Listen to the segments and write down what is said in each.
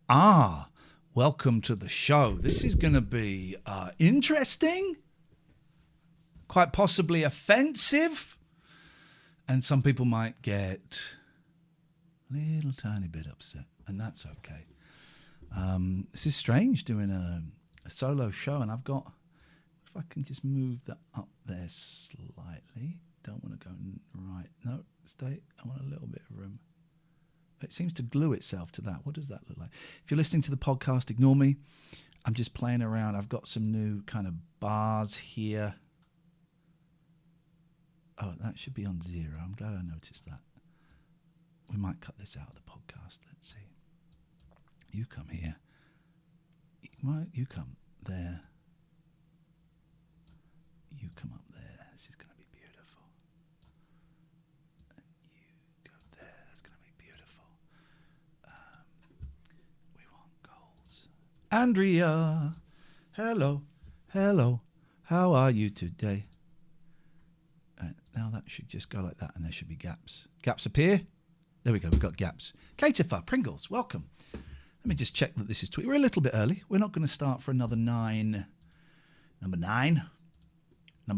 Welcome to the show. This is going to be interesting, quite possibly offensive, and some people might get a little tiny bit upset, and that's okay. This is strange doing a solo show, and I've got, if I can just move that up there slightly. Don't want to go right. No, stay. I want a little bit of room. It seems to glue itself to that. What does that look like? If you're listening to the podcast, ignore me. I'm just playing around. I've got some new kind of bars here. Oh, that should be on 0. I'm glad I noticed that. We might cut this out of the podcast. Let's see. You come here. You come there. You come up there. This is going to be beautiful. And you go there. That's going to be beautiful. We want goals. Andrea. Hello. Hello. How are you today? Now that should just go like that, and there should be gaps. Gaps appear. There we go. We've got gaps. Caterfer, Pringles, welcome. Let me just check that this is tweet. We're a little bit early. We're not going to start for another 9. Number 9. We're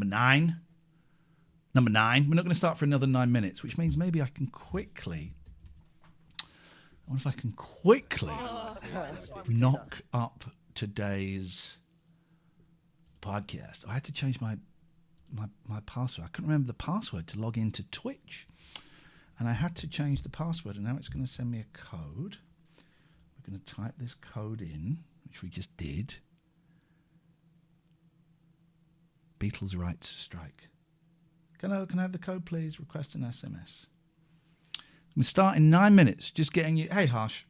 not going to start for another 9 minutes, which means maybe I can quickly. I wonder if I can quickly knock up today's podcast. I had to change my password. I couldn't remember the password to log into Twitch. And I had to change the password, and now it's going to send me a code. We're going to type this code in, which we just did. Beatles Rights Strike. Can I have the code, please? Request an SMS. I'm start in 9 minutes. Just getting you... Hey, Harsh.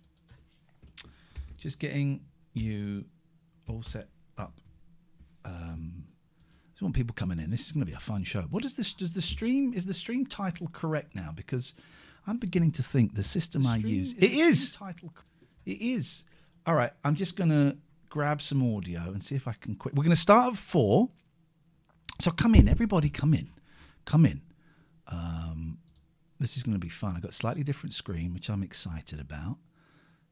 Just getting you all set up. I want people coming in. This is going to be a fun show. What is this? Is the stream title correct now? Because I'm beginning to think the system I use. It is. It is. All right. I'm just going to grab some audio and see if I can quit. We're going to start at 4. So come in. Everybody come in. Come in. This is going to be fun. I've got a slightly different screen, which I'm excited about.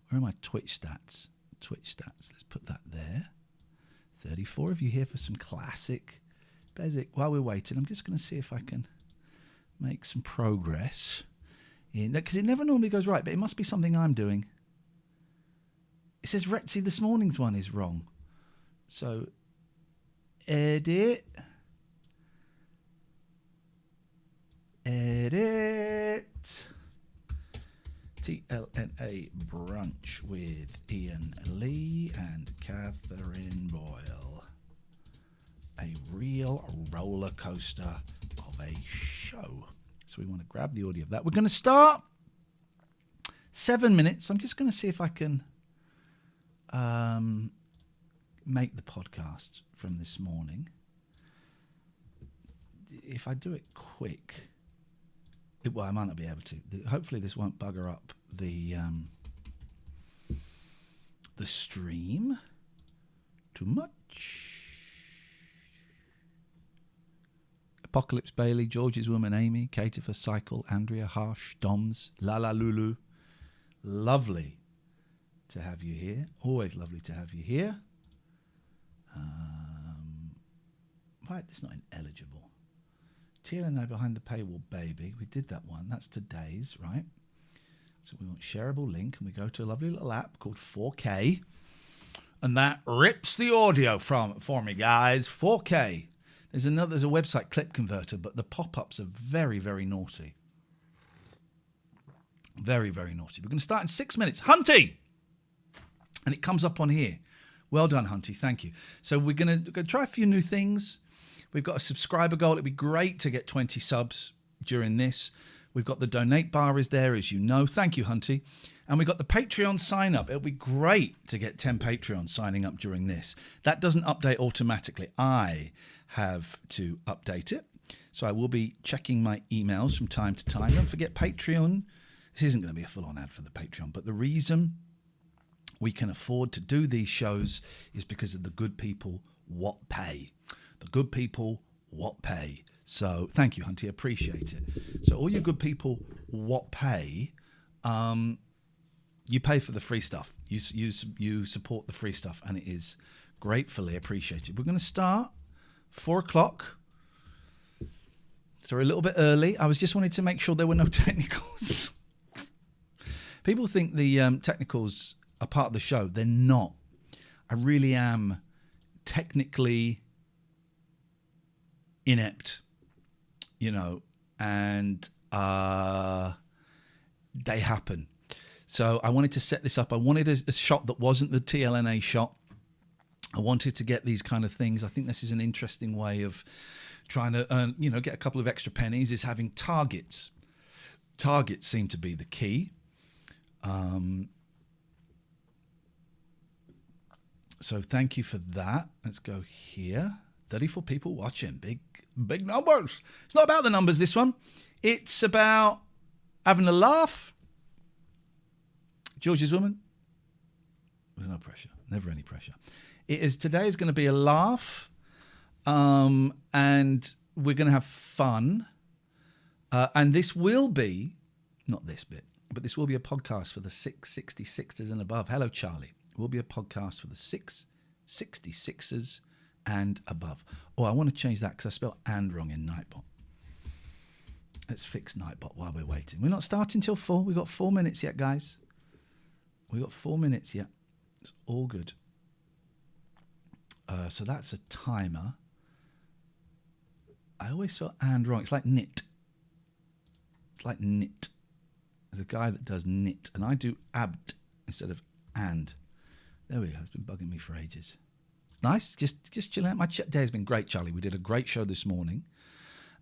Where are my Twitch stats? Let's put that there. 34 of you here for some classic Beswick. While we're waiting, I'm just going to see if I can make some progress in that, because it never normally goes right, but it must be something I'm doing. It says, see, this morning's one is wrong. So, edit. TLNA brunch with Ian Lee and Catherine Boyle. A real roller coaster of a show. So we want to grab the audio of that. We're going to start 7 minutes. I'm just going to see if I can make the podcast from this morning. If I do it quick, well, I might not be able to. Hopefully this won't bugger up the stream too much. Apocalypse Bailey, George's Woman Amy, Katie for Cycle, Andrea Harsh, Doms, Lala Lulu. Lovely to have you here. Always lovely to have you here. Right, it's not ineligible. TLNO behind the paywall, baby. We did that one. That's today's, right? So we want shareable link, and we go to a lovely little app called 4K, and that rips the audio for me, guys. 4K. There's a website, Clip Converter, but the pop-ups are very, very naughty. Very, very naughty. We're going to start in 6 minutes. Hunty! And it comes up on here. Well done, Hunty. Thank you. So we're going to try a few new things. We've got a subscriber goal. It'd be great to get 20 subs during this. We've got the donate bar is there, as you know. Thank you, Hunty. And we've got the Patreon sign up. It'll be great to get 10 Patreons signing up during this. That doesn't update automatically. I have to update it. So I will be checking my emails from time to time. Don't forget Patreon. This isn't going to be a full-on ad for the Patreon, but the reason we can afford to do these shows is because of the good people what pay. The good people what pay. So thank you, Hunty. Appreciate it. So all you good people what pay, You pay for the free stuff. You support the free stuff, and it is gratefully appreciated. We're going to start 4 o'clock. So we're a little bit early. I was just wanting to make sure there were no technicals. People think the technicals are part of the show. They're not. I really am technically inept, and they happen. So I wanted to set this up. I wanted a shot that wasn't the TLNA shot. I wanted to get these kind of things. I think this is an interesting way of trying to earn, get a couple of extra pennies, is having targets. Targets seem to be the key. So thank you for that. Let's go here. 34 people watching. Big numbers. It's not about the numbers, this one. It's about having a laugh. George's woman. There's no pressure. Never any pressure. Today is going to be a laugh. And we're going to have fun. And this will be, not this bit, but this will be a podcast for the 666ers and above. Hello, Charlie. It will be a podcast for the 666ers and above. Oh, I want to change that because I spelled and wrong in Nightbot. Let's fix Nightbot while we're waiting. We're not starting till 4. We've got 4 minutes yet, guys. We've got 4 minutes yet. It's all good. So that's a timer. I always spell and wrong. It's like knit. It's like knit. There's a guy that does knit, and I do abd instead of and. There we go. It's been bugging me for ages. It's nice. Just chilling out. My day has been great, Charlie. We did a great show this morning,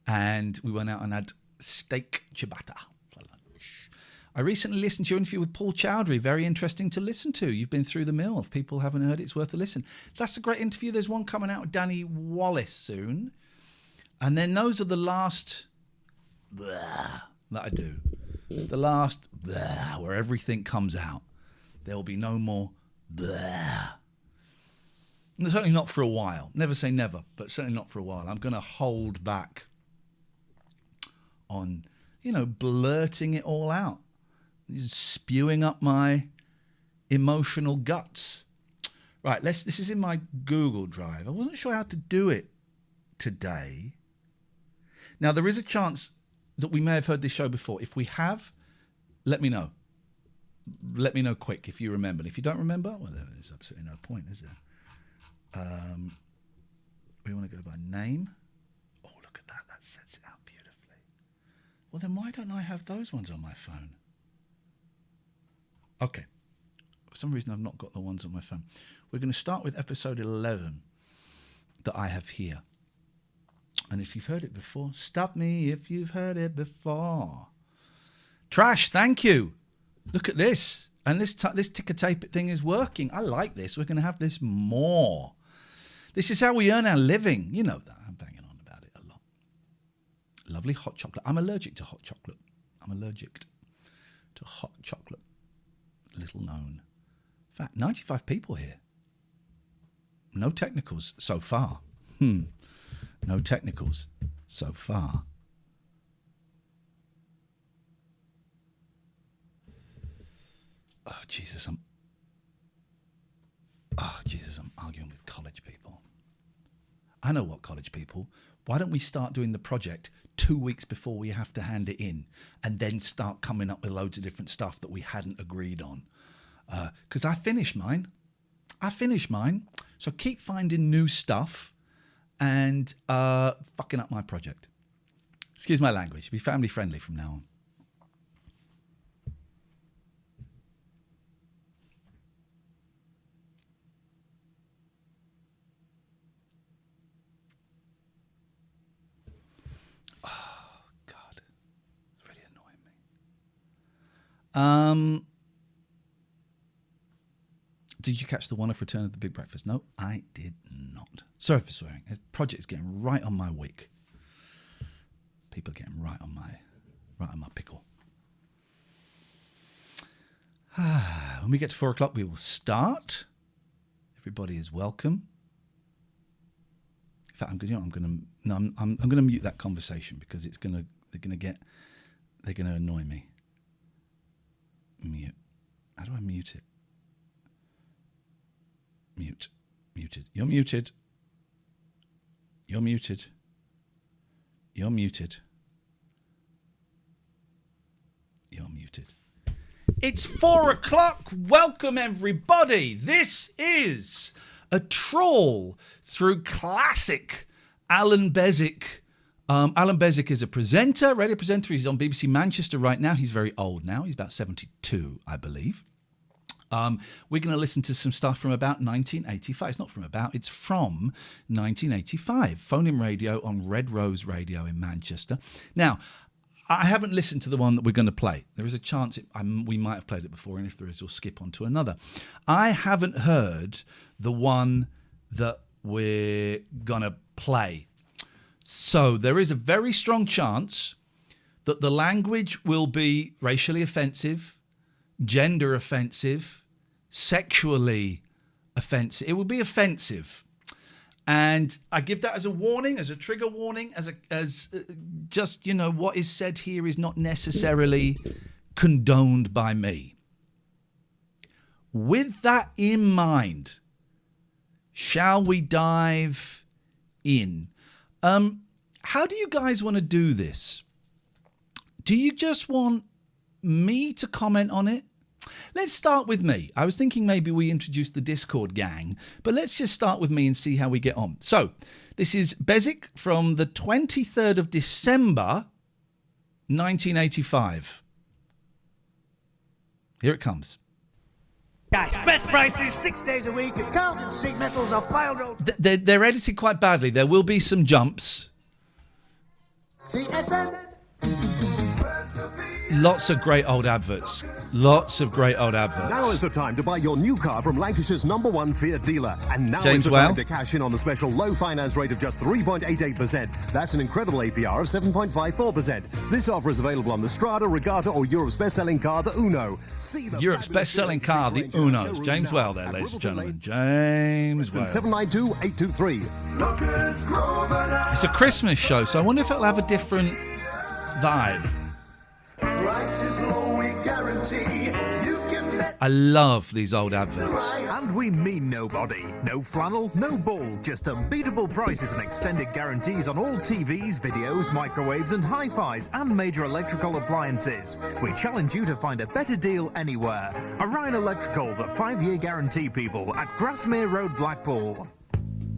and we went out and had steak ciabatta for lunch. I recently listened to your interview with Paul Chowdhury. Very interesting to listen to. You've been through the mill. If people haven't heard it, it's worth a listen. That's a great interview. There's one coming out with Danny Wallace soon. And then those are the last that I do. The last where everything comes out. There will be no more and certainly not for a while. Never say never, but certainly not for a while. I'm going to hold back on, blurting it all out. Spewing up my emotional guts. Right, this is in my Google Drive. I wasn't sure how to do it today. Now, there is a chance that we may have heard this show before. If we have, let me know. Let me know quick if you remember. And if you don't remember, well, there's absolutely no point, is there? We want to go by name. Oh, look at that. That sets it out beautifully. Well, then why don't I have those ones on my phone? Okay. For some reason, I've not got the ones on my phone. We're going to start with episode 11 that I have here. And if you've heard it before, stop me if you've heard it before. Trash, thank you. Look at this. And this ticker tape thing is working. I like this. We're going to have this more. This is how we earn our living. You know that. I'm banging on about it a lot. Lovely hot chocolate. I'm allergic to hot chocolate. I'm allergic to hot chocolate. Little known fact. 95 people here. No technicals so far. No technicals so far. Oh, Jesus, I'm arguing with college people. I know what college people. Why don't we start doing the project 2 weeks before we have to hand it in and then start coming up with loads of different stuff that we hadn't agreed on? Because I finished mine. So keep finding new stuff and fucking up my project. Excuse my language. Be family friendly from now on. Did you catch the one-off return of the Big Breakfast? No, I did not. Sorry for swearing. This project's getting right on my week. People are getting right on my pickle. When we get to 4 o'clock, we will start. Everybody is welcome. In fact, I'm going to mute that conversation because they're going to annoy me. Mute. How do I mute it? Mute. Muted. You're muted. You're muted. You're muted. You're muted. It's 4 o'clock. Welcome, everybody. This is a trawl through classic Allan Beswick. Allan Beswick is a presenter, radio presenter. He's on BBC Manchester right now. He's very old now. He's about 72, I believe. We're going to listen to some stuff from about 1985. It's not from about, it's from 1985. Phone-in radio on Red Rose Radio in Manchester. Now, I haven't listened to the one that we're going to play. There is a chance we might have played it before, and if there is, we'll skip on to another. I haven't heard the one that we're going to play. So there is a very strong chance that the language will be racially offensive, gender offensive, sexually offensive. It will be offensive. And I give that as a warning, as a trigger warning, as just, what is said here is not necessarily condoned by me. With that in mind, shall we dive in? How do you guys want to do this? Do you just want me to comment on it? Let's start with me. I was thinking maybe we introduce the Discord gang, but let's just start with me and see how we get on. So, this is Beswick from the 23rd of December, 1985. Here it comes. Guys, best prices, 6 days a week at Carlton Street Metals off File Road. They're edited quite badly. There will be some jumps. CSM. Lots of great old adverts. Lots of great old adverts. Now is the time to buy your new car from Lancashire's #1 Fiat dealer. And now James is the Whale. time to cash in on the special low finance rate of just 3.88%. That's an incredible APR of 7.54%. This offer is available on the Strada, Regatta or Europe's best-selling car, the Uno. See the Europe's best-selling car, the Unos. James Whale there, ladies and gentlemen. James Whale. 792-823. It's a Christmas show, so I wonder if it'll have a different vibe. Price is low, we guarantee you can bet. I love these old adverts. And we mean nobody. No flannel, no ball, just unbeatable prices and extended guarantees on all TVs, videos, microwaves and hi-fis and major electrical appliances. We challenge you to find a better deal anywhere. Orion Electrical, the 5-year guarantee people at Grasmere Road, Blackpool.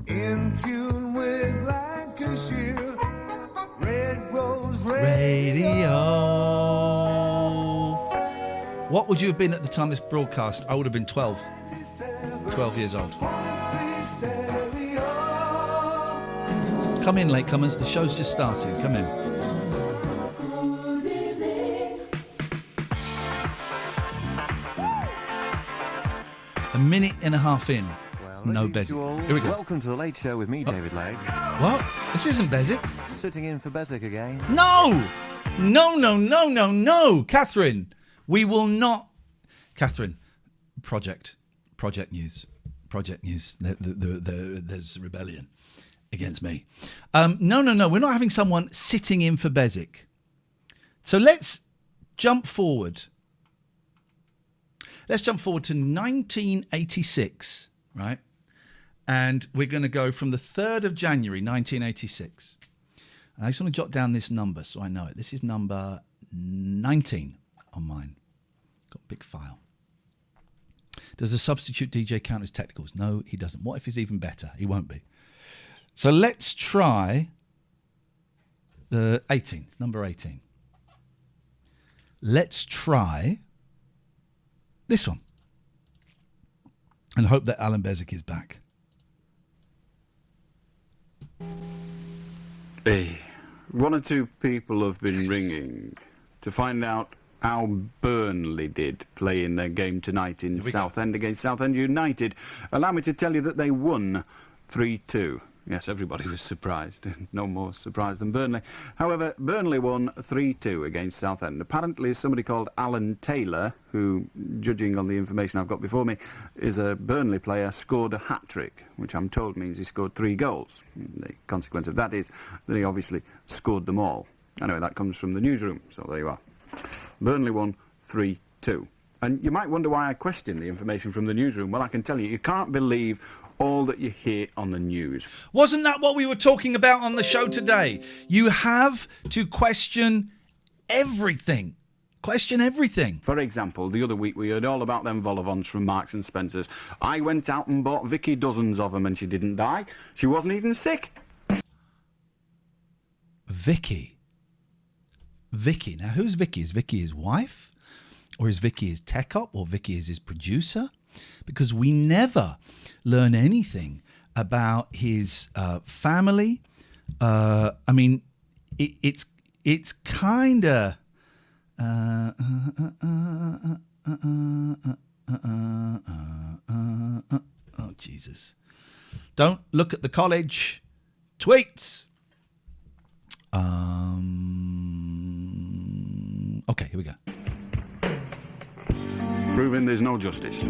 In tune with Lancashire, Red Rose Radio. What would you have been at the time of this broadcast? I would have been 12. 12 years old. Come in, latecomers. The show's just starting. Come in. A minute and a half in. No Beswick. Here we go. Welcome to the Late Show with me, David Lake. What? This isn't Beswick. Sitting in for Beswick again. No! No. Catherine, we will not. Catherine, Project News. There's rebellion against me. No. We're not having someone sitting in for Beswick. So let's jump forward. Let's jump forward to 1986, right? And we're going to go from the 3rd of January, 1986. And I just want to jot down this number so I know it. This is number 19 on mine. Got a big file. Does a substitute DJ count as technicals? No, he doesn't. What if he's even better? He won't be. So let's try the 18. It's number 18. Let's try this one. And hope that Allan Beswick is back. Hey, one or two people have been ringing to find out how Burnley did playing their game tonight in Southend against Southend United. Allow me to tell you that they won 3-2. Yes, everybody was surprised. No more surprised than Burnley. However, Burnley won 3-2 against Southend. Apparently, somebody called Alan Taylor, who, judging on the information I've got before me, is a Burnley player, scored a hat-trick, which I'm told means he scored 3 goals. The consequence of that is that he obviously scored them all. Anyway, that comes from the newsroom, so there you are. Burnley won 3-2. And you might wonder why I question the information from the newsroom. Well, I can tell you, you can't believe all that you hear on the news. Wasn't that what we were talking about on the show today? You have to question everything. Question everything. For example, the other week we heard all about them vol-au-vents from Marks and Spencer's. I went out and bought Vicky dozens of them and she didn't die. She wasn't even sick. Vicky. Now, who's Vicky? Is Vicky his wife? Or is Vicky his tech op? Or Vicky is his producer? Because we never learn anything about his family. I mean, it's kind of... oh, Jesus. Don't look at the college. Tweets. Okay, here we go. Proving there's no justice.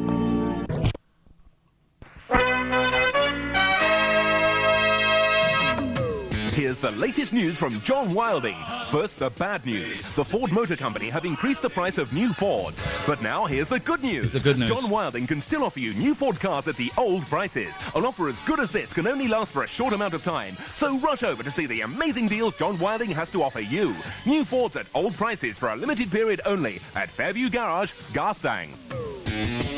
Here's the latest news from John Wilding. First, the bad news. The Ford Motor Company have increased the price of new Fords. But now, here's the good news. It's the good news. John Wilding can still offer you new Ford cars at the old prices. An offer as good as this can only last for a short amount of time. So rush over to see the amazing deals John Wilding has to offer you. New Fords at old prices for a limited period only at Fairview Garage, Garstang.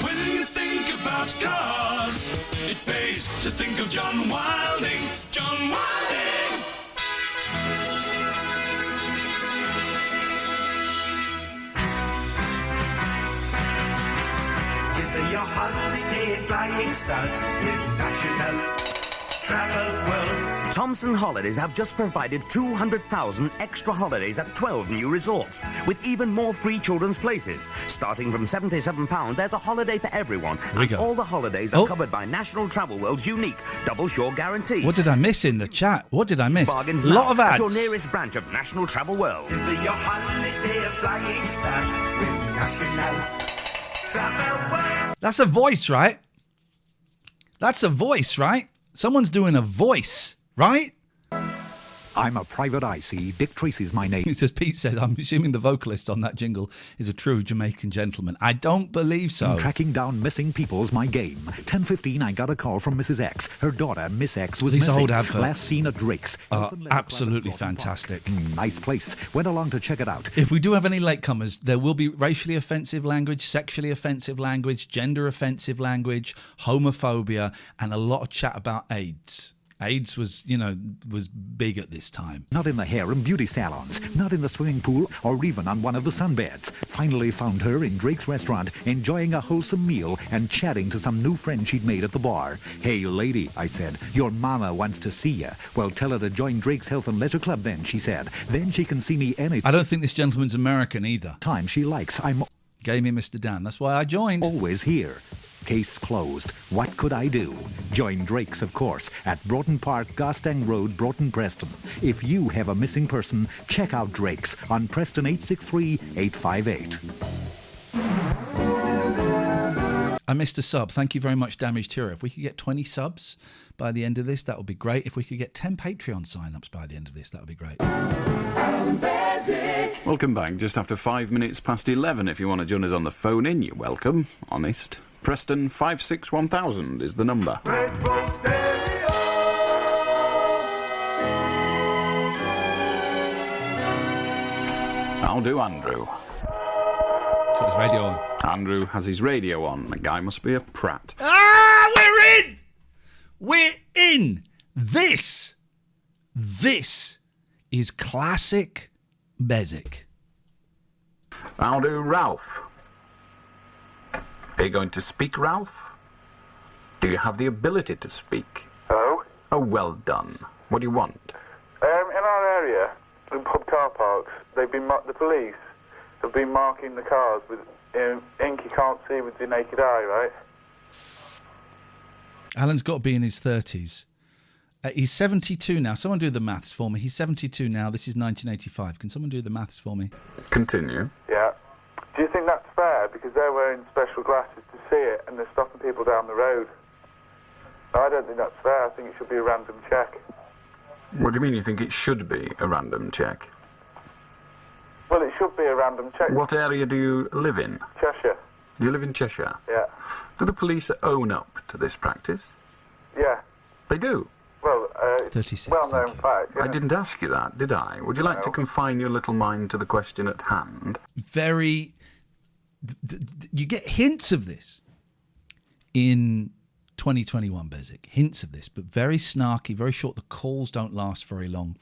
When you think about cars, it pays to think of John Wilding. John Wilding! Give your holiday flying start with National Travel World. Thomson Holidays have just provided 200,000 extra holidays at 12 new resorts, with even more free children's places. Starting from £77, there's a holiday for everyone. we And go. all the holidays are covered by National Travel World's unique Double Shore Guarantee. What did I miss in the chat? What did I miss? Bargains A lot now of at ads. your nearest branch of National Travel World. Give your holiday a flying start with National Travel World. That's a voice, right? That's a voice, right? Someone's doing a voice, right? I'm a private eye, see. Dick Tracy's my name. It says, Pete said, I'm assuming the vocalist on that jingle is a true Jamaican gentleman. I don't believe so. Tracking down missing people's my game. 10:15, I got a call from Mrs. X. Her daughter, Miss X, was These missing. old adverts Last seen at Drake's. are absolutely fantastic. Nice place. Went along to check it out. If we do have any latecomers, there will be racially offensive language, sexually offensive language, gender offensive language, homophobia, and a lot of chat about AIDS. AIDS was big at this time. Not in the hair and beauty salons, not in the swimming pool, or even on one of the sunbeds. Finally found her in Drake's restaurant, enjoying a wholesome meal and chatting to some new friend she'd made at the bar. Hey, lady, I said, your mama wants to see you. Well, tell her to join Drake's Health and Leisure Club then, she said. Then she can see me any I don't think this gentleman's American either. time she likes. I'm Gave me Mr. Dan. That's why I joined. always here. Case closed. What could I do? Join Drake's, of course, at Broughton Park, Garstang Road, Broughton, Preston. If you have a missing person, check out Drake's on Preston 863-858. I missed a sub. Thank you very much, Damaged Hero. If we could get 20 subs by the end of this, that would be great. If we could get 10 Patreon sign-ups by the end of this, that would be great. Welcome back, just after 5 minutes past 11. If you want to join us on the phone in, you're welcome. Honest. Preston 561,000 is the number. I'll do Andrew. So it's radio on. Andrew has his radio on. The guy must be a prat. Ah, we're in! We're in! This is classic Beswick. I'll do Ralph. Are you going to speak, Ralph? Do you have the ability to speak? Hello? Oh, well done. What do you want? In our area, in pub car parks, the police have been marking the cars with ink you can't see with the naked eye, right? Alan's got to be in his 30s. He's 72 now. Someone do the maths for me. He's 72 now. This is 1985. Can someone do the maths for me? Continue. Yeah. Do you think that's fair? Because they're wearing special glasses to see it and they're stopping people down the road. No, I don't think that's fair. I think it should be a random check. What do you mean you think it should be a random check? Well, it should be a random check. What area do you live in? Cheshire. You live in Cheshire? Yeah. Do the police own up to this practice? Yeah. They do? Well, it's 36, well-known fact. I didn't ask you that, did I? Would you like to confine your little mind to the question at hand? Very... you get hints of this in 2021, Beswick. Hints of this, but very snarky, very short. The calls don't last very long.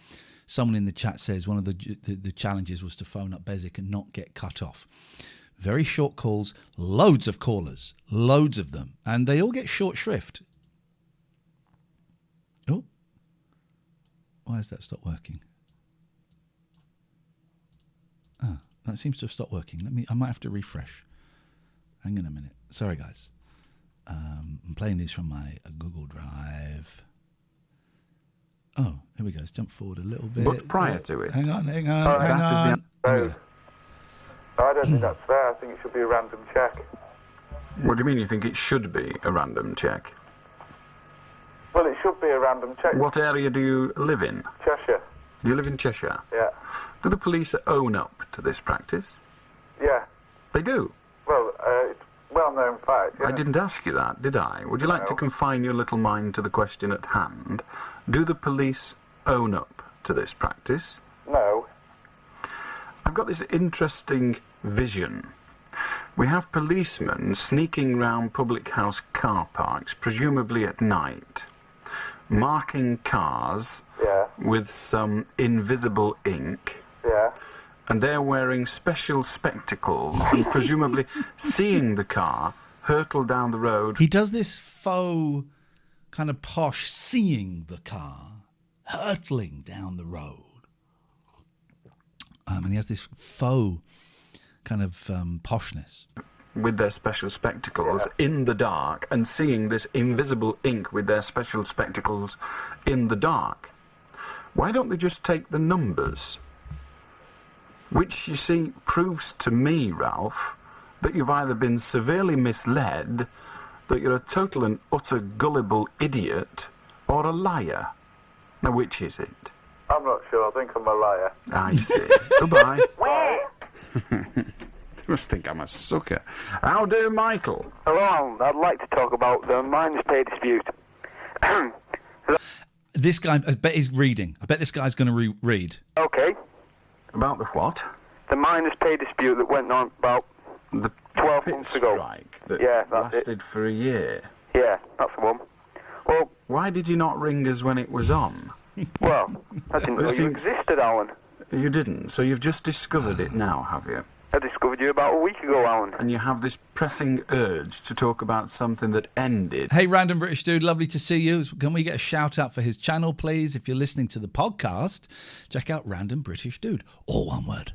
Someone in the chat says one of the challenges was to phone up Beswick and not get cut off. Very short calls, loads of callers, loads of them, and they all get short shrift. Oh, why has that stopped working? Ah, that seems to have stopped working. I might have to refresh. Hang on a minute. Sorry, guys. I'm playing these from my Google Drive. Oh, here we go. Let's jump forward a little bit. But prior to it. Hang on. I don't think that's fair. I think it should be a random check. What do you mean you think it should be a random check? Well, it should be a random check. What area do you live in? Cheshire. You live in Cheshire? Yeah. Do the police own up to this practice? Yeah. They do? Well, it's well-known fact. I didn't ask you that, did I? Would you like to confine your little mind to the question at hand? Do the police own up to this practice? No. I've got this interesting vision. We have policemen sneaking round public house car parks, presumably at night, marking cars with some invisible ink. Yeah. And they're wearing special spectacles and presumably seeing the car hurtle down the road. He does this faux kind of posh seeing the car hurtling down the road. And he has this faux kind of poshness. With their special spectacles in the dark and seeing this invisible ink with their special spectacles in the dark. Why don't they just take the numbers? Which, you see, proves to me, Ralph, that you've either been severely misled, that you're a total and utter gullible idiot, or a liar. Now, which is it? I'm not sure. I think I'm a liar. I see. Goodbye. You must think I'm a sucker. How do, Michael? Hello, I'd like to talk about the miners' pay dispute. This guy, I bet he's reading. I bet this guy's going to read. Okay. About the what? The miners' pay dispute that went on about the 12 months ago. Strike that that's lasted for a year. Yeah, that's the one. Well, why did you not ring us when it was on? Well, I didn't know you existed, Alan. You didn't, so you've just discovered it now, have you? I discovered you about a week ago, Alan. And you have this pressing urge to talk about something that ended. Hey, Random British Dude, lovely to see you. Can we get a shout out for his channel, please? If you're listening to the podcast, check out Random British Dude. All one word.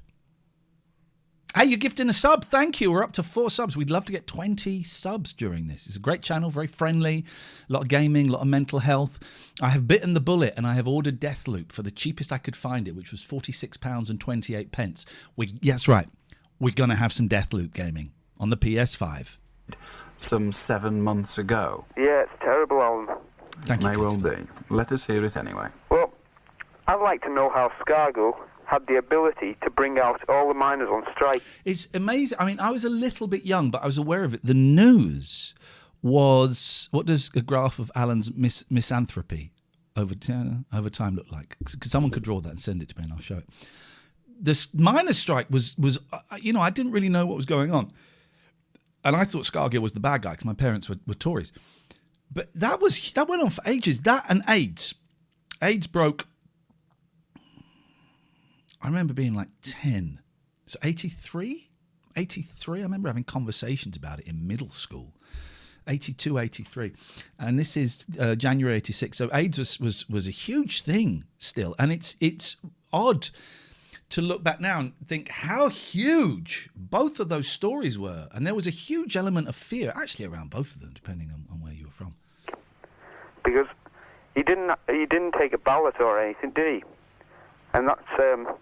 Hey, you're gifting a sub. Thank you. We're up to 4 subs. We'd love to get 20 subs during this. It's a great channel, very friendly, a lot of gaming, a lot of mental health. I have bitten the bullet and I have ordered Deathloop for the cheapest I could find it, which was £46.28. That's right. We're going to have some Deathloop gaming on the PS5. Some 7 months ago. Yeah, it's terrible, Alan. Thank you. May well be. Let us hear it anyway. Well, I'd like to know how Scargo had the ability to bring out all the miners on strike. It's amazing. I mean, I was a little bit young, but I was aware of it. The news was, what does a graph of Alan's misanthropy over time look like? Because someone could draw that and send it to me and I'll show it. The miners' strike was I didn't really know what was going on. And I thought Scargill was the bad guy because my parents were Tories. But that went on for ages. That and AIDS. AIDS broke... I remember being like 10. So 83? 83? I remember having conversations about it in middle school. 82, 83. And this is January 86. So AIDS was a huge thing still. And it's odd to look back now and think how huge both of those stories were. And there was a huge element of fear actually around both of them, depending on where you were from. Because he didn't take a ballot or anything, did he? And that's...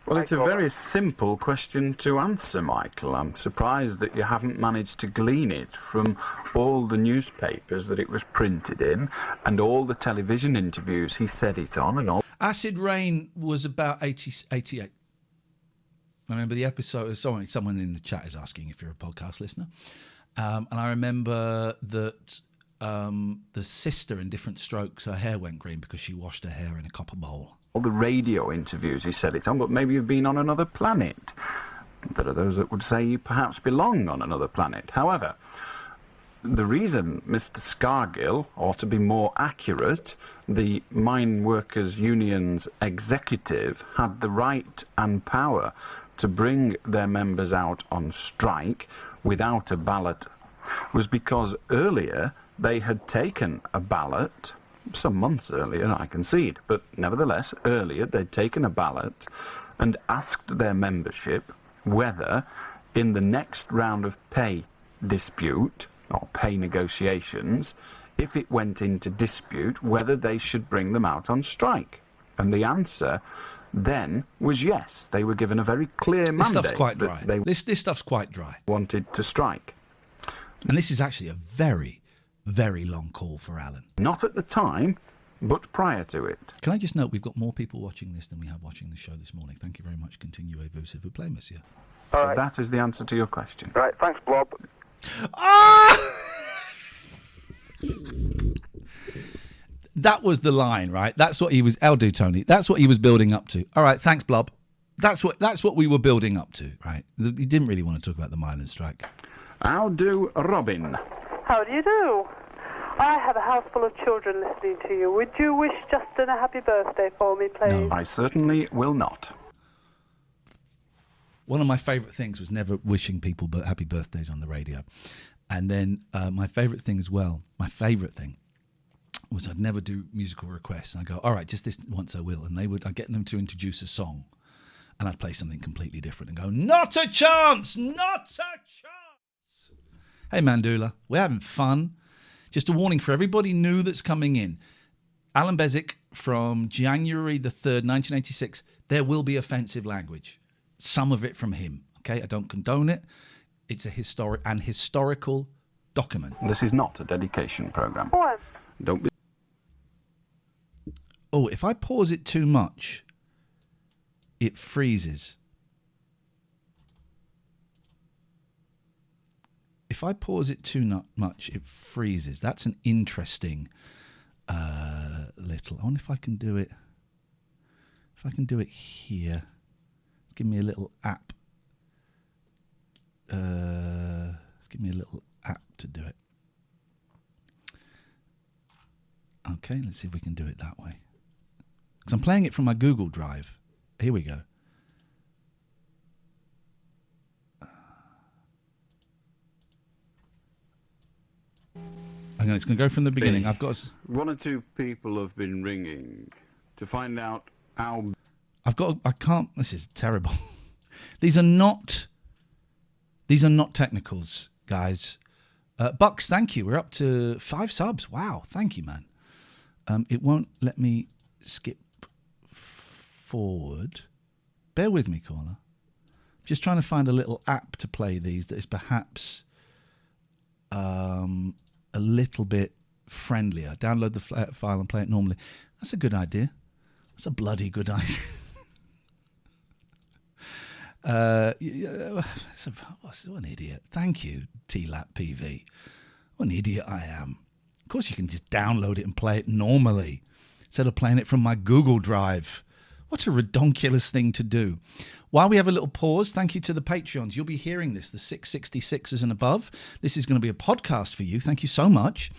well, it's a very simple question to answer, Michael. I'm surprised that you haven't managed to glean it from all the newspapers that it was printed in and all the television interviews he said it on and all. Acid Rain was about 88. I remember the episode... Someone in the chat is asking if you're a podcast listener. And I remember that the sister in Different Strokes, her hair went green because she washed her hair in a copper bowl. All the radio interviews he said it's on, but maybe you've been on another planet. There are those that would say you perhaps belong on another planet. However, the reason Mr. Scargill, or to be more accurate, the Mine Workers Union's executive, had the right and power to bring their members out on strike without a ballot was because earlier they had taken a ballot, some months earlier, I concede, but nevertheless, earlier they'd taken a ballot and asked their membership whether, in the next round of pay dispute, or pay negotiations, if it went into dispute, whether they should bring them out on strike. And the answer then was yes. They were given a very clear mandate. This stuff's quite dry. This stuff's quite dry. Wanted to strike. And this is actually a very, very long call for Allan. Not at the time, but prior to it. Can I just note, we've got more people watching this than we have watching the show this morning. Thank you very much. Continuez-vous, s'il vous plaît, monsieur. All right. That is the answer to your question. Right, thanks, Blob. That was the line, right? That's what he was. I'll do, Tony. That's what he was building up to. All right, thanks, Blob. That's what we were building up to, right? He didn't really want to talk about the Milan strike. I'll do Robin. How do you do? I have a house full of children listening to you. Would you wish Justin a happy birthday for me, please? No, I certainly will not. One of my favourite things was never wishing people happy birthdays on the radio. And then my favourite thing as well, was I'd never do musical requests. And I'd go, all right, just this once I will. And I'd get them to introduce a song. And I'd play something completely different and go, not a chance, not a chance. Hey, Mandula, we're having fun. Just a warning for everybody new that's coming in. Allan Beswick from January the 3rd, 1986, there will be offensive language. Some of it from him, okay? I don't condone it. It's a historical document. This is not a dedication programme. What? Don't be... Oh, if I pause it too much, it freezes. If I pause it too much, it freezes. That's an interesting little... I wonder if I can do it... If I can do it here... Give me a little app. Let's give me a little app to do it. Okay, let's see if we can do it that way. Because I'm playing it from my Google Drive. Here we go. It's going to go from the beginning. I've got... One or two people have been ringing to find out how... I can't... This is terrible. These are not technicals, guys. Bucks, thank you. We're up to 5 subs. Wow, thank you, man. It won't let me skip forward. Bear with me, caller. Just trying to find a little app to play these that is perhaps a little bit friendlier. Download the file and play it normally. That's a good idea. That's a bloody good idea. What an idiot. Thank you, TLAP PV. What an idiot I am. Of course you can just download it and play it normally instead of playing it from my Google Drive. What a redonkulous thing to do. While we have a little pause, thank you to the Patreons. You'll be hearing this, the 666ers and above. This is going to be a podcast for you. Thank you so much.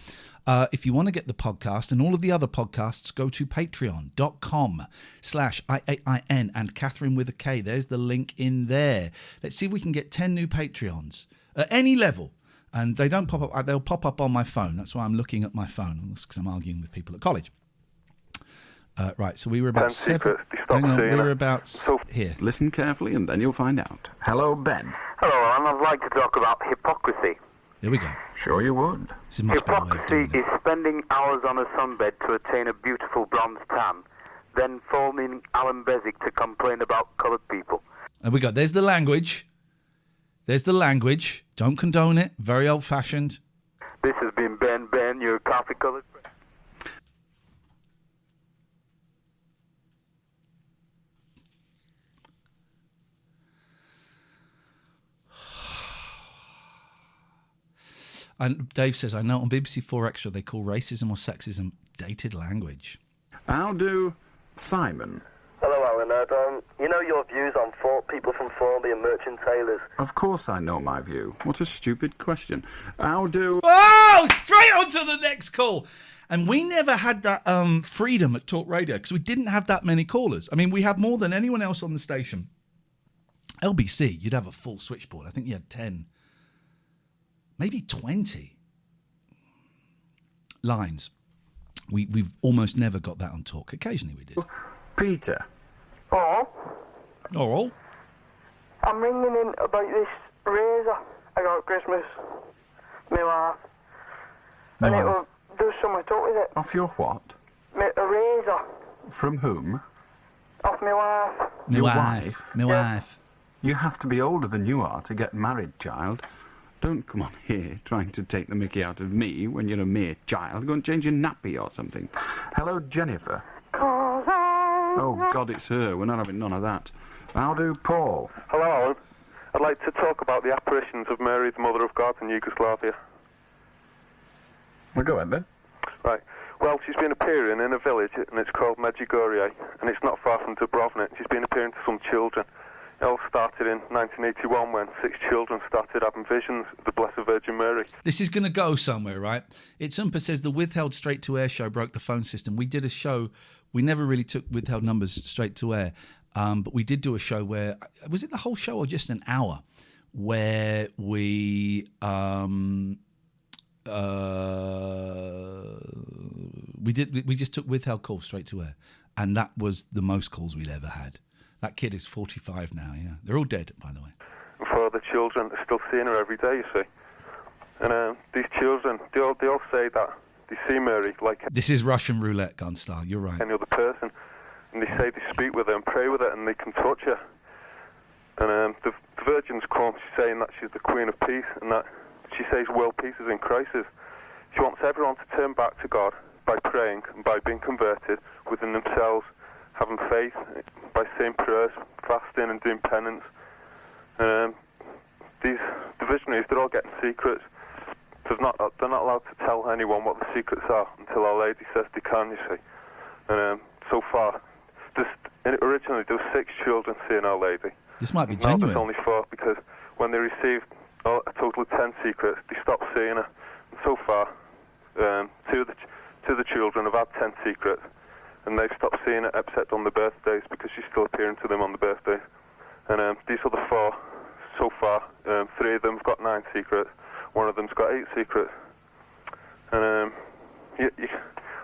If you want to get the podcast and all of the other podcasts, go to patreon.com/IAIN and Catherine with a K. There's the link in there. Let's see if we can get 10 new Patreons at any level. And they don't pop up. They'll pop up on my phone. That's why I'm looking at my phone, because I'm arguing with people at college. Right, so we were about seven. Hang on, we were about here. Listen carefully and then you'll find out. Hello, Ben. Hello, Alan. I'd like to talk about hypocrisy. Here we go. Sure you would. This is much better way of doing it. Hypocrisy is spending hours on a sunbed to attain a beautiful bronze tan, then phoning Allan Beswick to complain about coloured people. There we go. There's the language. There's the language. Don't condone it. Very old-fashioned. This has been Ben, your coffee-coloured... And Dave says, I know on BBC 4 Extra they call racism or sexism dated language. How do Simon? Hello, Alan. You know your views on people from Formby and merchant tailors. Of course I know my view. What a stupid question. How do... Oh, straight on to the next call. And we never had that freedom at Talk Radio because we didn't have that many callers. I mean, we had more than anyone else on the station. LBC, you'd have a full switchboard. I think you had 10, maybe 20 lines. We've almost never got that on Talk. Occasionally we did. Peter. Oh, Oh, I'm ringing in about this razor I got at Christmas. My wife. And it will do something up with it. Off your what? A razor. From whom? Off my wife. Your wife? My wife. You have to be older than you are to get married, child. Don't come on here trying to take the mickey out of me when you're a mere child. Go and change your nappy or something. Hello, Jennifer. Oh, God, it's her. We're not having none of that. How do Paul? Hello, Alan. I'd like to talk about the apparitions of Mary, the Mother of God, in Yugoslavia. Well, go ahead, then. Right. Well, she's been appearing in a village, and it's called Medjugorje, and it's not far from Dubrovnik. She's been appearing to some children. It all started in 1981 when 6 children started having visions of the Blessed Virgin Mary. This is going to go somewhere, right? Itzumpa says the withheld straight-to-air show broke the phone system. We did a show. We never really took withheld numbers straight to air, but we did do a show where... Was it the whole show or just an hour? Where we... we just took withheld calls straight to air, and that was the most calls we'd ever had. That kid is 45 now. Yeah, they're all dead, by the way. For the children, they're still seeing her every day, you see. And these children, they all say that they see Mary like this is Russian roulette gun style. You're right. any other person, and they say they speak with her and pray with her, and they can touch her. And the Virgin's come, she's saying that she's the Queen of Peace, and that she says world peace is in crisis. She wants everyone to turn back to God by praying and by being converted within themselves, having faith, by saying prayers, fasting and doing penance. The visionaries, they're all getting secrets. They're not allowed to tell anyone what the secrets are until Our Lady says they can, you see. And so far, originally there were 6 children seeing Our Lady. This might be now genuine. There's only 4 because when they received a total of 10 secrets, they stopped seeing her. And so far, 2 of the children have had 10 secrets, and they've stopped seeing her except on the birthdays because she's still appearing to them on the birthdays. And these other 4, so far, 3 of them have got 9 secrets. 1 of them's got 8 secrets. And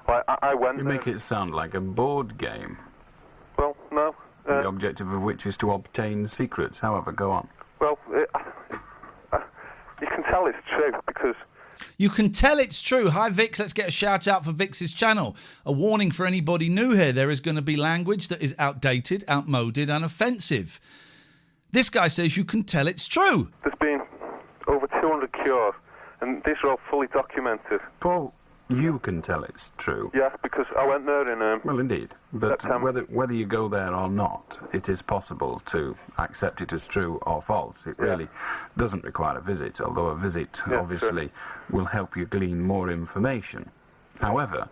I went. You make it sound like a board game. Well, no. The objective of which is to obtain secrets. However, go on. Well, you can tell it's true because... You can tell it's true. Hi, Vix. Let's get a shout out for Vix's channel. A warning for anybody new here. There is going to be language that is outdated, outmoded and offensive. This guy says you can tell it's true. There's been over 200 cures, and these are all fully documented. Paul, you can tell it's true. Yeah, because I went there in... well, indeed. But whether you go there or not, it is possible to accept it as true or false. It really doesn't require a visit, although a visit obviously will help you glean more information. However,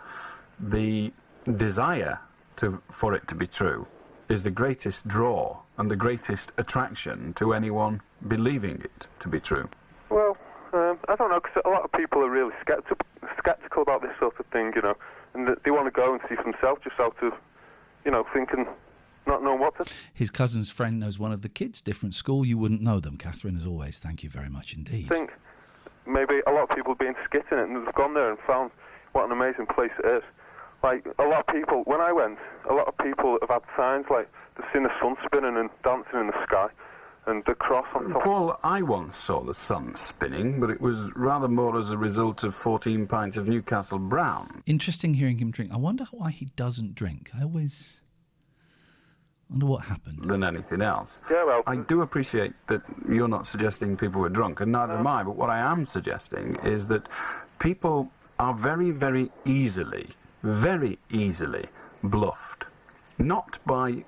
the desire for it to be true is the greatest draw and the greatest attraction to anyone believing it to be true. Well, I don't know, because a lot of people are really sceptical about this sort of thing, you know, and they want to go and see for themselves just out of, you know, thinking, not knowing what to... His cousin's friend knows one of the kids, different school. You wouldn't know them, Catherine, as always. Thank you very much indeed. I think maybe a lot of people have been skitting it and they've gone there and found what an amazing place it is. Like, a lot of people, when I went, a lot of people have had signs like they've seen the sun spinning and dancing in the sky and the cross on top. Paul, I once saw the sun spinning, but it was rather more as a result of 14 pints of Newcastle Brown. Interesting hearing him drink. I wonder why he doesn't drink. I always wonder what happened. Than anything else. Yeah, well... I do appreciate that you're not suggesting people were drunk, and neither am I, but what I am suggesting is that people are very, very easily bluffed. Not by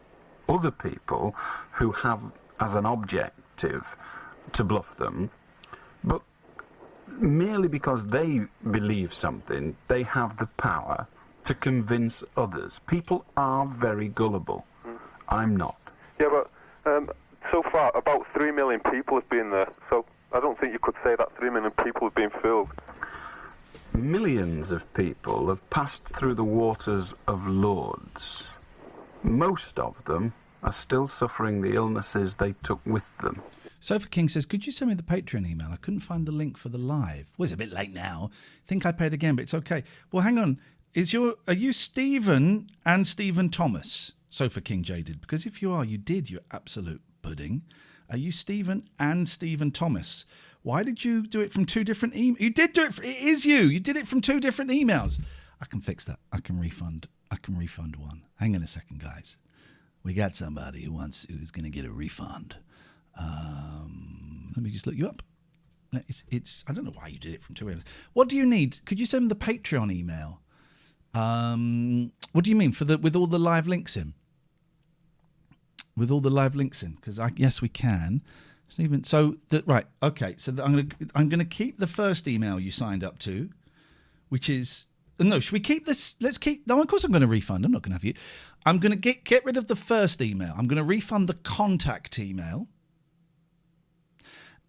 other people who have as an objective to bluff them, but merely because they believe something, they have the power to convince others. People are very gullible. I'm not. Yeah, but so far, about 3 million people have been there, so I don't think you could say that 3 million people have been fooled. Millions of people have passed through the waters of Lourdes. Most of them are still suffering the illnesses they took with them. Sofa King says, could you send me the Patreon email? I couldn't find the link for the live. Well, it's a bit late now. I think I paid again, but it's okay. Well, hang on. Are you Stephen and Stephen Thomas? Sofa King Jaded. Because if you are, you absolute pudding. Are you Stephen and Stephen Thomas? Why did you do it from two different emails? You did do it. It is you. You did it from two different emails. I can fix that. I can refund one. Hang on a second, guys. We got somebody who's going to get a refund. Let me just look you up. It's. I don't know why you did it from two emails. What do you need? Could you send me the Patreon email? What do you mean with all the live links in? With all the live links in, because yes, we can. Stephen, right, okay. So I'm gonna keep the first email you signed up to, which is no. Should we keep this? Let's keep. No, of course I'm going to refund. I'm not going to have you. I'm going to get rid of the first email. I'm going to refund the contact email,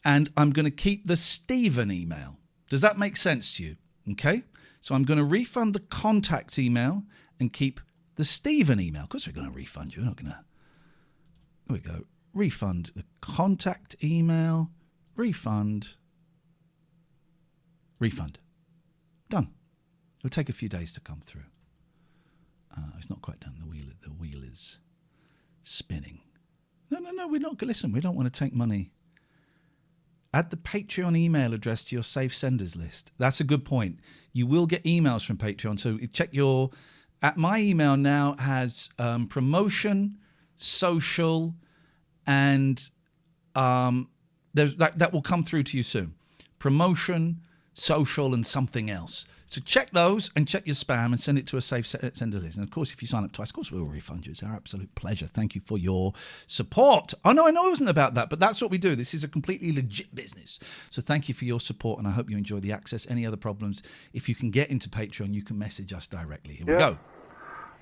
and I'm going to keep the Stephen email. Does that make sense to you? Okay. So I'm going to refund the contact email and keep the Stephen email. Of course we're going to refund you. We're not going to. There we go. Refund the contact email. Refund. Done. It'll take a few days to come through. It's not quite done. The wheel is spinning. No. We're not. Listen, we don't want to take money. Add the Patreon email address to your safe senders list. That's a good point. You will get emails from Patreon. So check my email now has promotion, social, and that will come through to you soon. Promotion, social, and something else. So check those and check your spam and send it to a safe sender list. And of course, if you sign up twice, of course, we'll refund you. It's our absolute pleasure. Thank you for your support. Oh, no, I know it wasn't about that, but that's what we do. This is a completely legit business. So thank you for your support, and I hope you enjoy the access. Any other problems, if you can get into Patreon, you can message us directly. Here we go.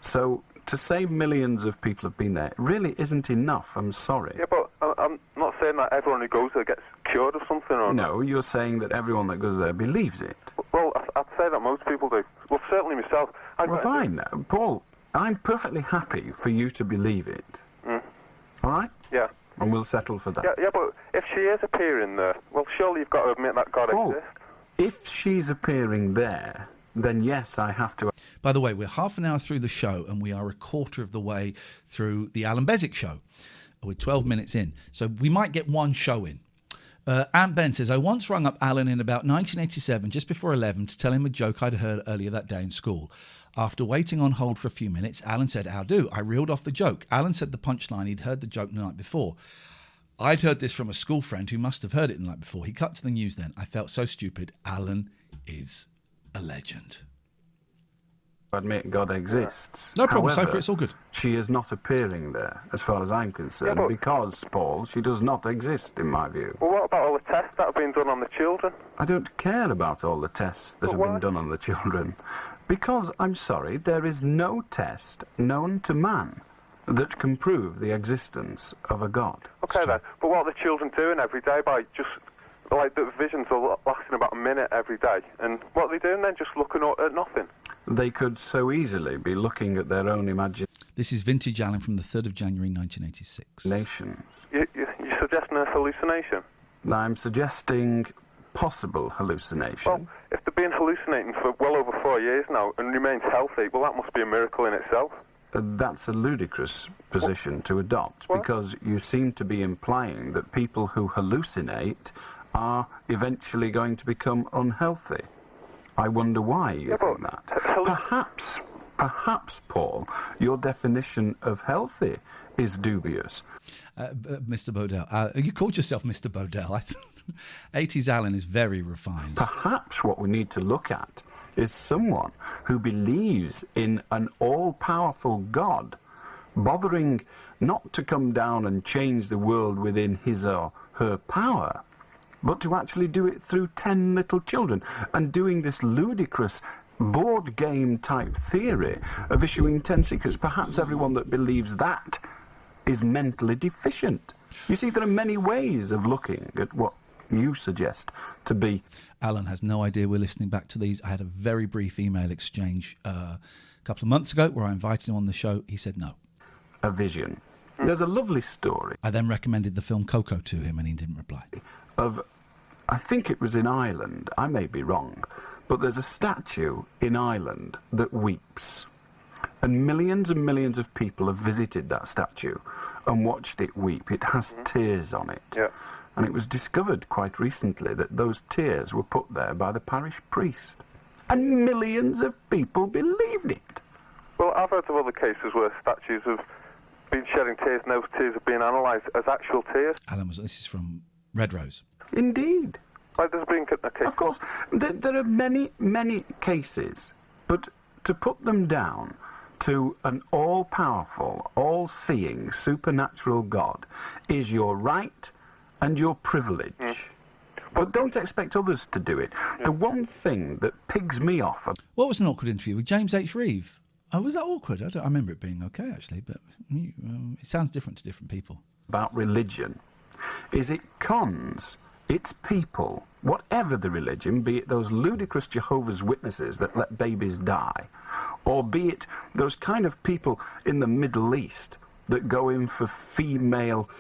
So to say millions of people have been there really isn't enough. I'm sorry. Yeah, but I'm not saying that everyone who goes there gets cured of something. Or no, you're saying that everyone that goes there believes it. Well, I'd say that most people do. Well, certainly myself. Well, fine. Paul, I'm perfectly happy for you to believe it. All right? Yeah. And we'll settle for that. Yeah, but if she is appearing there, well, surely you've got to admit that God exists. If she's appearing there, then yes, I have to. By the way, we're half an hour through the show, and we are a quarter of the way through the Allan Beswick show. We're 12 minutes in, so we might get one show in. Aunt Ben says, I once rang up Alan in about 1987, just before 11, to tell him a joke I'd heard earlier that day in school. After waiting on hold for a few minutes, Alan said, how do? I reeled off the joke. Alan said the punchline, he'd heard the joke the night before. I'd heard this from a school friend who must have heard it the night before. He cut to the news then. I felt so stupid. Alan is a legend. Admit God exists. No problem, However, Sofa, it's all good. She is not appearing there, as far as I'm concerned, because, Paul, she does not exist, in my view. Well, what about all the tests that have been done on the children? I don't care about all the tests that have been done on the children, because, I'm sorry, there is no test known to man that can prove the existence of a God. Okay, then. But what are the children doing every day by just... Like, the visions are lasting about a minute every day. And what are they doing then? Just looking at nothing? They could so easily be looking at their own imagination. This is Vintage Alan from the 3rd of January 1986. Nations. You're suggesting a hallucination? I'm suggesting possible hallucination. Well, if they've been hallucinating for well over 4 years now and remains healthy, well, that must be a miracle in itself. That's a ludicrous position to adopt, because you seem to be implying that people who hallucinate are eventually going to become unhealthy. I wonder why you think that. Perhaps, Paul, your definition of healthy is dubious. Mr. Bodell, you called yourself Mr. Bodell. 80s Alan is very refined. Perhaps what we need to look at is someone who believes in an all-powerful God, bothering not to come down and change the world within his or her power, but to actually do it through 10 little children and doing this ludicrous board game type theory of issuing 10 secrets. Perhaps everyone that believes that is mentally deficient. You see, there are many ways of looking at what you suggest to be. Alan has no idea we're listening back to these. I had a very brief email exchange a couple of months ago where I invited him on the show. He said no. A vision. There's a lovely story. I then recommended the film Coco to him and he didn't reply. Of, I think it was in Ireland, I may be wrong, but there's a statue in Ireland that weeps. And millions of people have visited that statue and watched it weep. It has tears on it. Yeah. And it was discovered quite recently that those tears were put there by the parish priest. And millions of people believed it. Well, I've heard of other cases where statues have been shedding tears and those tears have been analysed as actual tears. Alan, this is from Red Rose. Indeed. Like there's been a case. Of course, there are many cases, but to put them down to an all-powerful, all-seeing, supernatural God is your right and your privilege. But don't expect others to do it. The one thing that pigs me off... What was an awkward interview with James H. Reeve? Oh, was that awkward? I remember it being okay, actually, but it sounds different to different people. ...about religion is it cons its people, whatever the religion, be it those ludicrous Jehovah's Witnesses that let babies die, or be it those kind of people in the Middle East that go in for female,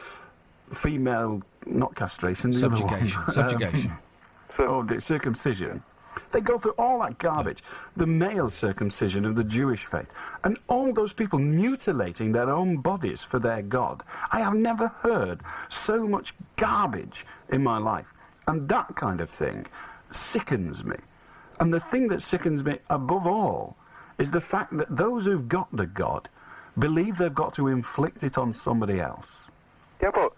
not castration, the subjugation. Other one. Subjugation. The circumcision. They go through all that garbage. The male circumcision of the Jewish faith. And all those people mutilating their own bodies for their God. I have never heard so much garbage in my life. And that kind of thing sickens me. And the thing that sickens me above all is the fact that those who've got the God believe they've got to inflict it on somebody else. Yeah, but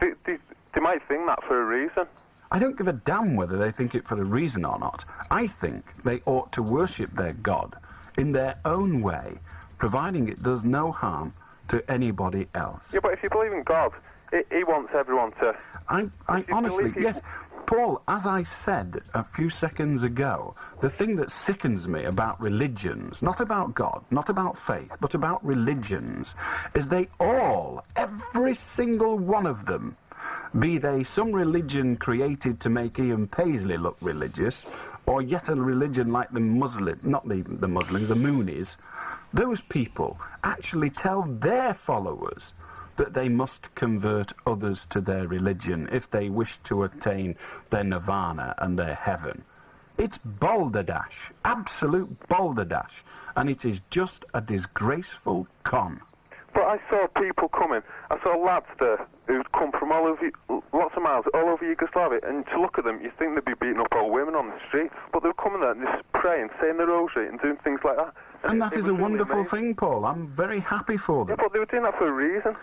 they might think that for a reason. I don't give a damn whether they think it for a reason or not. I think they ought to worship their God in their own way, providing it does no harm to anybody else. Yeah, but if you believe in God, he wants everyone to... I honestly, yes, Paul, as I said a few seconds ago, the thing that sickens me about religions, not about God, not about faith, but about religions, is they all, every single one of them, be they some religion created to make Ian Paisley look religious, or yet a religion like the Muslim, not the Muslims, the Moonies, those people actually tell their followers that they must convert others to their religion if they wish to attain their nirvana and their heaven. It's balderdash, absolute balderdash, and it is just a disgraceful con. But I saw people coming, I saw lads there who'd come from all over, lots of miles, all over Yugoslavia, and to look at them, you think they'd be beating up old women on the street, but they were coming there and just praying, saying the rosary and doing things like that. And that is a wonderful thing, Paul. I'm very happy for them. Yeah, but they were doing that for a reason.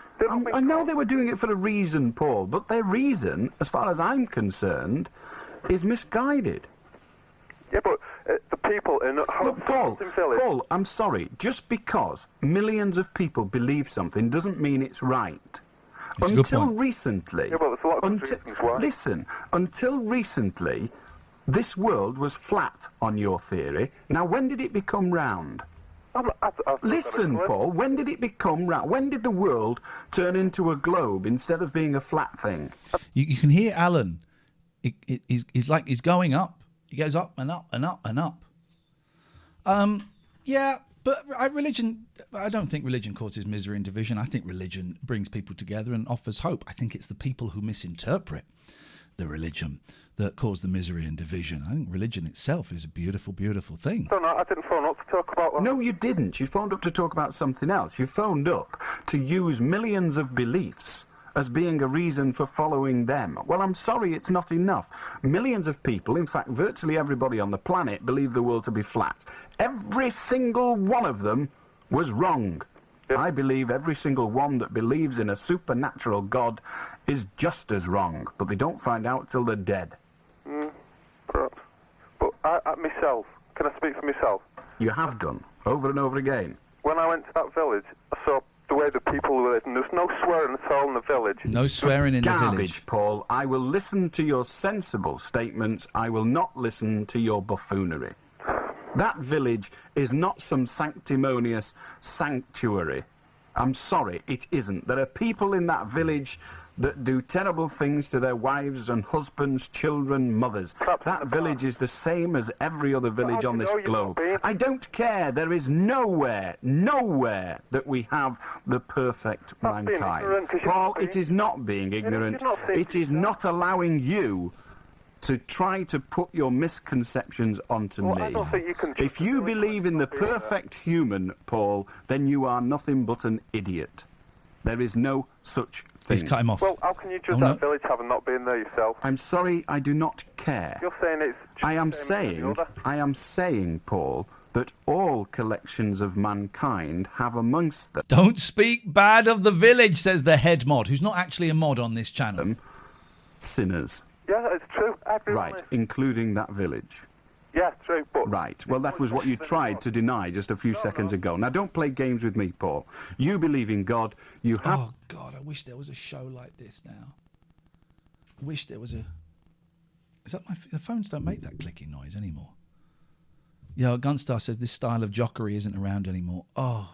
I know they were doing it for a reason, Paul, but their reason, as far as I'm concerned, is misguided. Yeah, but the people in... Look, Paul, I'm sorry. Just because millions of people believe something doesn't mean it's right. Until recently... Yeah, well, there's a lot of reasons why. Listen, until recently, this world was flat on your theory. Now, when did it become round? Listen, Paul, when did it become round? When did the world turn into a globe instead of being a flat thing? You can hear Alan. He's going up. He goes up and up and up and up. Yeah, but religion... I don't think religion causes misery and division. I think religion brings people together and offers hope. I think it's the people who misinterpret the religion that cause the misery and division. I think religion itself is a beautiful, beautiful thing. So, no, I didn't phone up to talk about that. No, you didn't. You phoned up to talk about something else. You phoned up to use millions of beliefs as being a reason for following them. Well, I'm sorry, it's not enough. Millions of people, in fact, virtually everybody on the planet, believe the world to be flat. Every single one of them was wrong. Yeah. I believe every single one that believes in a supernatural God is just as wrong, but they don't find out till they're dead. Perhaps. But I myself, can I speak for myself? You have done, over and over again. When I went to that village, I saw the where the people live, and there's no swearing at all in the village. No swearing in the village. Garbage, Paul. I will listen to your sensible statements. I will not listen to your buffoonery. That village is not some sanctimonious sanctuary. I'm sorry, it isn't. There are people in that village that do terrible things to their wives and husbands, children, mothers. That village is the same as every other village on this globe. I don't care. There is nowhere that we have the perfect mankind. Paul, it is not being ignorant. It is not allowing you to try to put your misconceptions onto me. I don't think you can. If you believe in the perfect human, Paul, then you are nothing but an idiot. There is no such thing. He's cut him off. Well, how can you judge that village having not been there yourself? I'm sorry, I do not care. You're saying it's just I am saying, Paul, that all collections of mankind have amongst them... Don't speak bad of the village, says the head mod, who's not actually a mod on this channel. Sinners. Yeah, it's true. Right, including that village. Yeah, true, but... Right, well, that was what you tried to deny just a few seconds ago. Now, don't play games with me, Paul. You believe in God, you have... Oh, God, I wish there was a show like this now. I wish there was a... Is that my... The phones don't make that clicking noise anymore. Yeah, Gunstar says this style of jockery isn't around anymore. Oh,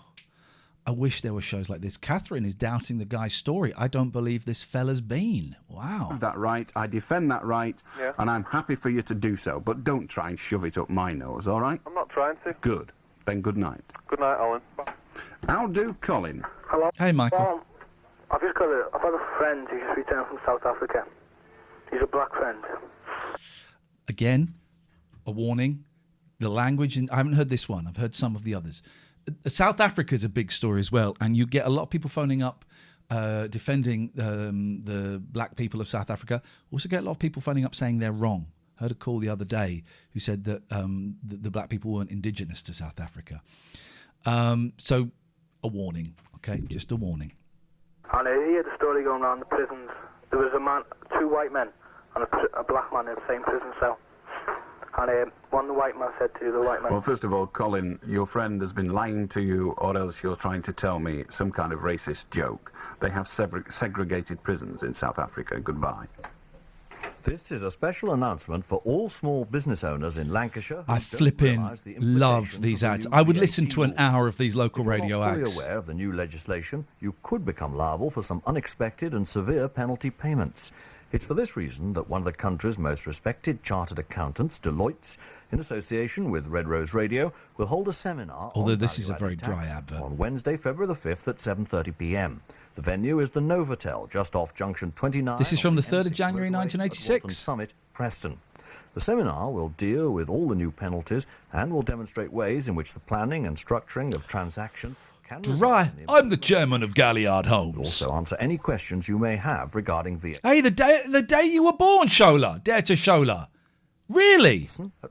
I wish there were shows like this. Catherine is doubting the guy's story. I don't believe this fella's been. Wow. That right, I defend that right, and I'm happy for you to do so, but don't try and shove it up my nose, all right? I'm not trying to. Good. Then good night. Good night, Alan. How do, Colin? Hello. Hey, Michael. I've had a friend who's just returned from South Africa. He's a black friend. Again, a warning. The language, and I haven't heard this one. I've heard some of the others. South Africa is a big story as well, and you get a lot of people phoning up defending the black people of South Africa. Also get a lot of people phoning up saying they're wrong. Heard a call the other day who said that the black people weren't indigenous to South Africa. So a warning, okay? Just a warning. And he had a story going around the prisons. There was a man, 2 white men, and a black man in the same prison cell. And one the white man said to the white man... Well, first of all, Colin, your friend has been lying to you, or else you're trying to tell me some kind of racist joke. They have segregated prisons in South Africa. Goodbye. This is a special announcement for all small business owners in Lancashire. I flipping love these ads. I would listen to an hour of these local radio ads. If you're not fully aware of the new legislation, you could become liable for some unexpected and severe penalty payments. It's for this reason that one of the country's most respected chartered accountants, Deloitte, in association with Red Rose Radio, will hold a seminar Although this is a very dry advert. on Wednesday, February the 5th at 7:30 p.m. The venue is the Novotel, just off Junction 29. This is from the 3rd of January 1986. Summit, Preston. The seminar will deal with all the new penalties and will demonstrate ways in which the planning and structuring of transactions can Dry. I'm the chairman of Galliard Homes. Also answer any questions you may have regarding VAT. Hey, the day you were born, Shola. Dare to Shola. Really?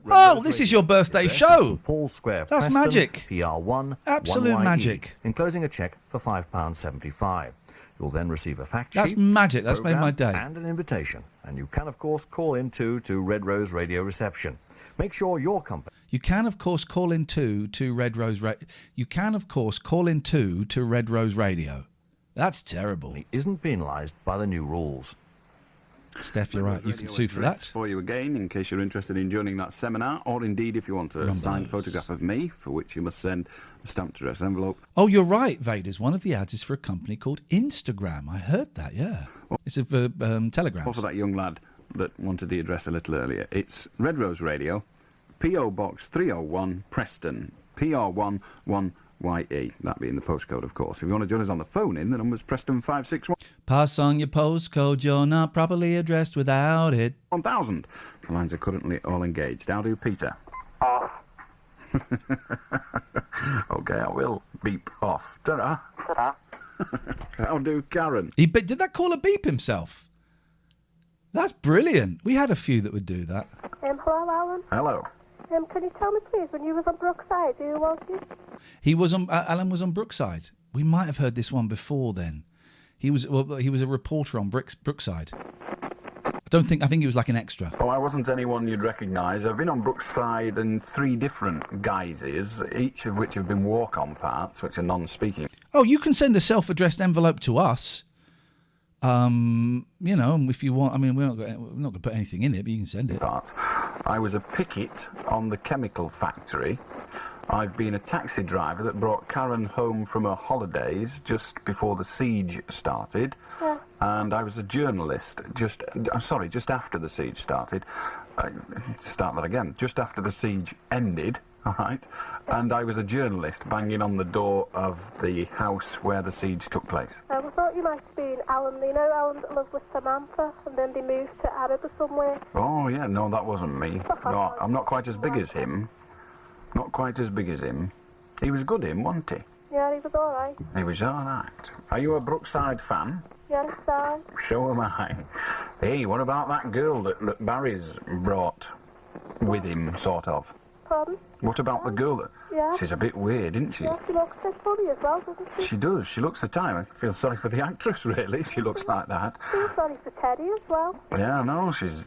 Oh, this is your birthday show. St. Paul's Square, That's Preston, magic. PR1 Absolute 1YE, magic. Enclosing a cheque for £5.75. You'll then receive a fact sheet. That's magic. That's made my day. And an invitation. And you can, of course, call in to Red Rose Radio reception. Make sure your company... You can, of course, call in to Red Rose Radio. You can, of course, call in to Red Rose Radio. That's terrible. He isn't penalised by the new rules. Steph, you're right. You can sue for that. For you again, in case you're interested in joining that seminar, or indeed if you want a signed photograph of me, for which you must send a stamped address envelope. Oh, you're right, Vaders. One of the ads is for a company called Instagram. I heard that, yeah. It's for telegrams. Or for that young lad that wanted the address a little earlier. It's Red Rose Radio, P.O. Box 301, Preston, PR1 1YE. That being the postcode, of course. If you want to join us on the phone the number's Preston 561. Pass on your postcode. You're not properly addressed without it. 1000. The lines are currently all engaged. How do, Peter? Off. Okay, I will beep off. Ta-da. Ta-da. How do, Karen? Did that caller beep himself? That's brilliant. We had a few that would do that. Hello, Alan. Hello. Can you tell me, please, when you was on Brookside, who was you? He was on. Alan was on Brookside. We might have heard this one before then. He was a reporter on Brookside. I think he was like an extra. Oh, I wasn't anyone you'd recognise. I've been on Brookside in 3 different guises, each of which have been walk-on parts, which are non-speaking. Oh, you can send a self-addressed envelope to us. If you want. I mean, we're not going to put anything in it, but you can send it. But I was a picket on the chemical factory. I've been a taxi driver that brought Karen home from her holidays just before the siege started. Yeah. And I was a journalist just after the siege started. Start that again. Just after the siege ended, all right? And I was a journalist banging on the door of the house where the siege took place. I thought you might have been Alan. You know Alan that lived with Samantha and then they moved to Arab or somewhere? Oh, yeah, no, that wasn't me. No, I'm not quite as big as him. Not quite as big as him. He was good, wasn't he? Yeah, he was all right. He was all right. Are you a Brookside fan? Yes, sir. So am I. Hey, what about that girl that Barry's brought with him, sort of? Pardon? What about the girl that... Yeah. She's a bit weird, isn't she? Yeah, she looks a bit funny as well, doesn't she? She does. She looks the time. I feel sorry for the actress, really. She looks like that. I feel sorry for Teddy as well. Yeah, I know. She's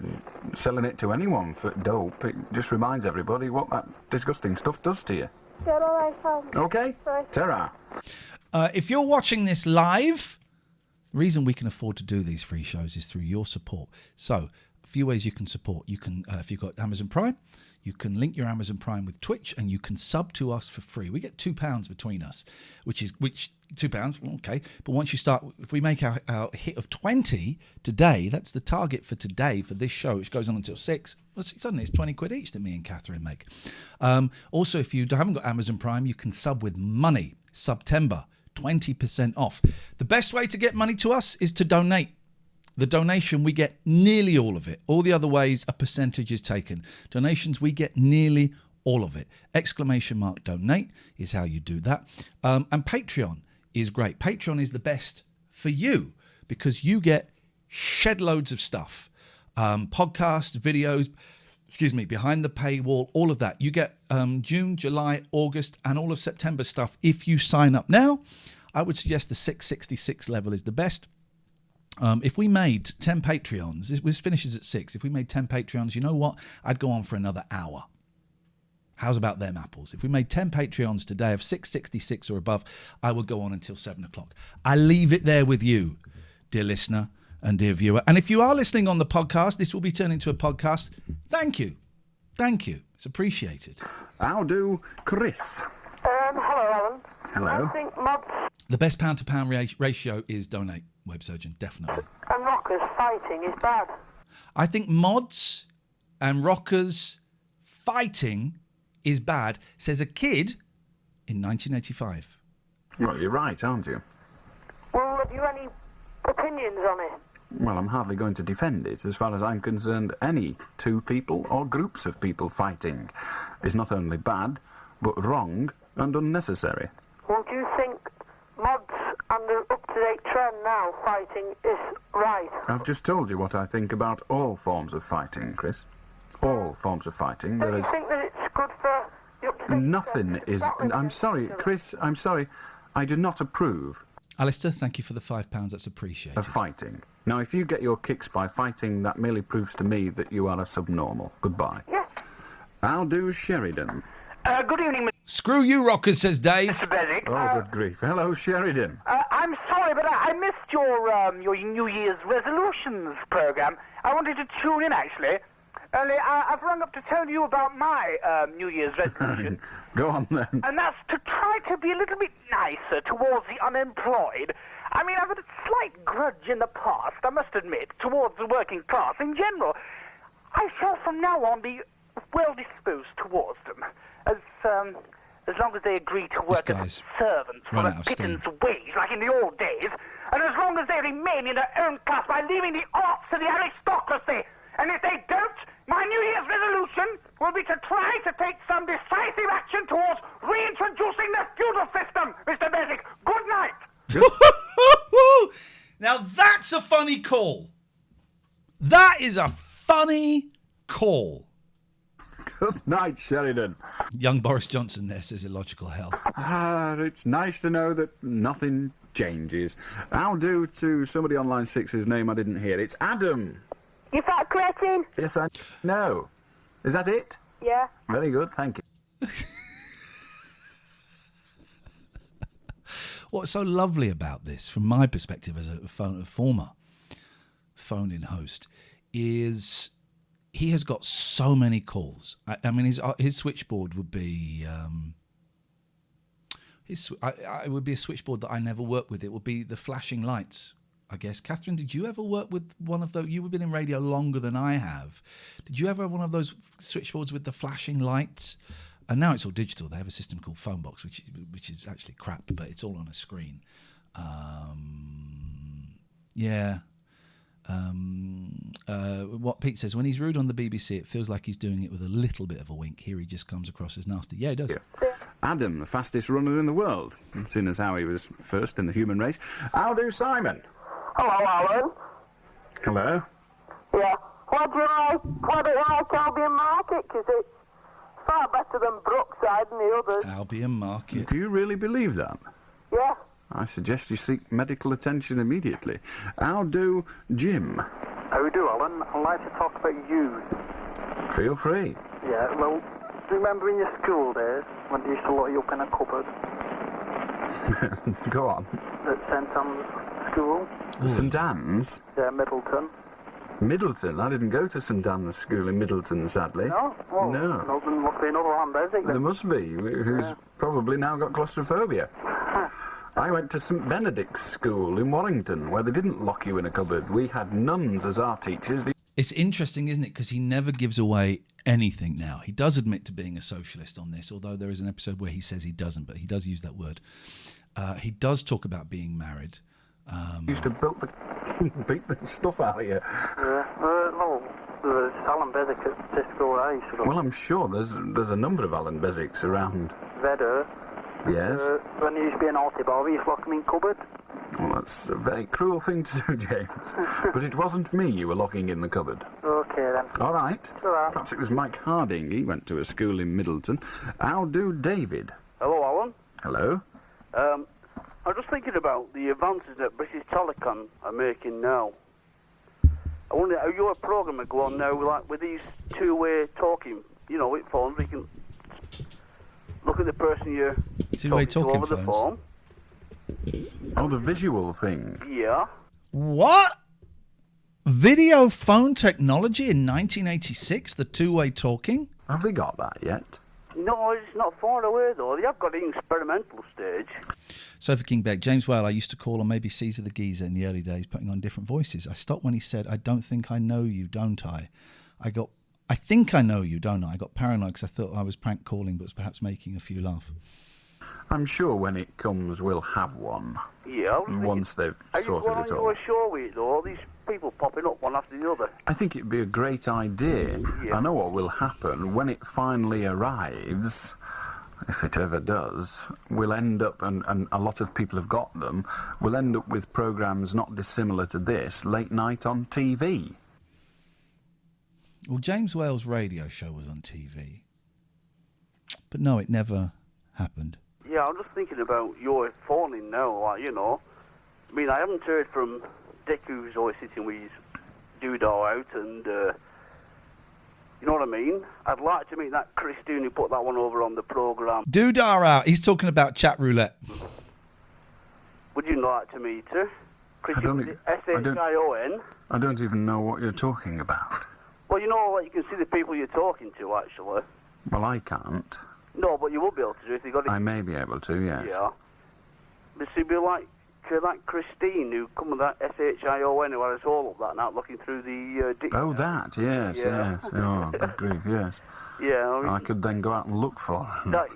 selling it to anyone for dope. It just reminds everybody what that disgusting stuff does to you. Yeah, all right, Okay? Right. Ta-ra. If you're watching this live, the reason we can afford to do these free shows is through your support. So, a few ways you can support. You can, if you've got Amazon Prime, you can link your Amazon Prime with Twitch, and you can sub to us for free. We get £2 between us, which £2, okay. But once you start, if we make our hit of 20 today, that's the target for today for this show, which goes on until 6. Well, suddenly it's 20 quid each that me and Catherine make. Also, if you haven't got Amazon Prime, you can sub with money. September, 20% off. The best way to get money to us is to donate. The donation, we get nearly all of it. All the other ways, a percentage is taken. Donations, we get nearly all of it. ! Donate is how you do that. And Patreon is great. Patreon is the best for you because you get shed loads of stuff. Podcasts, videos, behind the paywall, all of that. You get June, July, August, and all of September stuff. If you sign up now, I would suggest the 666 level is the best. If we made 10 Patreons, this finishes at 6. If we made 10 Patreons, you know what? I'd go on for another hour. How's about them apples? If we made 10 Patreons today of 666 or above, I would go on until 7 o'clock. I leave it there with you, dear listener and dear viewer. And if you are listening on the podcast, this will be turned into a podcast. Thank you. Thank you. It's appreciated. How do Chris? Hello, Alan. Hello. I think mods The best pound-to-pound ratio is donate, Web Surgeon, definitely. and rockers fighting is bad. I think mods and rockers fighting is bad, says a kid in 1985. Well, you're right, aren't you? Well, have you any opinions on it? Well, I'm hardly going to defend it. As far as I'm concerned, any two people or groups of people fighting is not only bad, but wrong and unnecessary. Well, do you think mods and the up-to-date trend now fighting is right? I've just told you what I think about all forms of fighting, Chris. All forms of fighting. Do you think that it's good for the up-to-date Nothing trend? is... I'm sorry, Chris, I'm sorry. I do not approve... Alistair, thank you for the £5. That's appreciated. ...of fighting. Now, if you get your kicks by fighting, that merely proves to me that you are a subnormal. Goodbye. Yes. I'll do Sheridan. Good evening, Screw you, rockers, says Dave. Mr. Beswick. Oh, good grief. Hello, Sheridan. I'm sorry, but I missed your New Year's resolutions program. I wanted to tune in, actually. Only I've rung up to tell you about my New Year's resolution. Go on, then. And that's to try to be a little bit nicer towards the unemployed. I mean, I've had a slight grudge in the past, I must admit, towards the working class in general. I shall from now on be well disposed towards them, as long as they agree to work as servants for a pittance wage, like in the old days, and as long as they remain in their own class by leaving the arts to the aristocracy. And if they don't, my New Year's resolution will be to try to take some decisive action towards reintroducing the feudal system, Mr. Beswick. Good night. Now that's a funny call. That is a funny call. Good night, Sheridan. Young Boris Johnson there says illogical hell. It's nice to know that nothing changes. I'll do to somebody on line 6 whose name I didn't hear. It's Adam. You fat cretin? Yes, I know. Is that it? Yeah. Very good, thank you. what's so lovely about this, from my perspective as a former phone-in host, is he has got so many calls. I mean, his switchboard would be it would be a switchboard that I never worked with. It would be the flashing lights. I guess, Catherine, did you ever work with one of those? You've been in radio longer than I have. Did you ever have one of those switchboards with the flashing lights? And now it's all digital. They have a system called Phonebox, which is actually crap, but it's all on a screen. What Pete says, when he's rude on the BBC, it feels like he's doing it with a little bit of a wink. Here he just comes across as nasty. Yeah, he does. Yeah. Adam, the fastest runner in the world, seeing as how he was first in the human race. How do Simon? Hello, Alan. Hello. Yeah. Why do you like Albion Market? Because it's far better than Brookside and the others. Albion Market. Do you really believe that? Yeah. I suggest you seek medical attention immediately. How do Jim? How do, Alan? I'd like to talk about you. Feel free. Yeah, well, do you remember in your school days when they used to lock you up in a cupboard? Go on. At St Anne's School? St Anne's? Yeah, Middleton. Middleton? I didn't go to St Anne's School in Middleton, sadly. No? Well, no. There must be another Allan Beswick then. There must be, who's probably now got claustrophobia. I went to St Benedict's School in Warrington, where they didn't lock you in a cupboard. We had nuns as our teachers. It's interesting, isn't it? Because he never gives away anything now. He does admit to being a socialist on this, although there is an episode where he says he doesn't, but he does use that word. He does talk about being married. Used to beat the stuff out of you. Yeah, well, there's Allan Beswick at this school I used to go. Well, I'm sure there's a number of Allan Beswicks around. Vedder. Yes. When he used to be an naughty boy, we used to lock him in cupboard. Well, that's a very cruel thing to do, James. But it wasn't me you were locking in the cupboard. Okay, then. All right. Ta-ra. Perhaps it was Mike Harding. He went to a school in Middleton. How do David? Hello, Alan. Hello. I'm just thinking about the advances that British Telecom are making now. I wonder how your programme would go on now, like with these two-way talking, with phones. You can look at the person you're two-way talking over the phone. Oh, the visual thing. Yeah. What? Video phone technology in 1986, the two-way talking? Have they got that yet? No, it's not far away, though. They have got an experimental stage. Sophie King Beck, James Whale, I used to call on maybe Caesar the Geezer in the early days, putting on different voices. I stopped when he said, I don't think I know you, don't I? I think I know you, don't I? I got paranoid because I thought I was prank calling, but was perhaps making a few laugh. I'm sure when it comes, we'll have one. Yeah, once they've sorted it all. Are you going on all. your show with it, though? All these people popping up one after the other. I think it'd be a great idea. Yeah. I know what will happen when it finally arrives. If it ever does, we'll end up, and a lot of people have got them, we'll end up with programmes not dissimilar to this, late night on TV. Well, James Whale's radio show was on TV. But no, it never happened. Yeah, I'm just thinking about your phoning now, I mean, I haven't heard from Dick, who's always sitting with his doodah out, and, you know what I mean? I'd like to meet that Christine who put that one over on the programme. Doodah out. He's talking about chat roulette. Would you like to meet her? Christine, S-H-I-O-N. I don't even know what you're talking about. Well, you can see the people you're talking to, actually. Well, I can't. No, but you will be able to do if you got it. I may be able to, yes. Yeah. But she'd be like that Christine who come with that S-H-I-O-N who had us all up that night looking through the dictionary. Oh, that, yes. Oh, good grief, yes. Yeah. I could then go out and look for her,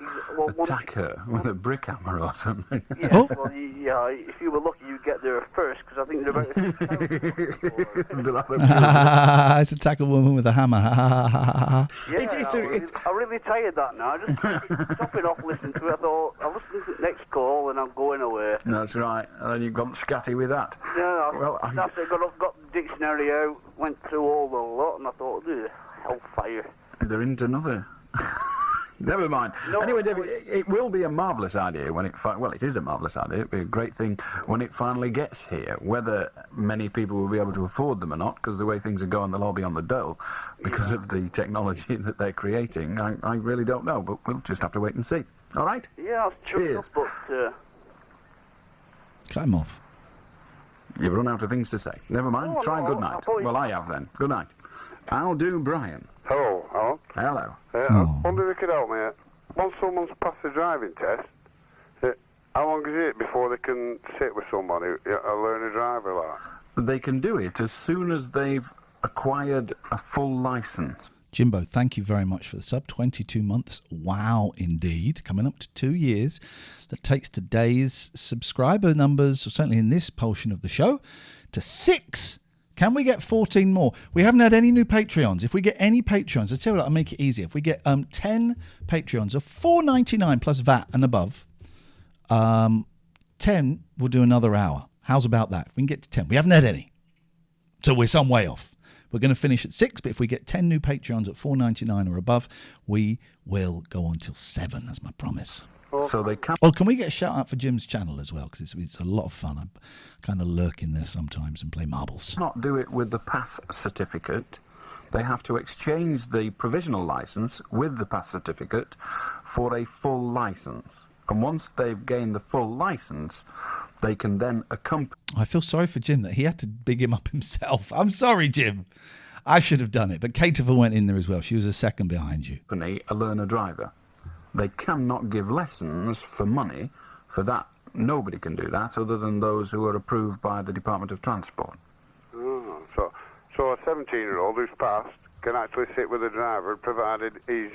attack her with a brick hammer or something. Yeah, well, if you were lucky, you'd get there first, because I think they're about It's attack a woman with a hammer. I'm really tired that now. I just stopping off listening to it. I thought, I'll listen to the next call and I'm going away. That's right. And then you've gone scatty with that. Yeah, well, I got the dictionary out, went through all the lot, and I thought, hellfire. They're into another. Never mind. No, anyway, David, it will be a marvellous idea when it... well, it is a marvellous idea. It'll be a great thing when it finally gets here. Whether many people will be able to afford them or not, because the way things are going, they'll all be on the dole because of the technology that they're creating. I really don't know, but we'll just have to wait and see. All right? Yeah, I'll cheers. Up, but Cut him off. You've run out of things to say. Never mind. Oh, Try no, good I night. thought you- Well, I have then. Good night. I'll do Brian. Hello, Alan. Hello. I wonder if you could help me. Once someone's passed the driving test, how long is it before they can sit with somebody, a learner driver like? They can do it as soon as they've acquired a full licence. Jimbo, thank you very much for the sub. 22 months. Wow, indeed. Coming up to 2 years. That takes today's subscriber numbers, certainly in this portion of the show, to 6. Can we get 14 more? We haven't had any new Patreons. If we get any Patreons, I'll tell you what, I'll make it easier. If we get 10 Patreons of $4.99 plus VAT and above, 10, we'll do another hour. How's about that? If we can get to 10. We haven't had any. So we're some way off. We're going to finish at 6, but if we get 10 new Patreons at $4.99 or above, we will go on till 7, that's my promise. So they can... Oh, can we get a shout out for Jim's channel as well? Because it's a lot of fun. I kind of lurk in there sometimes and play marbles. Not do it with the pass certificate. They have to exchange the provisional licence with the pass certificate for a full licence. And once they've gained the full licence, they can then accompany... I feel sorry for Jim that he had to big him up himself. I'm sorry, Jim. I should have done it. But Kateova went in there as well. She was a second behind you. A learner driver. They cannot give lessons for money for that. Nobody can do that other than those who are approved by the Department of Transport. Oh, so a 17-year-old who's passed can actually sit with a driver provided he's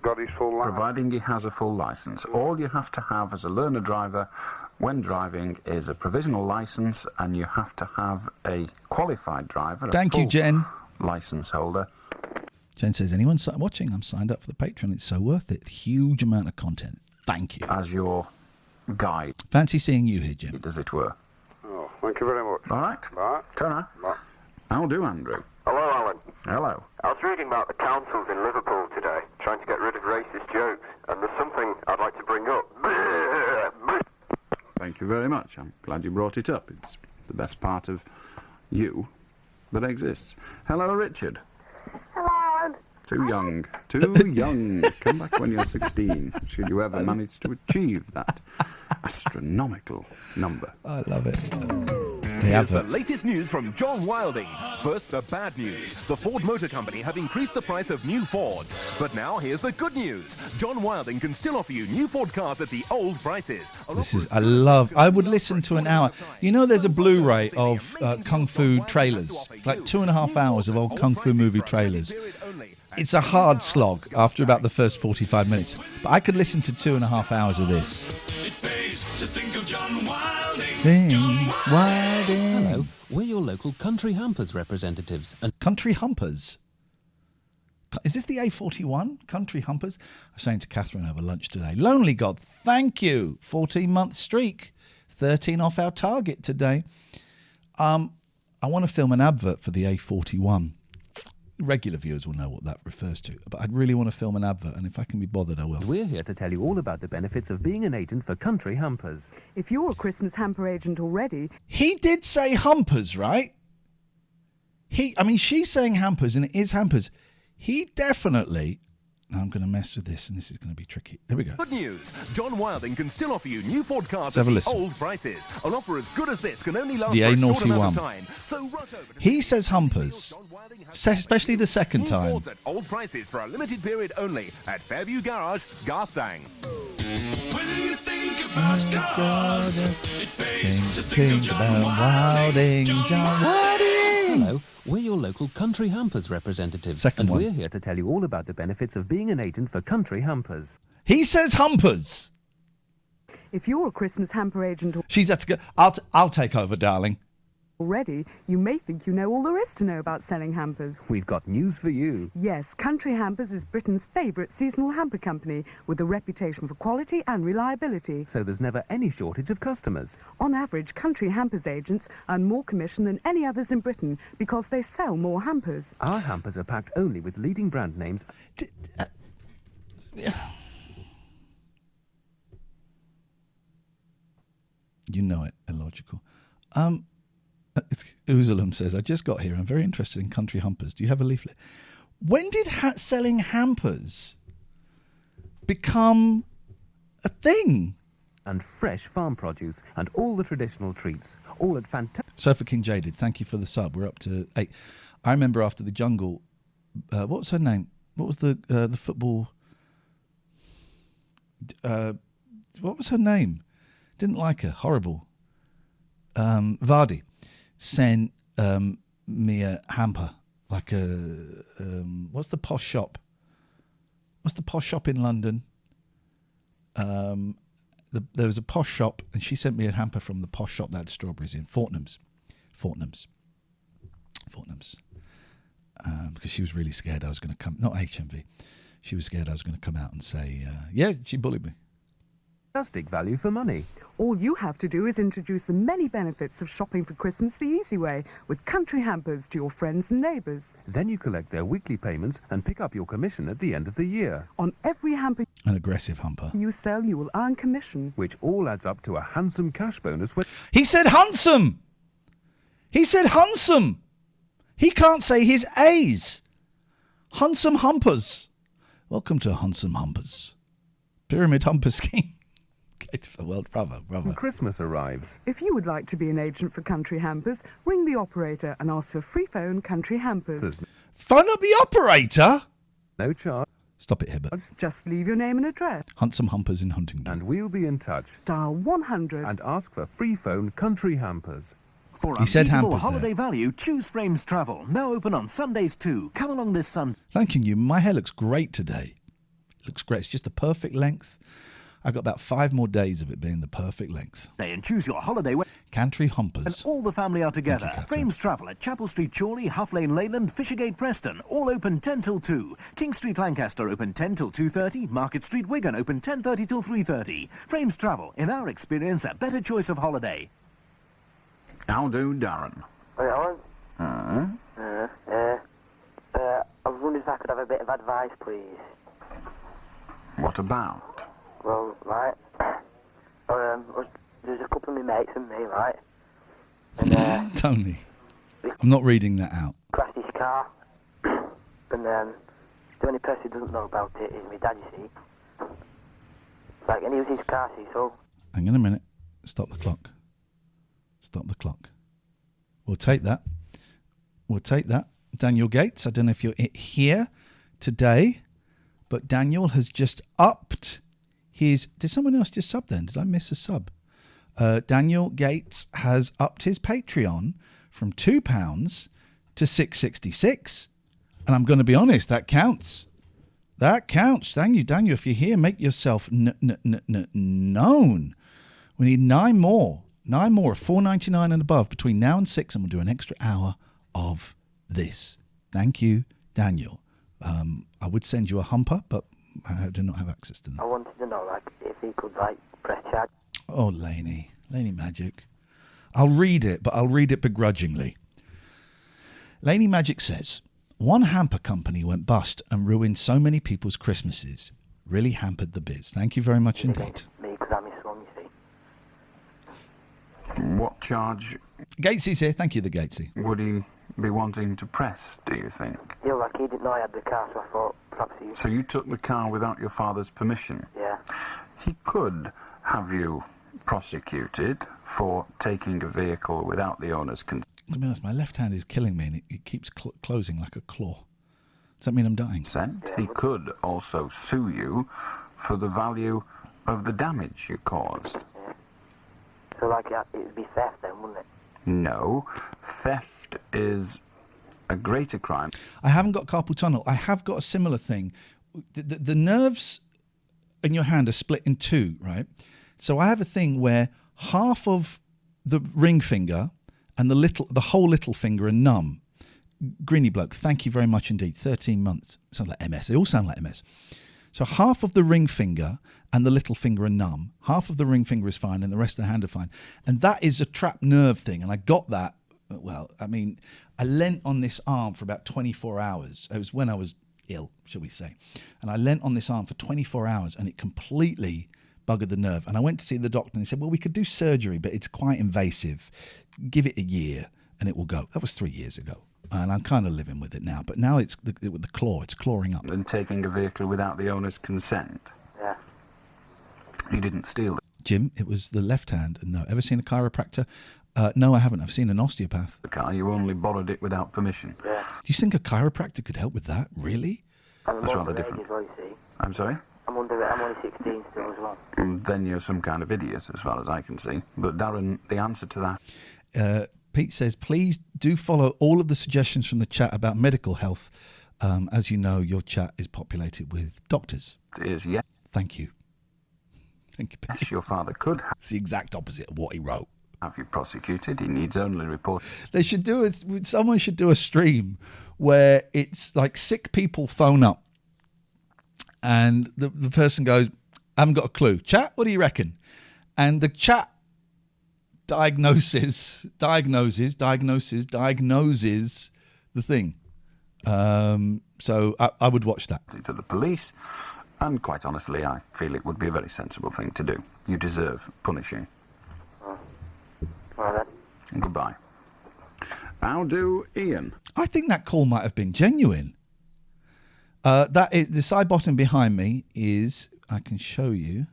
got his full licence? Providing he has a full licence. All you have to have as a learner driver when driving is a provisional licence, and you have to have a qualified driver, Thank you, Jen. Licence holder. Jen says, anyone watching? I'm signed up for the Patreon. It's so worth it. Huge amount of content. Thank you. As your guide. Fancy seeing you here, Jim. As it were. Oh, thank you very much. All right. Bye. Ta-ra. Bye. I'll do, Andrew. Hello, Alan. Hello. I was reading about the councils in Liverpool today, trying to get rid of racist jokes, and there's something I'd like to bring up. Thank you very much. I'm glad you brought it up. It's the best part of you that exists. Hello, Richard. Hello. Too young. Too young. Come back when you're 16, should you ever manage to achieve that astronomical number. I love it. Here's the latest news from John Wilding. First, the bad news. The Ford Motor Company have increased the price of new Fords. But now here's the good news. John Wilding can still offer you new Ford cars at the old prices. I would listen to an hour. You know, there's a Blu-ray of Kung Fu trailers. It's like 2.5 hours of old Kung Fu movie trailers. It's a hard slog after about the first 45 minutes. But I could listen to 2.5 hours of this. It pays to think of John Wilding. Hello, we're your local Country Humpers representatives. Country Humpers? Is this the A41? Country Humpers? I was saying to Catherine over lunch today. Lonely God, thank you. 14-month streak. 13 off our target today. I want to film an advert for the A41. Regular viewers will know what that refers to, but I'd really want to film an advert, and if I can be bothered, I will. We're here to tell you all about the benefits of being an agent for Country Humpers. If you're a Christmas hamper agent already... He did say Humpers, right? She's saying Hampers, and it is Hampers. He definitely... Now I'm going to mess with this, and this is going to be tricky. Here we go. Good news. John Wilding can still offer you new Ford cars Let's have at a the listen. old prices. An offer as good as this can only last The for a short amount A01. of time. So rush over to He says Humpers, especially the second new time. Fords at old prices for a limited period only at Fairview Garage, Garstang. When you think about cars, it pays to Think about Wilding, John Wilding. Hello, we're your local Country Humpers representatives. Second one. We're here to tell you all about the benefits of being an agent for Country Humpers. He says Humpers. If you're a Christmas hamper agent She's had to go. I'll take over, darling. already, you may think you know all there is to know about selling hampers. We've got news for you. Yes, Country Hampers is Britain's favourite seasonal hamper company with a reputation for quality and reliability. So there's never any shortage of customers. On average, Country Hampers agents earn more commission than any others in Britain because they sell more hampers. Our hampers are packed only with leading brand names. You know it, illogical. Uzalum says, I just got here. I'm very interested in Country Humpers. Do you have a leaflet? When did selling hampers become a thing? and fresh farm produce and all the traditional treats, all at fantastic... Sofa King Jaded, thank you for the sub. We're up to 8. I remember after the Jungle, what was her name? What was the football... what was her name? Didn't like her. Horrible. Vardy sent me a hamper, like a... what's the posh shop? What's the posh shop in London? There was a posh shop, and she sent me a hamper from the posh shop that had strawberries in. Fortnum's. Because she was really scared I was going to come... Not HMV. She was scared I was going to come out and say, yeah, she bullied me. Fantastic value for money. All you have to do is introduce the many benefits of shopping for Christmas the easy way with country hampers to your friends and neighbours. Then you collect their weekly payments and pick up your commission at the end of the year. On every hamper An aggressive hamper. you sell, you will earn commission. Which all adds up to a handsome cash bonus when... He said handsome! He said handsome! He can't say his A's. Handsome Humpers. Welcome to Handsome Humpers. Pyramid Humper Scheme. Well, bravo. When Christmas arrives. If you would like to be an agent for Country Hampers, ring the operator and ask for free phone Country Hampers. Phone up the operator? No charge. Stop it, Hibbert. Just leave your name and address. Handsome Humpers in Huntingdon. And we'll be in touch. Dial 100. And ask for free phone Country Hampers. For He said unbeatable hampers holiday there. value, choose Frames Travel. Now open on Sundays too. Come along this Sunday. Thanking you. My hair looks great today. It looks great. It's just the perfect length. I've got about 5 more days of it being the perfect length. And choose your holiday when Country Humpers. and all the family are together. Catherine. Frames Travel at Chapel Street, Chorley, Huff Lane, Leyland, Fishergate, Preston. All open 10 till 2. King Street, Lancaster open 10 till 2:30. Market Street, Wigan open 10:30 till 3:30. Frames Travel, in our experience, a better choice of holiday. How do, Darren? Hey, Alan. Uh-huh. I was wondering if I could have a bit of advice, please. What about? Well, right, there's a couple of my mates and me, right? And, Tony, I'm not reading that out. crashed his car. And, the only person who doesn't know about it is my dad, you see. Like, and he was his car, see, so... Hang on a minute. Stop the clock. Stop the clock. We'll take that. Daniel Gates, I don't know if you're here today, but Daniel has just upped his... Did someone else just sub then? Did I miss a sub? Daniel Gates has upped his Patreon from £2 to $6.66. And I'm going to be honest, that counts. That counts. Thank you, Daniel. If you're here, make yourself known. We need 9 more. 9 more, $4.99 and above between now and 6, and we'll do an extra hour of this. Thank you, Daniel. I would send you a humper, but I do not have access to them. I wanted to know, like, if he could, like, press charge. Oh, Laney Magic. I'll read it, but I'll read it begrudgingly. Laney Magic says, one hamper company went bust and ruined so many people's Christmases. Really hampered the biz. Thank you very much indeed. Me, because I'm his son, you see. What charge... Gatesy's here. Thank you, the Gatesy. would he be wanting to press, do you think? Yeah, like, he didn't know I had the car, so I thought perhaps he... So you took the car without your father's permission? Yeah. He could have you prosecuted for taking a vehicle without the owner's consent. To be honest, my left hand is killing me and it keeps closing like a claw. Does that mean I'm dying? He could also sue you for the value of the damage you caused. Yeah. So, like, it would be theft then, wouldn't it? No. Theft is a greater crime. I haven't got carpal tunnel. I have got a similar thing. The nerves in your hand are split in 2, right? So I have a thing where half of the ring finger and the whole little finger are numb. Greeny bloke, thank you very much indeed. 13 months. Sounds like MS. They all sound like MS. So half of the ring finger and the little finger are numb. Half of the ring finger is fine and the rest of the hand are fine. And that is a trapped nerve thing. And I got that, well, I mean, I leant on this arm for about 24 hours. It was when I was ill, shall we say. And I leant on this arm for 24 hours and it completely buggered the nerve. And I went to see the doctor and he said, well, we could do surgery, but it's quite invasive. Give it a year and it will go. That was 3 years ago. And I'm kind of living with it now. But now it's with the claw. It's clawing up. And taking a vehicle without the owner's consent. Yeah. You didn't steal it. Jim, it was the left hand. No. Ever seen a chiropractor? No, I haven't. I've seen an osteopath. The car, you only borrowed it without permission. Yeah. Do you think a chiropractor could help with that? Really? I'm That's rather underage different. as well, you see. I'm sorry? I'm only 16 still as well. Then you're some kind of idiot, as far as I can see. But Darren, the answer to that... Pete says, please do follow all of the suggestions from the chat about medical health. As you know, your chat is populated with doctors. It is, yes. Thank you. Thank you, Pete. Yes, your father could have... It's the exact opposite of what he wrote. Have you prosecuted? He needs only report... They should do someone should do a stream where it's like sick people phone up and the person goes, I haven't got a clue. Chat, what do you reckon? And the chat diagnoses the thing. So I would watch that. To the police, and quite honestly, I feel it would be a very sensible thing to do. You deserve punishing. Well then. Goodbye. How do Ian? I think that call might have been genuine. That is the side button behind me is, I can show you.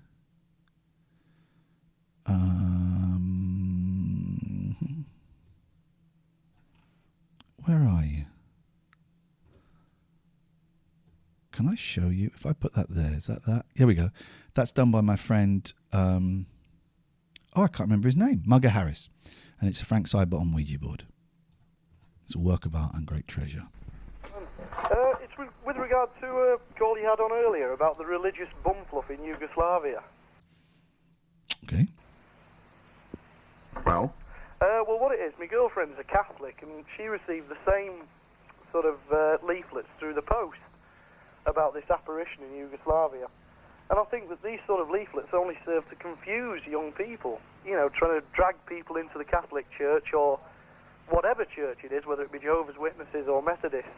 Where are you? Can I show you? If I put that there, is that? Here we go. That's done by my friend, I can't remember his name, Mugger Harris. And it's a Frank Sidebottom Ouija board. It's a work of art and great treasure. It's with regard to a call you had on earlier about the religious bum fluff in Yugoslavia. Okay. Well? Well, what it is, my girlfriend's a Catholic, and she received the same sort of leaflets through the post about this apparition in Yugoslavia. And I think that these sort of leaflets only serve to confuse young people, you know, trying to drag people into the Catholic Church or whatever church it is, whether it be Jehovah's Witnesses or Methodists.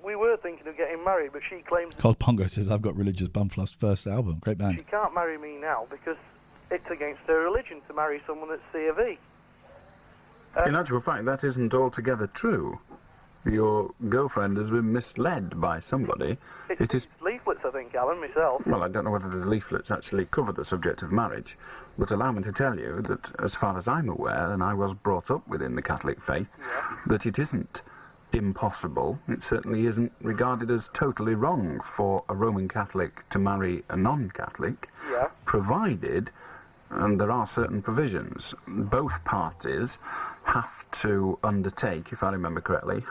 We were thinking of getting married, but she claims... Cold Pongo says, I've got Religious Bumfluff's first album. Great band. She can't marry me now because it's against her religion to marry someone that's C of E. In actual fact, that isn't altogether true. Your girlfriend has been misled by somebody. It is leaflets, I think, Alan, myself. Well, I don't know whether the leaflets actually cover the subject of marriage, but allow me to tell you that, as far as I'm aware, and I was brought up within the Catholic faith, that it isn't impossible, it certainly isn't regarded as totally wrong for a Roman Catholic to marry a non-Catholic, provided, and there are certain provisions, both parties have to undertake, if I remember correctly,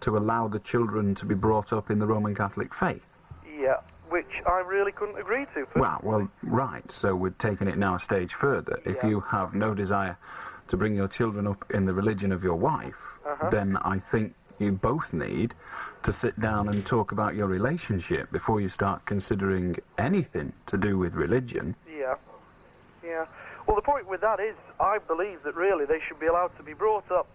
to allow the children to be brought up in the Roman Catholic faith. Yeah, which I really couldn't agree to. Well, right, so we're taking it now a stage further. If you have no desire to bring your children up in the religion of your wife, then I think you both need to sit down and talk about your relationship before you start considering anything to do with religion. Yeah. Well, the point with that is, I believe that really they should be allowed to be brought up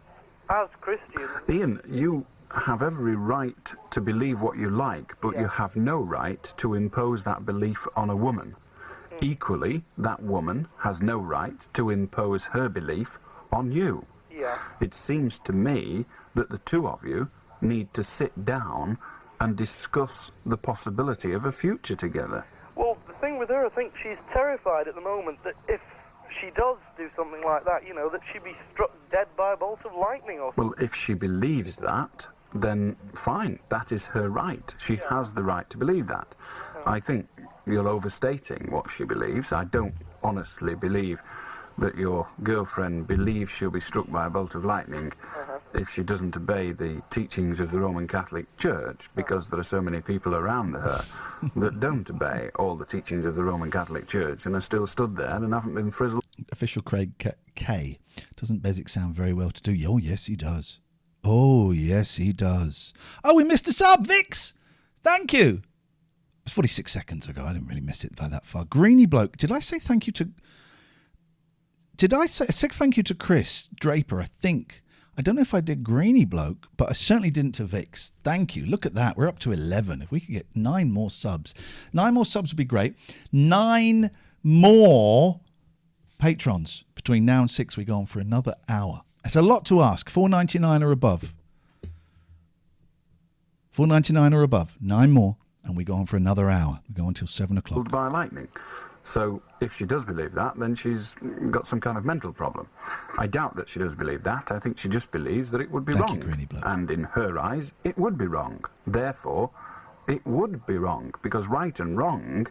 as Christians. Ian, you have every right to believe what you like, but you have no right to impose that belief on a woman. Equally, that woman has no right to impose her belief on you. It seems to me that the two of you need to sit down and discuss the possibility of a future together. Well, the thing with her, I think she's terrified at the moment that if she does do something like that, you know, that she'd be struck dead by a bolt of lightning or something. Well, if she believes that, then fine, that is her right. She has the right to believe that. I think you're overstating what she believes. I don't honestly believe that your girlfriend believes she'll be struck by a bolt of lightning if she doesn't obey the teachings of the Roman Catholic Church, because there are so many people around her that don't obey all the teachings of the Roman Catholic Church and are still stood there and haven't been frizzled. Official Craig K. Doesn't Beswick sound very well to do? Oh, yes, he does. Oh, yes, he does. Oh, we missed a sub, Vix. Thank you. It was 46 seconds ago. I didn't really miss it by that far. Greeny Bloke. Did I say thank you to... I said thank you to Chris Draper, I think. I don't know if I did Greeny Bloke, but I certainly didn't to Vix. Thank you. Look at that. We're up to 11. If we could get 9 more subs. 9 more subs would be great. 9 more patrons. Between now and 6, we go on for another hour. It's a lot to ask. $4.99 or above. $4.99 or above. 9 more, and we go on for another hour. We go until 7 o'clock. By lightning. So if she does believe that, then she's got some kind of mental problem. I doubt that she does believe that. I think she just believes that it would be wrong. And in her eyes, it would be wrong. Therefore, it would be wrong, because right and wrong,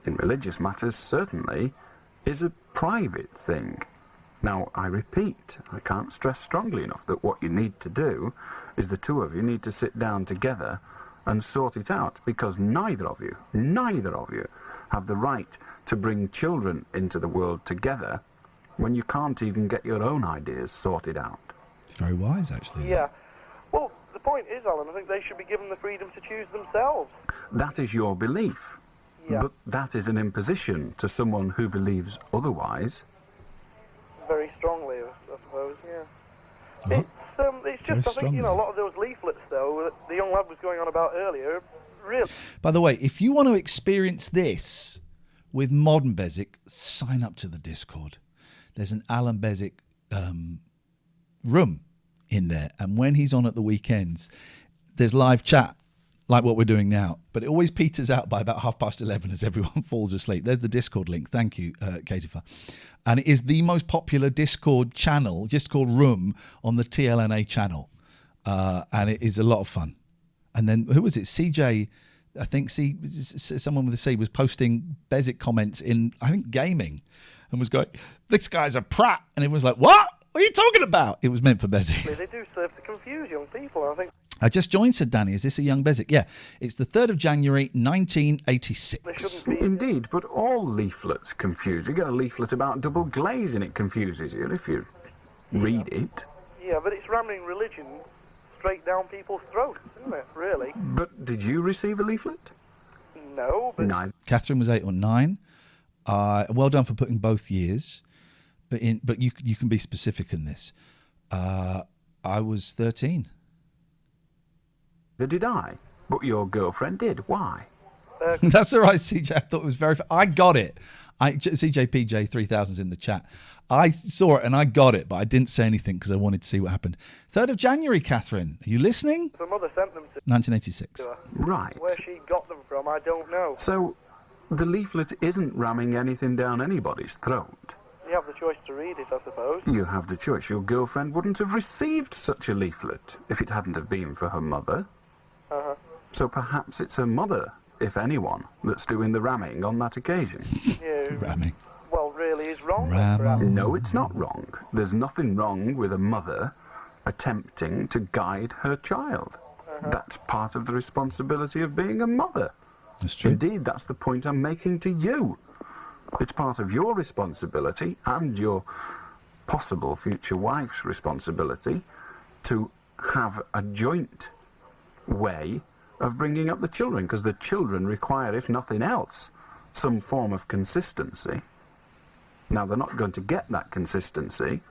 in religious matters certainly, is a private thing. Now, I repeat, I can't stress strongly enough that what you need to do is the two of you need to sit down together and sort it out, because neither of you have the right to bring children into the world together when you can't even get your own ideas sorted out. It's very wise, actually. Yeah. Well, the point is, Alan, I think they should be given the freedom to choose themselves. That is your belief. Yeah. But that is an imposition to someone who believes otherwise. Very strongly, I suppose, yeah. It's just, I think, a lot of those leaflets, though, that the young lad was going on about earlier, really... By the way, if you want to experience this with modern Beswick, sign up to the Discord. There's an Allan Beswick room in there, and when he's on at the weekends, there's live chat, like what we're doing now, but it always peters out by about 11:30 as everyone falls asleep. There's the Discord link. Thank you, Katifa. And it is the most popular Discord channel, Discord room on the TLNA channel. And it is a lot of fun. And then, who was it? CJ, I think someone with a C was posting Beswick comments in, I think, gaming, and was going, "This guy's a prat." And everyone's like, "What? What are you talking about?" It was meant for Beswick. They do serve to confuse young people, I think. I just joined, said Danny. Is this a young Beswick? Yeah, it's the 3rd of January, 1986. Indeed, but all leaflets confuse. You get a leaflet about double glazing, it confuses you if you read it. Yeah, but it's ramming religion straight down people's throats, isn't it, really? But did you receive a leaflet? No, but... Neither. Catherine was 8 or 9. Well done for putting both years. But you can be specific in this. I was 13. Did I? But your girlfriend did. Why? That's all right, CJ. I thought it was very... I got it. CJPJ 3000's in the chat. I saw it and I got it, but I didn't say anything because I wanted to see what happened. 3rd of January, Catherine. Are you listening? The mother sent them to 1986. her. Right. Where she got them from, I don't know. So, the leaflet isn't ramming anything down anybody's throat. You have the choice to read it, I suppose. You have the choice. Your girlfriend wouldn't have received such a leaflet if it hadn't have been for her mother. Uh-huh. So perhaps it's her mother, if anyone, that's doing the ramming on that occasion. Yeah. Ramming. Well, really, is wrong. No, it's not wrong. There's nothing wrong with a mother attempting to guide her child. That's part of the responsibility of being a mother. That's true. Indeed, that's the point I'm making to you. It's part of your responsibility and your possible future wife's responsibility to have a joint way of bringing up the children, because the children require, if nothing else, some form of consistency. Now, they're not going to get that consistency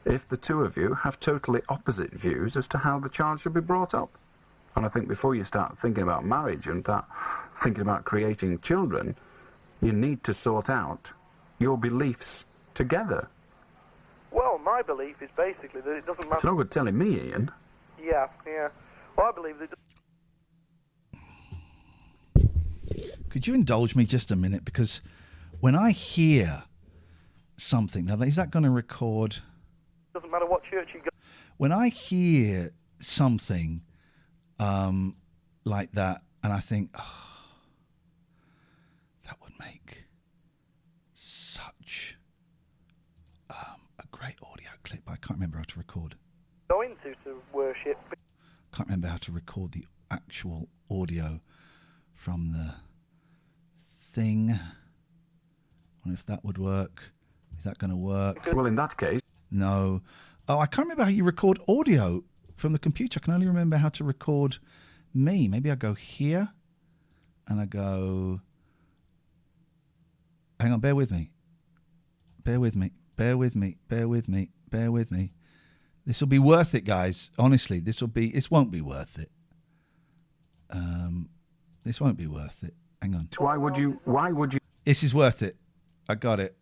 if the two of you have totally opposite views as to how the child should be brought up. And I think before you start thinking about marriage and thinking about creating children, you need to sort out your beliefs together. Well, my belief is basically that it doesn't matter... It's no good telling me, Ian. Yeah. Well, I believe that... Could you indulge me just a minute? Because when I hear something... Now, is that going to record... Doesn't matter what church you go... When I hear something like that, and I think, that would make such a great audio clip. I can't remember how to record. Go into to worship. Can't remember how to record the actual audio from the thing. I wonder if that would work. Is that going to work? Well, in that case... No. Oh, I can't remember how you record audio from the computer. I can only remember how to record me. Maybe I go here and I go... Hang on, bear with me. Bear with me. Bear with me. Bear with me. Bear with me. This will be worth it, guys. Honestly, this won't be worth it. This won't be worth it. Hang on. Why would you... This is worth it. I got it.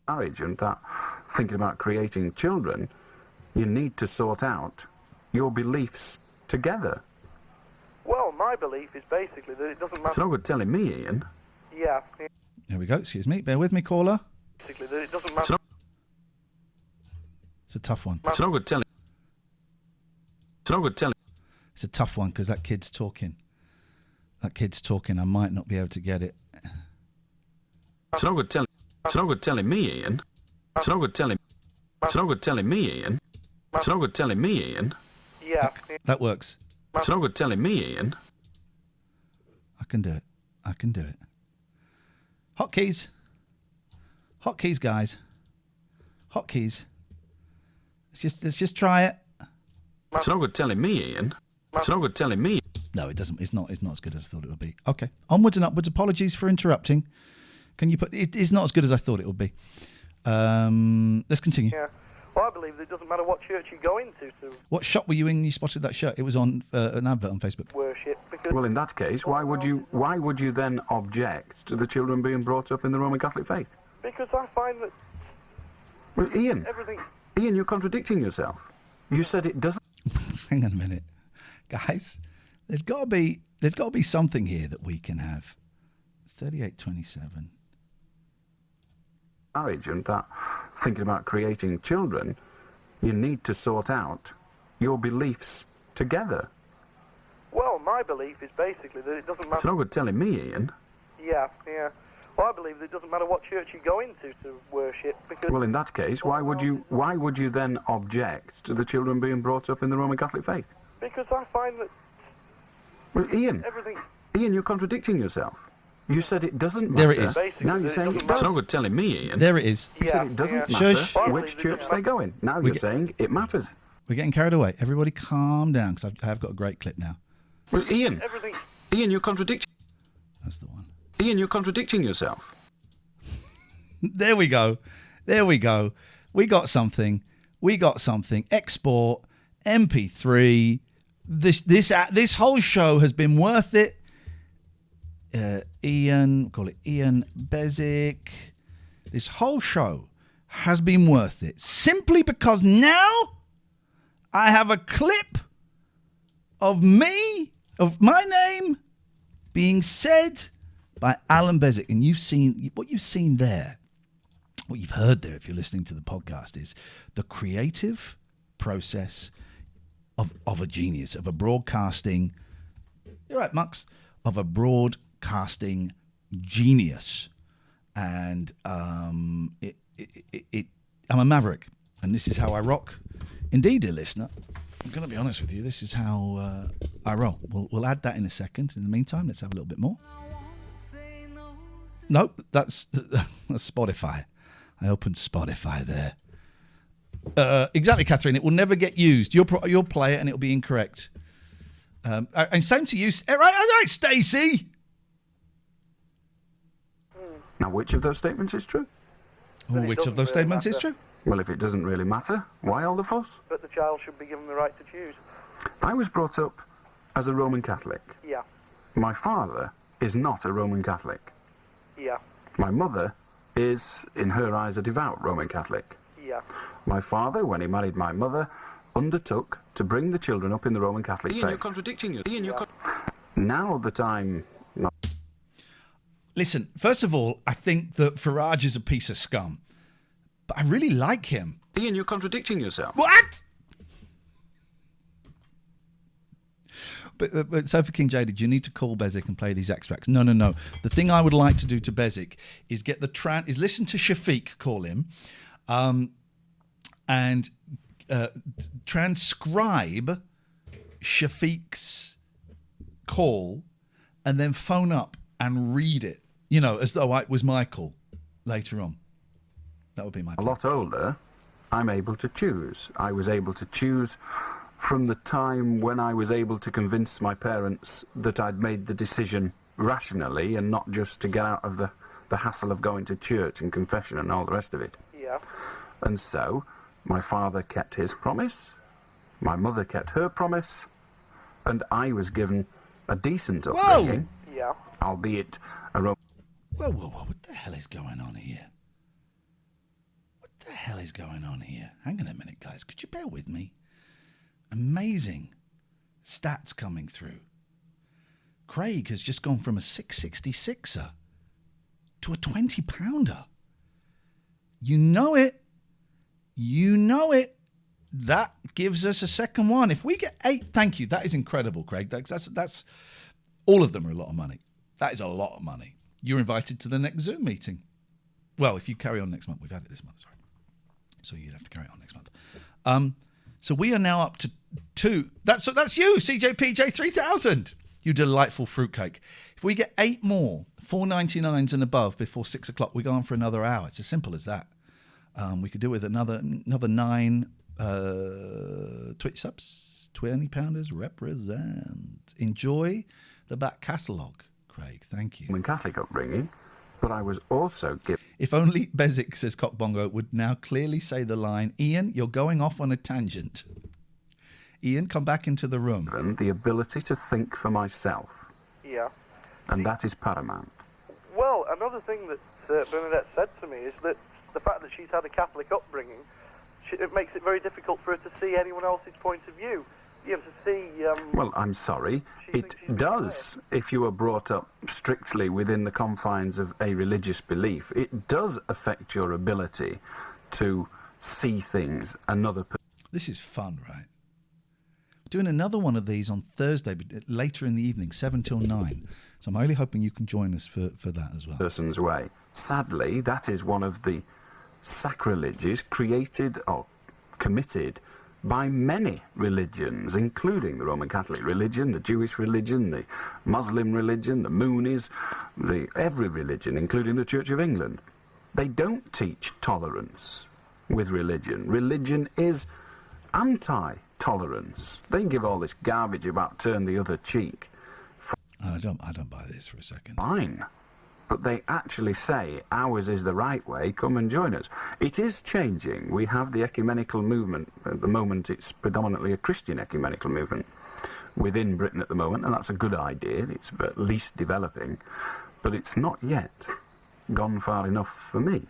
Marriage and thinking about creating children, you need to sort out your beliefs together. Well, my belief is basically that it doesn't matter... It's no good telling me, Ian. Yeah. There we go. Excuse me. Bear with me, caller. Basically, that it doesn't matter. It's a tough one. It's no good telling. It's no good telling. It's a tough one because that kid's talking. That kid's talking. I might not be able to get it. It's no good telling. It's no good telling me, Ian. It's no good telling. It's no good telling me, Ian. It's no good telling me, Ian. Yeah. That works. It's no good telling me, Ian. I can do it. I can do it. Hotkeys. Hotkeys, guys. Hotkeys. Let's just try it. It's no good telling me, Ian. It's no good telling me. No, it doesn't. It's not as good as I thought it would be. Okay. Onwards and upwards. Apologies for interrupting. Can you put... It is not as good as I thought it would be. Let's continue. Yeah. Well, I believe that it doesn't matter what church you go into to What shop were you in? You spotted that shirt. It was on an advert on Facebook. worship. Because Well, in that case, why would you then object to the children being brought up in the Roman Catholic faith? Because I find that Well, Ian, everything... Ian, you're contradicting yourself. You said it doesn't. Hang on a minute, guys. There's got to be something here that we can have. 3827. Marriage and that thinking about creating children, you need to sort out your beliefs together. Well, my belief is basically that it doesn't It's matter... no good telling me, Ian. Yeah. Well, I believe that it doesn't matter what church you go into to worship, because... Well, in that case, why would you then object to the children being brought up in the Roman Catholic faith? Because I find that Well, Ian, everything... Ian, you're contradicting yourself. You said it doesn't matter. There it is. Now you're saying it does. It's no good telling me, Ian. There it is. You said it doesn't Yeah. matter Shush. which church they go in. Now you're saying it matters. We're getting carried away. Everybody calm down because I have got a great clip now. Well, Ian, Everything... Ian, you're contradicting. That's the one. Ian, you're contradicting yourself. There we go. There we go. We got something. Export MP3. This whole show has been worth it. Ian Beswick. This whole show has been worth it simply because now I have a clip of my name being said by Allan Beswick, and you've seen what you've seen there. What you've heard there, if you're listening to the podcast, is the creative process of a genius, of a broadcasting. You're right, Mux. Of a broadcasting genius, and I'm a maverick, and this is how I rock. Indeed, dear listener, I'm going to be honest with you. This is how I roll. We'll add that in a second. In the meantime, let's have a little bit more. Nope, that's Spotify. I opened Spotify there. Exactly, Catherine. It will never get used. You'll play it and it'll be incorrect. And same to you. Right, Stacey. Now, which of those statements is true? Which of those statements is true? Well, if it doesn't really matter, why all the fuss? But the child should be given the right to choose. I was brought up as a Roman Catholic. Yeah. My father is not a Roman Catholic. Yeah. My mother is, in her eyes, a devout Roman Catholic. Yeah. My father, when he married my mother, undertook to bring the children up in the Roman Catholic faith. You're contradicting you. Ian, you're Now that I'm not... Listen, first of all, I think that Farage is a piece of scum. But I really like him. Ian, you're contradicting yourself. What? But Sophie King J, did you need to call Beswick and play these extracts? No. The thing I would like to do to Beswick is get the is listen to Shafiq call him, and transcribe Shafiq's call, and then phone up and read it. You know, as though it was Michael later on. That would be my plan. A lot older, I'm able to choose. I was able to choose from the time when I was able to convince my parents that I'd made the decision rationally and not just to get out of the hassle of going to church and confession and all the rest of it. Yeah. And so, my father kept his promise, my mother kept her promise, and I was given a decent upbringing. Yeah. Albeit a Whoa, what the hell is going on here? What the hell is going on here? Hang on a minute, guys. Could you bear with me? Amazing stats coming through. Craig has just gone from a 666er to a £20. You know it. You know it. That gives us a second one. If we get 8, thank you. That is incredible, Craig. That's all of them are a lot of money. That is a lot of money. You're invited to the next Zoom meeting. Well, if you carry on next month, we've had it this month, sorry. So you'd have to carry on next month. So we are now up to 2. That's you, CJPJ 3000. You delightful fruitcake. If we get 8 more, $4.99s and above before 6 o'clock, we go on for another hour. It's as simple as that. We could do with another 9 Twitch subs. £20 represent. Enjoy the back catalogue, Craig. Thank you. In Catholic upbringing, but I was also given... If only Beswick, says Cockbongo, would now clearly say the line, Ian, you're going off on a tangent. Ian, come back into the room. The ability to think for myself. Yeah. And that is paramount. Well, another thing that Bernadette said to me is that the fact that she's had a Catholic upbringing, it makes it very difficult for her to see anyone else's point of view. You know, to see... well, I'm sorry. It does. If you are brought up strictly within the confines of a religious belief, it does affect your ability to see things another person. This is fun, right? Doing another one of these on Thursday, but later in the evening, 7 till 9. So I'm really hoping you can join us for that as well. Person's way. Sadly, that is one of the sacrileges created or committed by many religions, including the Roman Catholic religion, the Jewish religion, the Muslim religion, the Moonies, every religion, including the Church of England. They don't teach tolerance with religion. Religion is anti-tolerance. They give all this garbage about turn the other cheek. I don't buy this for a second. Fine. But they actually say ours is the right way, come and join us. It is changing. We have the ecumenical movement. At the moment, it's predominantly a Christian ecumenical movement within Britain at the moment, and that's a good idea. It's at least developing. But it's not yet gone far enough for me.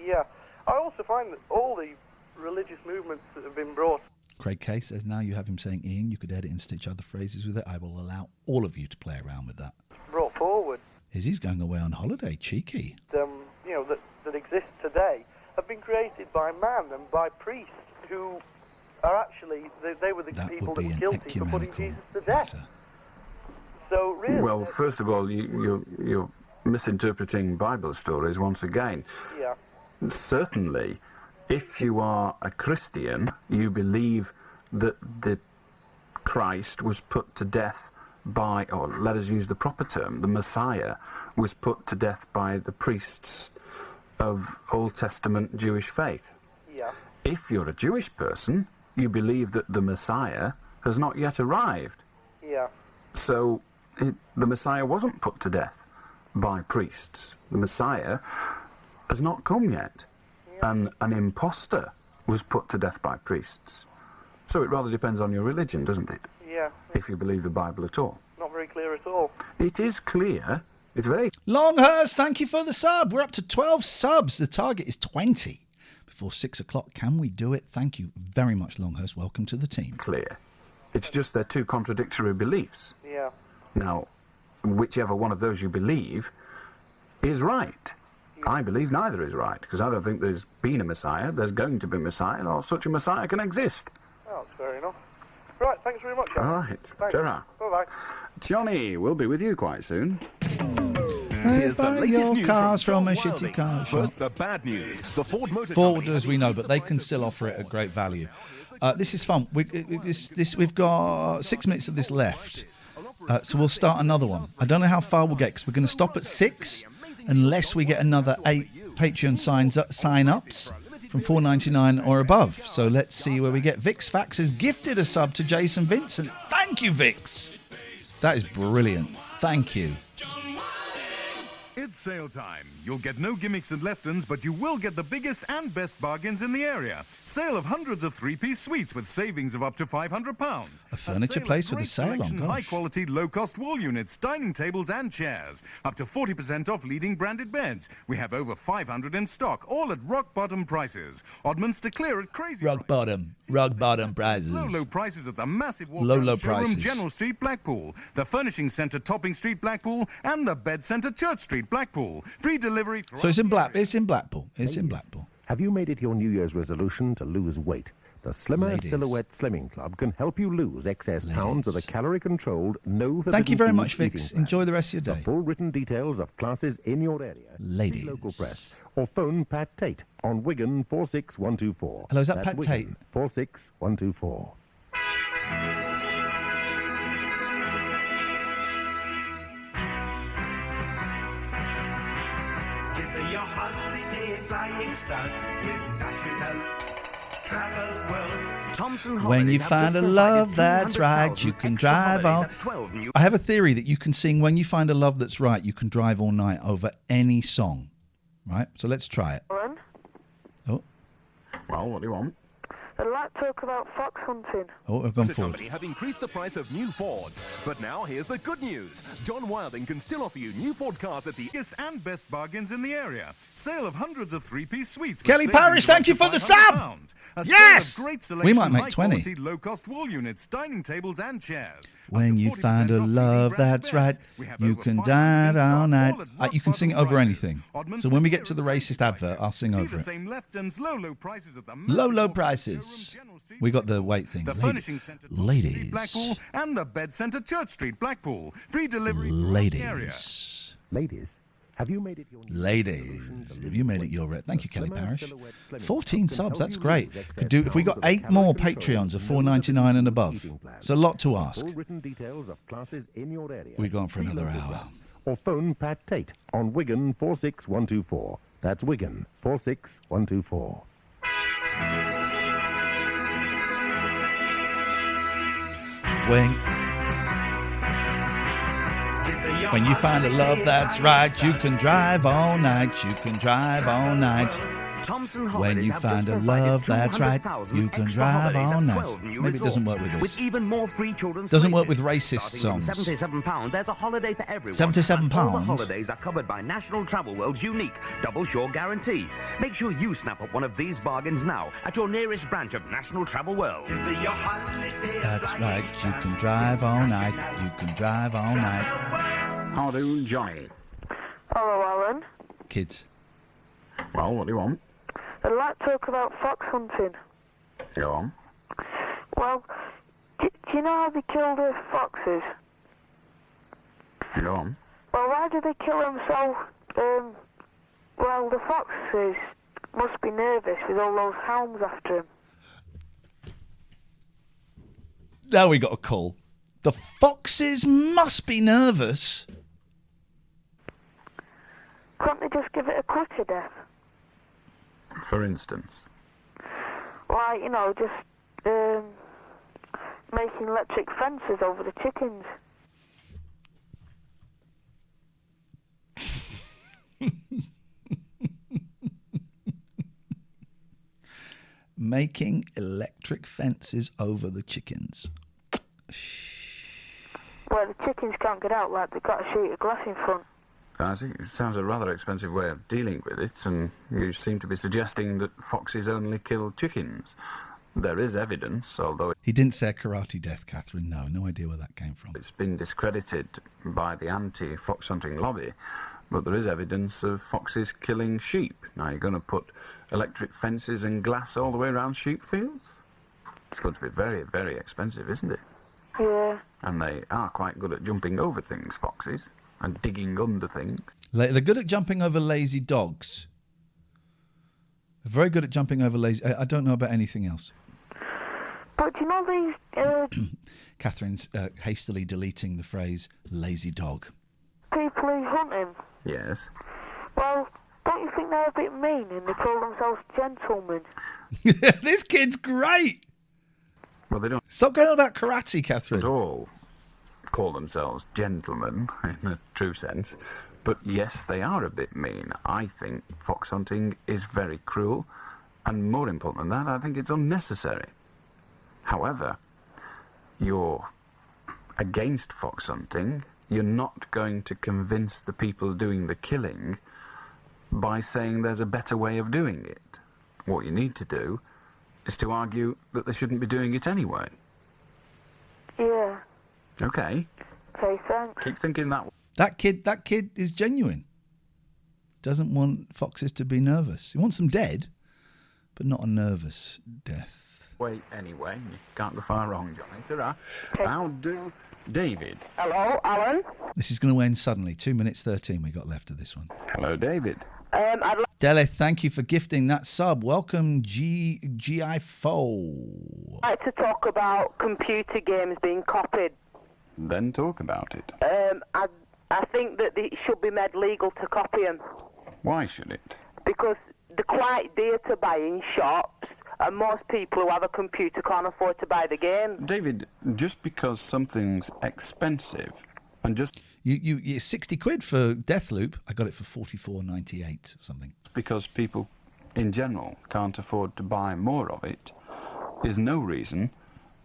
Yeah. I also find that all the religious movements that have been brought... Craig K says, now you have him saying, Ian, you could edit and stitch other phrases with it. I will allow all of you to play around with that. Brought forward. Izzy's going away on holiday, cheeky. That exist today have been created by man and by priests who are actually, they were the people that were guilty for putting Jesus to death. So really... Well, first of all, you're misinterpreting Bible stories once again. Yeah. Certainly, if you are a Christian, you believe that the Christ was put to death by, or let us use the proper term, the Messiah was put to death by the priests of Old Testament Jewish faith. Yeah. If you're a Jewish person, you believe that the Messiah has not yet arrived. Yeah. So the Messiah wasn't put to death by priests. The Messiah has not come yet. Yeah. And an imposter was put to death by priests. So it rather depends on your religion, doesn't it? Yeah. If you believe the Bible at all. Not very clear at all. It is clear. It's very... Longhurst, thank you for the sub. We're up to 12 subs. The target is 20. Before 6 o'clock, can we do it? Thank you very much, Longhurst. Welcome to the team. Clear. It's just they're two contradictory beliefs. Yeah. Now, whichever one of those you believe is right. Yeah. I believe neither is right, because I don't think there's been a Messiah, there's going to be a Messiah, or such a Messiah can exist. Oh, that's fair enough. Right, thanks very much, Alan. All right. Thanks. Ta-ra. Bye-bye. Johnny, we'll be with you quite soon. Here's the latest your news cars from from a John shitty Wilding. car shop. First, the bad news. The Ford Motor Ford, Company as we know, but they can still offer it at great value. This is fun. We've got 6 minutes of this left, so we'll start another one. I don't know how far we'll get because we're going to stop at 6 unless we get another 8 Patreon sign-ups from $4.99 or above. So let's see where we get. Vix Fax has gifted a sub to Jason Vincent. Thank you, Vix. That is brilliant. Thank you. It's sale time. You'll get no gimmicks and left-ins, but you will get the biggest and best bargains in the area. Sale of hundreds of three-piece suites with savings of up to £500. A furniture place with a sale on, gosh. High-quality, low-cost wall units, dining tables and chairs. Up to 40% off leading branded beds. We have over 500 in stock, all at rock-bottom prices. Oddments to clear at crazy rock bottom prices. Low prices at the massive low showroom prices. General Street, Blackpool. The Furnishing Centre, Topping Street, Blackpool. And the Bed Centre, Church Street, Blackpool. Blackpool. Free delivery. So it's in Blackpool. It's in Blackpool. Have you made it your New Year's resolution to lose weight? The Slimmer Ladies. Silhouette Slimming Club can help you lose excess pounds with a calorie-controlled, no forbidden Thank you very food much, eating Vix. plan. Enjoy the rest of your For day. full written details of classes in your area, Ladies. see local press or phone Pat Tate on Wigan 46124. Hello, is that That's Pat Wigan Tate? 46124. Give your holiday flying start with National Travel World. Thomson When you Holidays have find just a provided love that's 200,000 right, you can extra drive on. holidays at 12 new- I have a theory that you can sing When You Find a Love That's Right, you can drive all night over any song. Right? So let's try it. Alan, Oh, Well, what do you want? I'd like to talk about fox hunting. oh, I've gone The forward. company have increased the price of new Fords. But now here's the good news. John Wilding can still offer you new Ford cars at the biggest and best bargains in the area. Sale of hundreds of three-piece suites. with Kelly savings Parish, of thank up you to for the £500. sub! A Yes! sale of great We selection, might make 20. high-quality, low-cost wall units, dining tables and chairs. When you find a love that's right, you can drive all night. You can sing it over anything. So when we get to the racist advert, I'll sing See over the it. same Leftons low prices at the Low prices. We got the weight thing. The Furnishing Centre Ladies. Blackpool and the Bed Centre Church Street Blackpool. Free delivery throughout the area. Ladies. Have you made it your Thank you, Kelly Parish. 14 subs, that's great. Could do if we got 8 more Patreons of $4.99 and above. It's a lot to ask. Full written details of classes in your area. We're going for See another local hour. press or phone Pat Tate on Wigan 46124. That's Wigan 46124. When you find a love that's right, you can drive all night. You can drive all night. Thomson When Holidays you have find just a provided love that's right, 200,000 you can extra drive holidays all at night. 12 new Maybe it doesn't work resorts. with this. With even more free children's Doesn't work places. with racist Starting from songs. £77, there's a holiday for everyone. £77? And all the holidays are covered by National Travel World's unique double shore guarantee. Make sure you snap up one of these bargains now at your nearest branch of National Travel World. That's right, you can drive all night. You can drive all night. How do Johnny? Hello, Alan. Kids. Well, what do you want? I'd like to talk about fox hunting. Go on. Well, do you know how they kill the foxes? Go on. Well, why do they kill them so... well, the foxes must be nervous with all those hounds after them. Now we got a call. The foxes must be nervous. Couldn't they just give it a quicker death? For instance. Like, you know, just making electric fences over the chickens. Making electric fences over the chickens. Well, the chickens can't get out, like, they've got a sheet of glass in front. I think it sounds a rather expensive way of dealing with it, and you seem to be suggesting that foxes only kill chickens. There is evidence, although He didn't say a karate death, Catherine. No idea where that came from. it's been discredited by the anti-fox hunting lobby, but there is evidence of foxes killing sheep. Now, you're going to put electric fences and glass all the way around sheep fields? It's going to be very, very expensive, isn't it? Yeah. And they are quite good at jumping over things, foxes, and digging under things. They're good at jumping over lazy dogs. They're very good at jumping over lazy... I don't know about anything else. But you know these Catherine's hastily deleting the phrase lazy dog. people who hunt him? Yes. Well, don't you think they're a bit mean and they call themselves gentlemen? This kid's great. Well, they don't... Stop going on about karate, Catherine. At all call themselves gentlemen in the true sense, but yes, they are a bit mean. I think fox hunting is very cruel, and more important than that, I think it's unnecessary. However, you're against fox hunting. You're not going to convince the people doing the killing by saying there's a better way of doing it. What you need to do is to argue that they shouldn't be doing it anyway. Yeah. Okay. Okay, thanks. Keep thinking that way. That kid is genuine. doesn't want foxes to be nervous. He wants them dead, but not a nervous death. Wait, anyway, you can't go far wrong, Johnny. Ta-ra. How do David? Hello, Alan. This is going to end suddenly. 2 minutes 13 we got left of this one. Hello, David. I'd like Dele, thank you for gifting that sub. Welcome, GI Foe. to talk about computer games being copied. Then talk about it. I think that it should be made legal to copy them. Why should it? Because they're quite dear to buy in shops, and most people who have a computer can't afford to buy the game. David, just because something's expensive and just... You 60 quid for Deathloop. I got it for 44.98 or something. Because people in general can't afford to buy more of it is no reason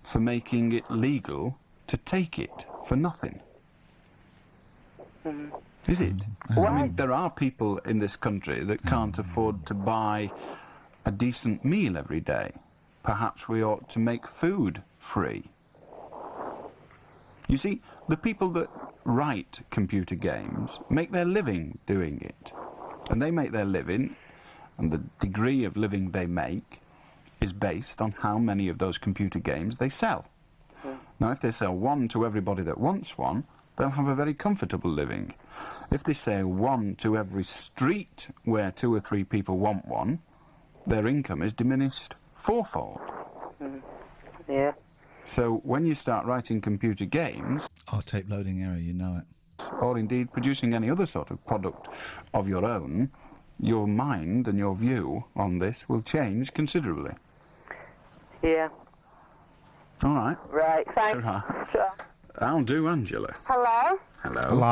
for making it legal to take it for nothing. Is it? I mean, there are people in this country that can't afford to buy a decent meal every day. Perhaps we ought to make food free. You see, the people that write computer games make their living doing it. And they make their living, and the degree of living they make is based on how many of those computer games they sell. Now, if they sell one to everybody that wants one, they'll have a very comfortable living. If they sell one to every street where 2 or 3 people want one, their income is diminished fourfold. Yeah. So when you start writing computer games... Oh, tape loading error, you know it. Or indeed producing any other sort of product of your own, your mind and your view on this will change considerably. Yeah. All right. Right, thanks. Sure. I'll do, Angela. Hello? Hello.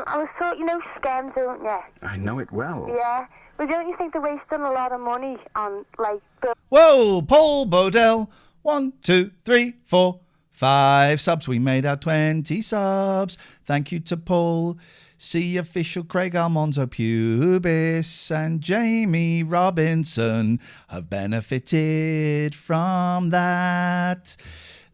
I was thought, you know scams, don't you? I know it well. Yeah. Well, don't you think they're wasting a lot of money on, like... Whoa, Paul Bodell. 1, 2, 3, 4, 5 subs. We made our 20 subs. Thank you to Paul. See official Craig Almonzo Pubis and Jamie Robinson have benefited from that.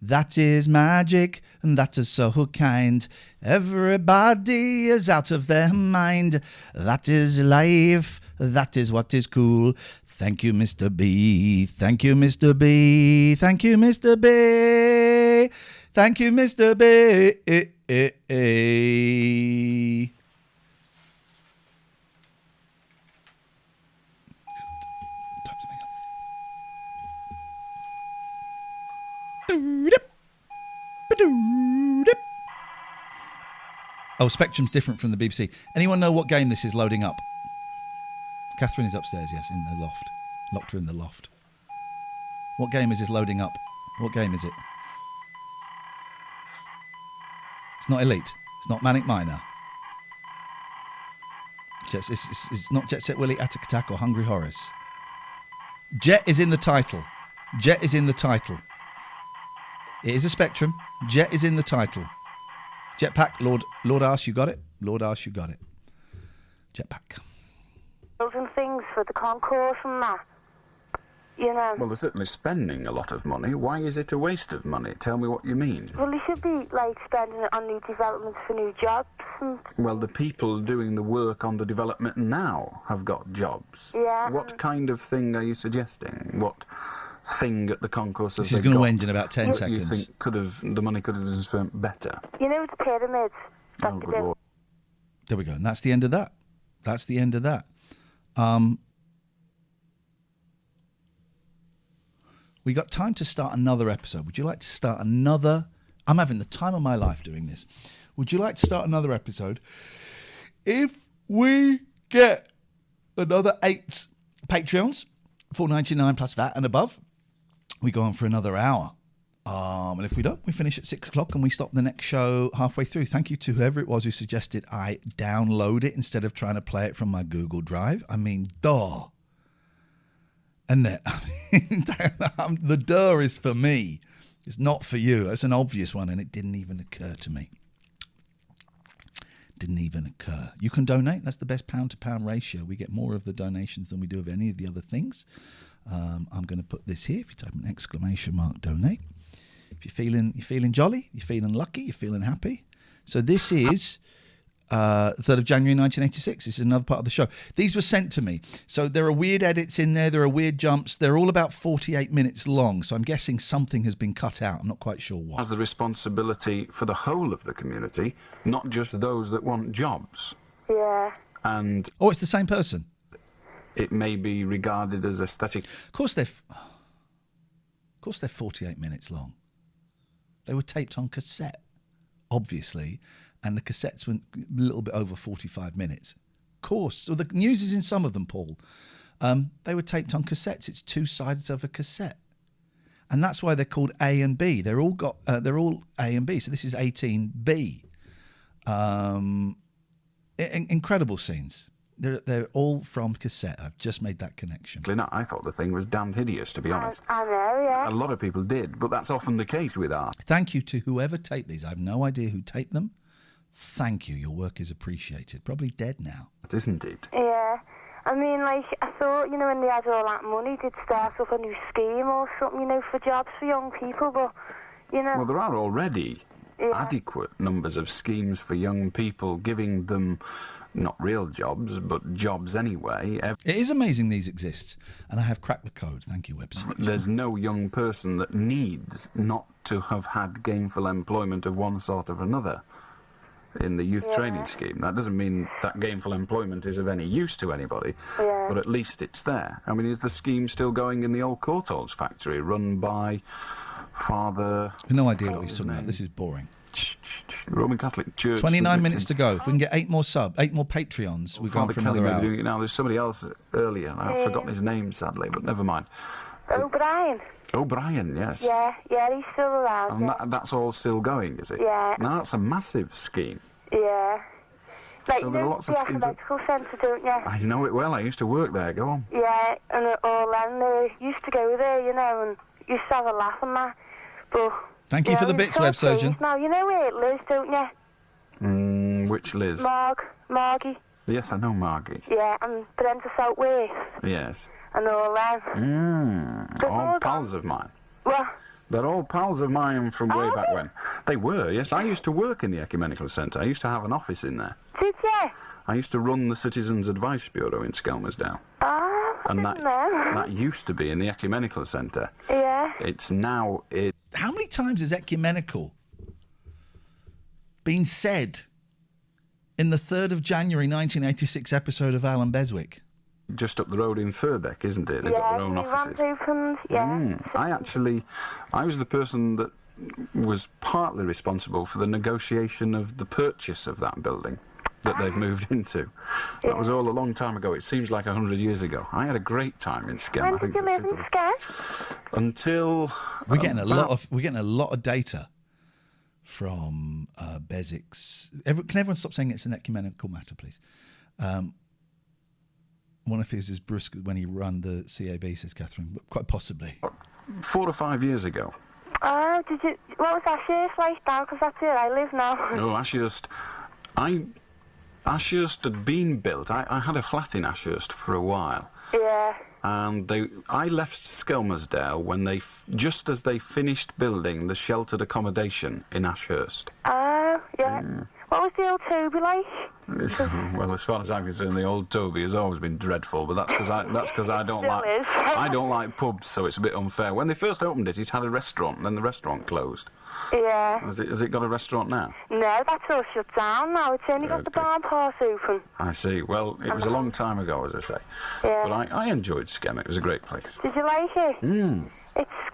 That is magic, and that is so kind. Everybody is out of their mind. That is life. That is what is cool. Thank you, Mr. B. Thank you, Mr. B. Thank you, Mr. B. Thank you, Mr. B. Oh, Spectrum's different from the BBC. Anyone know what game this is loading up? Catherine is upstairs, yes, in the loft. Locked her in the loft. What game is this loading up? What game is it? It's not Elite. It's not Manic Miner. It's not Jet Set Willy, Attack Attack, or Hungry Horace. Jet is in the title. Jet is in the title. It is a Spectrum. Jet is in the title. Jetpack, Lord Arse, you got it? Lord Arse, you got it. Jetpack. And things for the concourse and that. You know. Well, they're certainly spending a lot of money. Why is it a waste of money? Tell me what you mean. Well, they should be, like, spending it on new developments for new jobs. And... Well, the people doing the work on the development now have got jobs. Yeah. What kind of thing are you suggesting? What thing at the concourse This is going to end in about 10 seconds. You think the money could have been spent better? You know the pyramids? Oh, good Lord. There we go. And that's the end of that. That's the end of that. We got time to start another episode. Would you like to start another? I'm having the time of my life doing this. Would you like to start another episode? If we get another 8 Patreons, $4.99 plus VAT and above, we go on for another hour. And if we don't, we finish at 6 o'clock and we stop the next show halfway through. Thank you to whoever it was who suggested I download it instead of trying to play it from my Google Drive. I mean, duh. And the duh is for me. It's not for you. It's an obvious one, and it didn't even occur to me. Didn't even occur. You can donate. That's the best pound-to-pound ratio. We get more of the donations than we do of any of the other things. I'm going to put this here. If you type an exclamation mark, donate. If you're feeling jolly, you're feeling lucky, you're feeling happy. So this is 3rd of January 1986. This is another part of the show. These were sent to me. So there are weird edits in there. There are weird jumps. They're all about 48 minutes long. So I'm guessing something has been cut out. I'm not quite sure what. Has the responsibility for the whole of the community, not just those that want jobs. Yeah. And oh, it's the same person. It may be regarded as aesthetic. Of course they're 48 minutes long. They were taped on cassette, obviously, and the cassettes went a little bit over 45 minutes. Of course. So the news is in some of them, Paul. They were taped on cassettes. It's two sides of a cassette. And that's why they're called A and B. They're all A and B. So this is 18B. Incredible scenes. They're all from cassette. I've just made that connection. I thought the thing was damned hideous, to be honest. I know, yeah. A lot of people did, but that's often the case with art. Thank you to whoever taped these. I have no idea who taped them. Thank you. Your work is appreciated. Probably dead now. Isn't it? Yeah. I mean, like, I thought, you know, when they had all that money, they'd start up a new scheme or something, you know, for jobs for young people, but, you know... Well, there are already adequate numbers of schemes for young people, giving them not real jobs, but jobs anyway. It is amazing these exist, and I have cracked the code. Thank you, website. There's no young person that needs not to have had gainful employment of one sort or another in the youth training scheme. That doesn't mean that gainful employment is of any use to anybody, but at least it's there. I mean, is the scheme still going in the old Courtaulds factory, run by Father... I have no idea what he's talking about. This is boring. Roman Catholic Church. 29 minutes to go. If we can get 8 more Patreons, we've gone for another hour. Doing it now. There's somebody else earlier, and I've forgotten his name, sadly, but never mind. O'Brien. O'Brien, yes. Yeah, he's still around. And that's all still going, is it? Yeah. Now, that's a massive scheme. Yeah. Like, So you there are know lots the of schemes medical centre, don't you? I know it well. I used to work there. Go on. Yeah, and all them, they used to go there, you know, and used to have a laugh and that. But... Thank you for the bits, web surgeon. Now, you know where it lives, don't you? Which Liz? Margie. Yes, I know Margie. Yeah, and Brenda Southwaite. Yes. And all them. All pals of mine. What? They're all pals of mine from way back when. They were, yes. I used to work in the Ecumenical Centre. I used to have an office in there. Did you? I used to run the Citizens Advice Bureau in Skelmersdale. And that used to be in the Ecumenical Centre. Yeah. It's now... How many times has ecumenical been said in the 3rd of January 1986 episode of Allan Beswick? Just up the road in Furbeck, isn't it? They've got their own offices. Opened, I was the person that was partly responsible for the negotiation of the purchase of that building that they've moved into. That was all a long time ago. It seems like 100 years ago. I had a great time in Skem. When did you live in Skem? Until we're getting a lot of data from Beswick's. Can everyone stop saying it's an ecumenical matter, please? One of his is brusque when he ran the CAB, says Catherine, but quite possibly. 4 or 5 years ago. Oh, did you? What was Ashurst like now? Because that's where I live now. Oh, Ashurst had been built. I had a flat in Ashurst for a while. Yeah. And I left Skelmersdale when just as they finished building the sheltered accommodation in Ashurst. Oh, yeah. What was the old Toby like? Well, as far as I'm concerned, the old Toby has always been dreadful, but that's because I don't like pubs, so it's a bit unfair. When they first opened it had a restaurant, and then the restaurant closed. Yeah. Has it got a restaurant now? No, that's all shut down now. It's only got the barn pass open. I see. Well, it was a long time ago, as I say. Yeah. But I enjoyed Skem. It was a great place. Did you like it?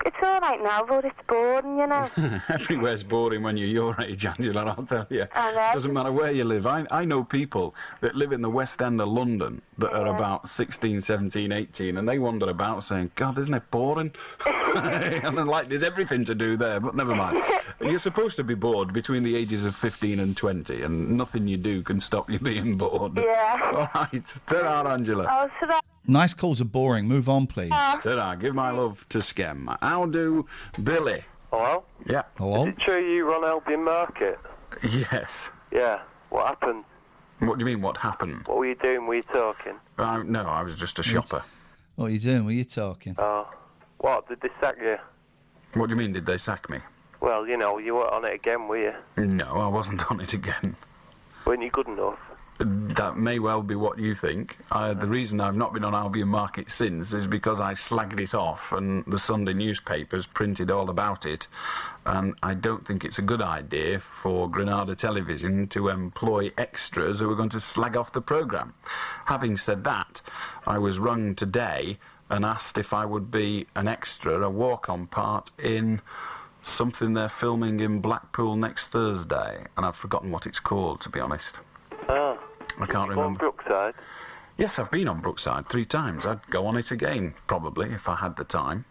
It's all right now, but it's boring, you know. Everywhere's boring when you're your age, Angela, I'll tell you. I know. Doesn't matter where you live. I know people that live in the West End of London that are about 16, 17, 18, and they wander about saying, God, isn't it boring? And then, like, there's everything to do there, but never mind. You're supposed to be bored between the ages of 15 and 20, and nothing you do can stop you being bored. Yeah. All right. Ta-ra, Angela. Oh, ta-ra. Nice calls are boring. Move on, please. Ta-ra. Give my love to Skem. How do Billy? Hello? Yeah. Hello? Is it true you run Albion Market? Yes. Yeah. What happened? What do you mean, what happened? What were you doing? Were you talking? No, I was just a shopper. What are you doing? Were you talking? Oh. What? Did they sack you? What do you mean, did they sack me? Well, you know, you weren't on it again, were you? No, I wasn't on it again. Weren't you good enough? That may well be what you think. The reason I've not been on Albion Market since is because I slagged it off and the Sunday newspapers printed all about it. And I don't think it's a good idea for Granada Television to employ extras who are going to slag off the programme. Having said that, I was rung today and asked if I would be an extra, a walk-on part in something they're filming in Blackpool next Thursday. And I've forgotten what it's called, to be honest. Oh. I can't remember. On Brookside? Yes, I've been on Brookside 3 times. I'd go on it again, probably, if I had the time.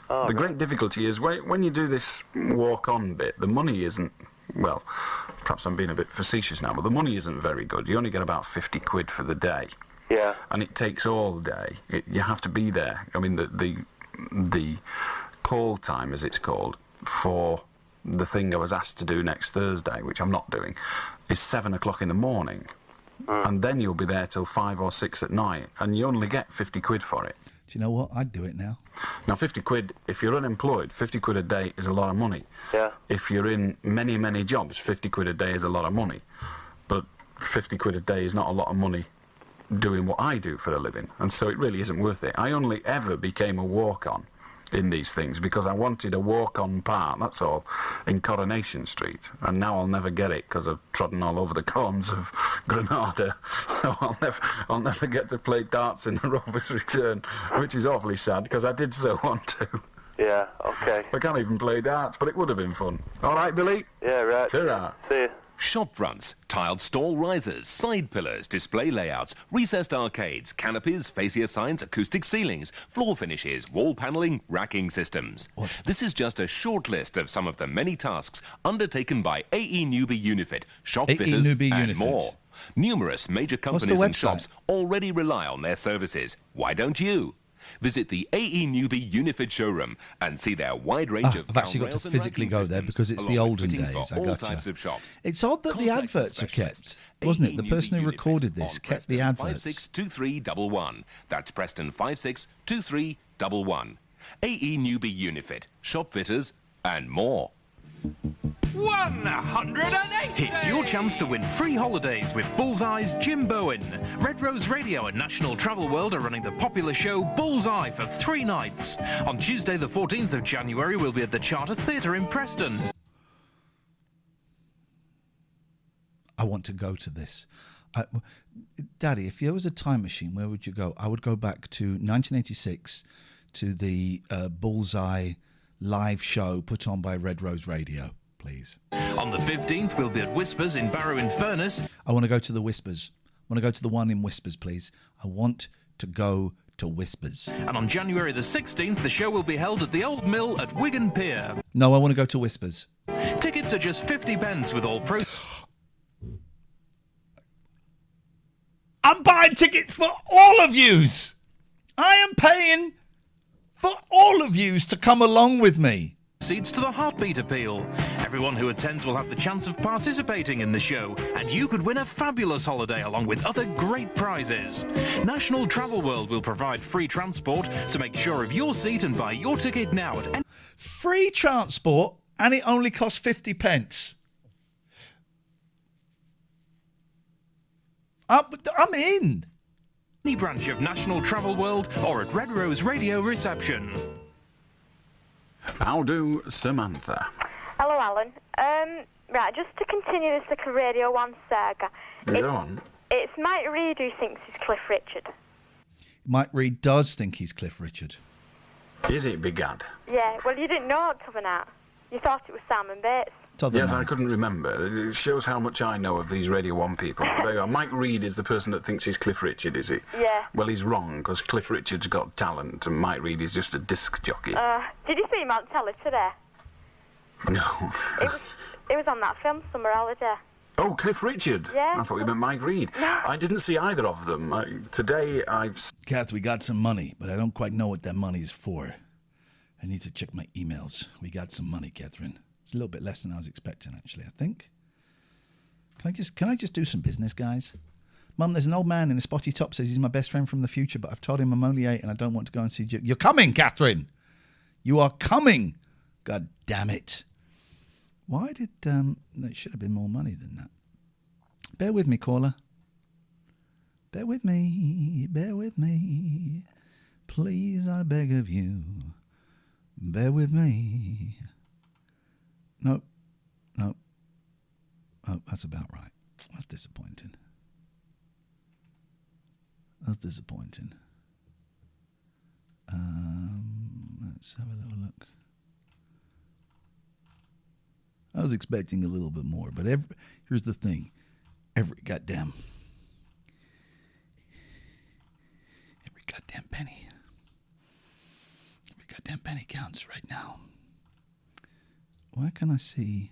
Oh, the great difficulty is when you do this walk-on bit, the money isn't... Well, perhaps I'm being a bit facetious now, but the money isn't very good. You only get about 50 quid for the day. Yeah. And it takes all day. You have to be there. I mean, the call time, as it's called, for the thing I was asked to do next Thursday, which I'm not doing, is 7 o'clock in the morning. And then you'll be there till 5 or 6 at night, and you only get 50 quid for it. Do you know what? I'd do it now. Now, 50 quid, if you're unemployed, 50 quid a day is a lot of money. Yeah. If you're in many, many jobs, 50 quid a day is a lot of money. But 50 quid a day is not a lot of money doing what I do for a living, and so it really isn't worth it. I only ever became a walk-on in these things because I wanted a walk-on part, that's all, in Coronation Street, and now I'll never get it because I've trodden all over the corns of Granada, so I'll never get to play darts in the Rover's Return, which is awfully sad because I did so want to. Yeah, okay. I can't even play darts, but it would have been fun. All right, Billy? Yeah, right. Ta-ra. See you. Shop fronts, tiled stall risers, side pillars, display layouts, recessed arcades, canopies, fascia signs, acoustic ceilings, floor finishes, wall panelling, racking systems. What? This is just a short list of some of the many tasks undertaken by AE Newby Unifit, shop AE fitters Newby and Unifit. more. Numerous major What's the companies and website? shops already rely on their services. Why don't you? Visit the AE Newby Unifit showroom and see their wide range of I've actually got to rails and physically racking go there systems, because it's the along with olden fittings days. for I all gotcha. types of shops. It's odd that the Contact adverts were kept, wasn't it? The person who recorded this kept the adverts. 562311. That's Preston 562311. AE Newby Unifit, shop fitters and more. 180! It's your chance to win free holidays with Bullseye's Jim Bowen. Red Rose Radio and National Travel World are running the popular show Bullseye for 3 nights. On Tuesday the 14th of January, we'll be at the Charter Theatre in Preston. I want to go to this. Daddy, if there was a time machine, where would you go? I would go back to 1986 to the Bullseye live show put on by Red Rose Radio, please. On the 15th, we'll be at Whispers in Barrow-in-Furness. I want to go to the Whispers. I want to go to the one in Whispers, please. I want to go to Whispers. And on January the 16th, the show will be held at the Old Mill at Wigan Pier. No, I want to go to Whispers. Tickets are just 50 pence with all pro... I'm buying tickets for all of yous. I am paying for all of yous to come along with me. Proceeds to the Heartbeat Appeal. Everyone who attends will have the chance of participating in the show, and you could win a fabulous holiday along with other great prizes. National Travel World will provide free transport, so make sure of your seat and buy your ticket now at... Free transport, and it only costs 50 pence. I'm in. Any branch of National Travel World or at Red Rose Radio reception. How do, Samantha? Hello, Alan. Right, just to continue this little Radio 1 saga. Go on. It's Mike Reid who thinks he's Cliff Richard. Mike Reid does think he's Cliff Richard. Is it, Bigad? Yeah, well, you didn't know it till now. You thought it was Simon Bates. Yes, I couldn't remember. It shows how much I know of these Radio 1 people. There you are. Mike Reid is the person that thinks he's Cliff Richard, is he? Yeah. Well, he's wrong, because Cliff Richard's got talent, and Mike Reid is just a disc jockey. Did you see him on telly today? No. It was on that film, Summer Holiday. Oh, Cliff Richard? Yeah. I thought you meant Mike Reid. No. I didn't see either of them. Today, I've... Kath, we got some money, but I don't quite know what that money's for. I need to check my emails. We got some money, Catherine. It's a little bit less than I was expecting, actually, I think. Can I just do some business, guys? Mum, there's an old man in a spotty top says he's my best friend from the future, but I've told him I'm only 8 and I don't want to go and see you. You're coming, Catherine! You are coming! God damn it. Why did... it should have been more money than that. Bear with me, caller. Bear with me. Bear with me. Please, I beg of you. Bear with me. Nope. Nope. Oh, that's about right. That's disappointing. That's disappointing. Let's have a little look. I was expecting a little bit more, but here's the thing. Every goddamn penny. Every goddamn penny counts right now. Where can I see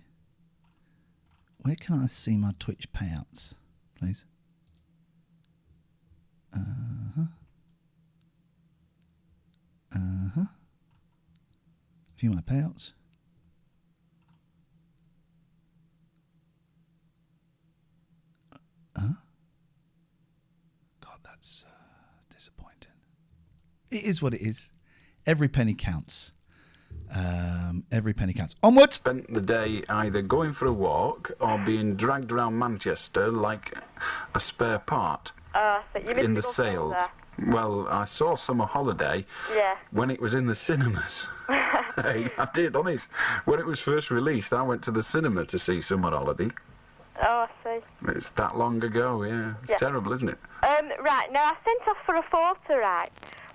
my Twitch payouts, please? View my payouts. God, that's disappointing. It is what it is. Every penny counts. Every penny counts. Onwards! Spent the day either going for a walk or being dragged around Manchester like a spare part So you missed in the good sales. there. Well, I saw Summer Holiday Yeah. when it was in the cinemas. Hey, I did, honest. When it was first released, I went to the cinema to see Summer Holiday. Oh, I see. It's that long ago, yeah. It's terrible, isn't it? Right, now I sent off for a photo, right?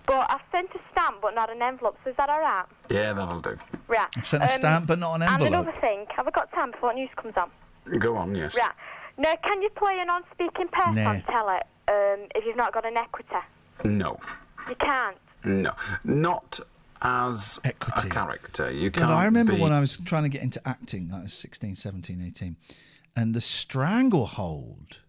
But I've sent a stamp but not an envelope, so is that all right? Yeah, that'll do. Right. I've sent a stamp but not an envelope. And another thing, have I got time before news comes on? Go on, yes. Right. Now, can you play a non-speaking person on telly if you've not got an equity? No. You can't? No. Not as a character. You can't God, I remember be... when I was trying to get into acting, I was 16, 17, 18, and the stranglehold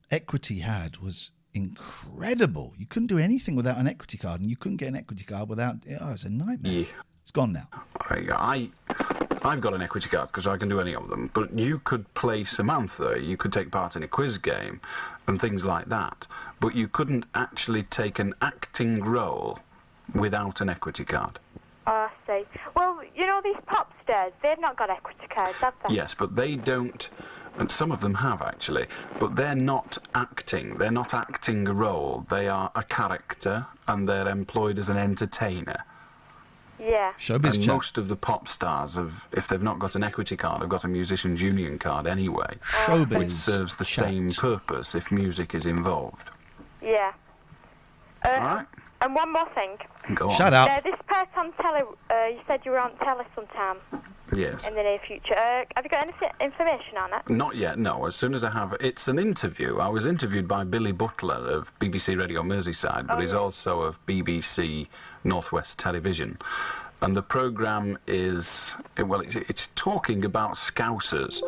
Equity had was incredible. You couldn't do anything without an equity card, and you couldn't get an equity card without... Oh, it's a nightmare. Yeah. It's gone now. I've got an equity card because I can do any of them, but you could play Samantha, you could take part in a quiz game and things like that, but you couldn't actually take an acting role without an equity card. Oh, I see. Well, you know these pop stars, they've not got equity cards, have they? Yes, but they don't, and some of them have actually, but they're not acting. They're not acting a role. They are a character and they're employed as an entertainer. Yeah. Showbiz and chat. most of the pop stars have, if they've not got an equity card, have got a musician's union card anyway. Showbiz which serves the chat. same purpose if music is involved. Yeah. All right. And one more thing. Go on. Shut up. Now, this part on telly, you said you were on telly sometime Yes. in the near future. Have you got any information on it? Not yet, no. As soon as I have... It's an interview. I was interviewed by Billy Butler of BBC Radio Merseyside, but he's also of BBC North West Television. And the programme is... Well, it's talking about Scousers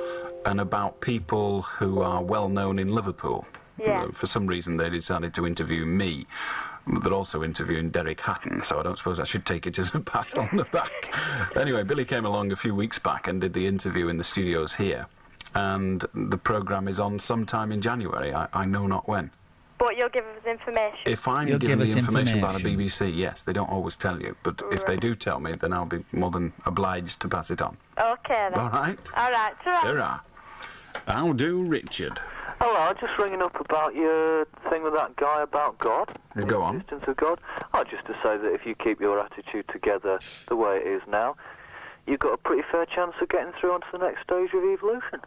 and about people who are well known in Liverpool. Yeah. For some reason, they decided to interview me. They're also interviewing Derek Hatton, so I don't suppose I should take it as a pat on the back. Anyway, Billy came along a few weeks back and did the interview in the studios here. And the programme is on sometime in January. I know not when. But you'll give us information. If I'm You'll given give the us information by the information. BBC, yes, they don't always tell you. But if they do tell me, then I'll be more than obliged to pass it on. Okay, then. All right? All right. Ta-ra. How do, Richard? Hello, just ringing up about your thing with that guy about God. Go on. The existence of God. Oh, just to say that if you keep your attitude together the way it is now, you've got a pretty fair chance of getting through onto the next stage of evolution.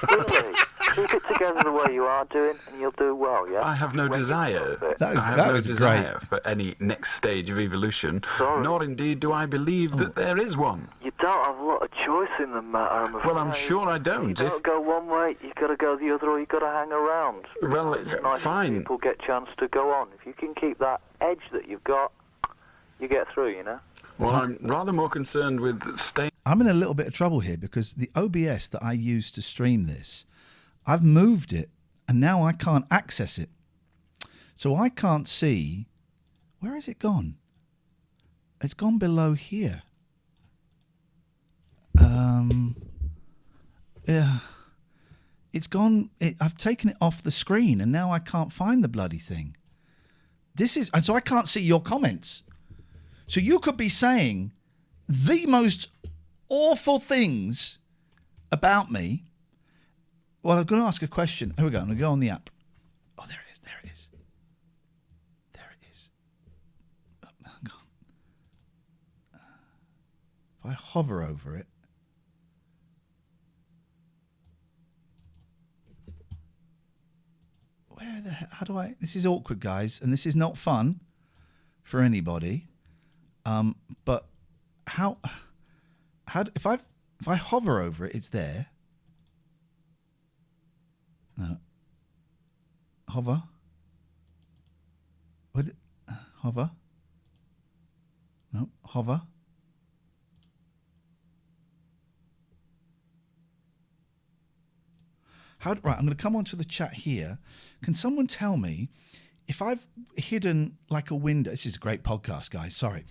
Really? Keep it together the way you are doing, and you'll do well, yeah? I have no desire. That I have that no was desire great. for any next stage of evolution, Sorry. nor indeed do I believe that there is one. You don't have a lot of choice in the matter, I'm afraid. Well, I'm sure I don't. You don't go one way, you've got to go the other, or you've got to hang around. Well, It's nice fine. when people get a chance to go on. If you can keep that edge that you've got, you get through, you know? Well, I'm rather more concerned with staying... I'm in a little bit of trouble here because the OBS that I use to stream this, I've moved it and now I can't access it. So I can't see... Where has it gone? It's gone below here. Yeah. It's gone... I've taken it off the screen and now I can't find the bloody thing. And so I can't see your comments. So you could be saying the most awful things about me. Well, I'm going to ask a question. Here we go. I'm going to go on the app. Oh, there it is. There it is. There it is. Oh, hang on. If I hover over it. Where the hell? How do I? This is awkward, guys, and this is not fun for anybody. But how? If I hover over it, it's there. No. Hover. What? Hover. No. Hover. Right, I'm going to come onto the chat here. Can someone tell me if I've hidden like a window? This is a great podcast, guys. Sorry.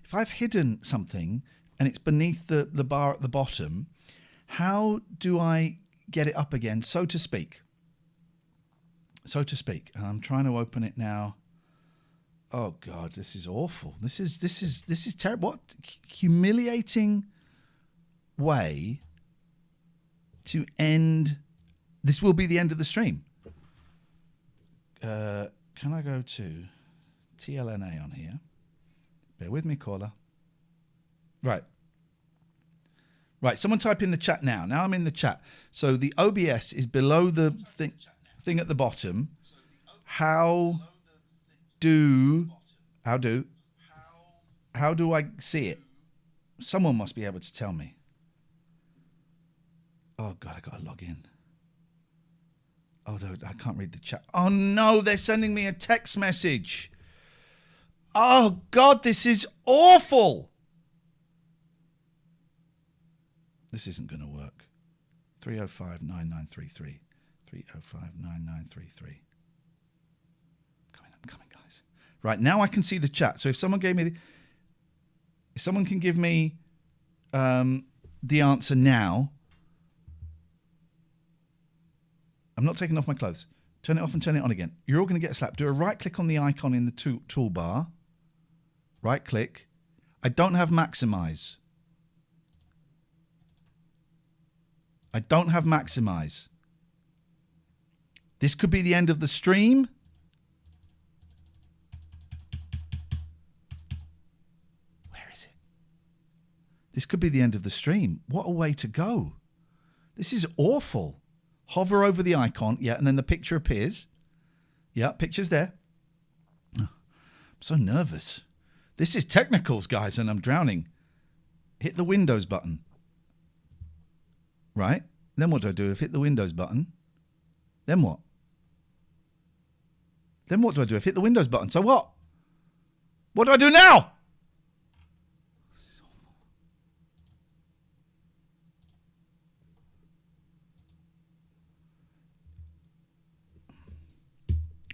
If I've hidden something and it's beneath the bar at the bottom, how do I get it up again, so to speak? So to speak. And I'm trying to open it now. Oh God, this is awful. This is terrible. What humiliating way to end. This will be the end of the stream. Can I go to TLNA on here? Bear with me, caller. Right. Someone type in the chat now. Now I'm in the chat. So the OBS is below the thing at the bottom. How do I see it? Someone must be able to tell me. Oh God, I got to log in. Although I can't read the chat. Oh no, they're sending me a text message. Oh God, this is awful. This isn't going to work. 305-9933. 305-9933. I'm coming, guys. Right, now I can see the chat. So if someone can give me the answer now. I'm not taking off my clothes. Turn it off and turn it on again. You're all going to get a slap. Do a right click on the icon in the toolbar. Right click. I don't have maximize. This could be the end of the stream. Where is it? This could be the end of the stream. What a way to go. This is awful. Hover over the icon, yeah, and then the picture appears. Yeah, picture's there. I'm so nervous. This is technicals, guys, and I'm drowning. Hit the Windows button. Right? Then what do I do? I've hit the Windows button. Then what? Then what do I do? I've hit the Windows button. So what? What do I do now?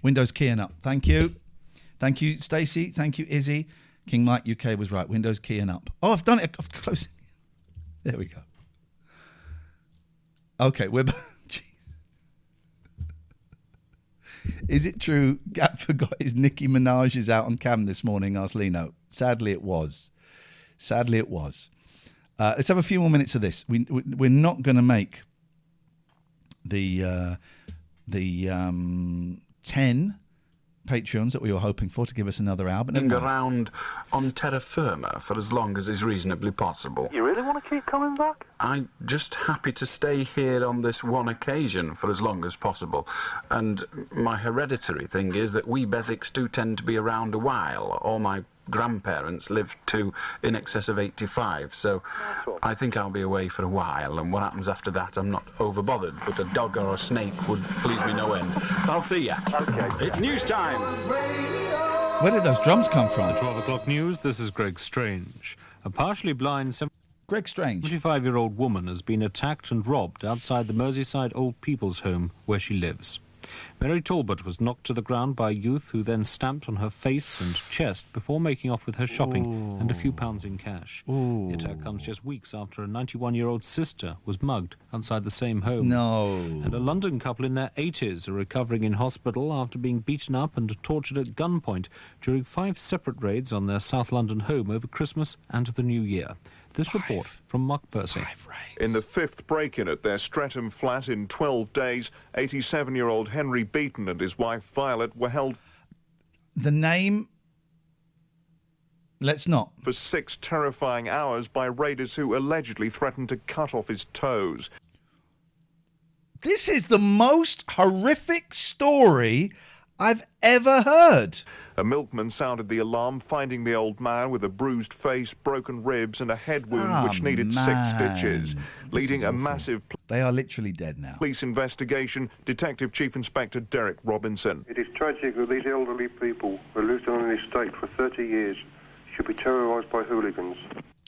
Windows keying up. Thank you. Thank you, Stacey. Thank you, Izzy. King Mike UK was right. Windows keying up. Oh, I've done it. I've closed it. There we go. Okay, we're back. Is it true Gap forgot his Nicki Minaj is out on cam this morning? Asked Lino. Sadly, it was. Let's have a few more minutes of this. We're not going to make the 10 Patreons that we were hoping for to give us another hour. But never mind. Around on terra firma for as long as is reasonably possible. You really want to keep coming back? I'm just happy to stay here on this one occasion for as long as possible. And my hereditary thing is that we Beswicks do tend to be around a while. All my grandparents lived to in excess of 85, so I think I'll be away for a while, and what happens after that I'm not over bothered, but a dog or a snake would please me no end. I'll see ya. Okay. It's news time. Where did those drums come from? The 12 o'clock news, this is Greg Strange. A partially blind 25-year-old woman has been attacked and robbed outside the Merseyside Old People's Home where she lives. Mary Talbot was knocked to the ground by a youth who then stamped on her face and chest before making off with her shopping and a few pounds in cash. The attack comes just weeks after a 91-year-old sister was mugged outside the same home. No. And a London couple in their 80s are recovering in hospital after being beaten up and tortured at gunpoint during 5 separate raids on their South London home over Christmas and the New Year. This report from Mark Percy. In the fifth break-in at their Streatham flat in 12 days, 87-year-old Henry Beaton and his wife Violet were held... The name... Let's not. ...for 6 terrifying hours by raiders who allegedly threatened to cut off his toes. This is the most horrific story I've ever heard. A milkman sounded the alarm, finding the old man with a bruised face, broken ribs and a head wound which needed 6 stitches, leading a massive... They are literally dead now. ...police investigation. Detective Chief Inspector Derek Robinson. It is tragic that these elderly people who lived on an estate for 30 years should be terrorised by hooligans.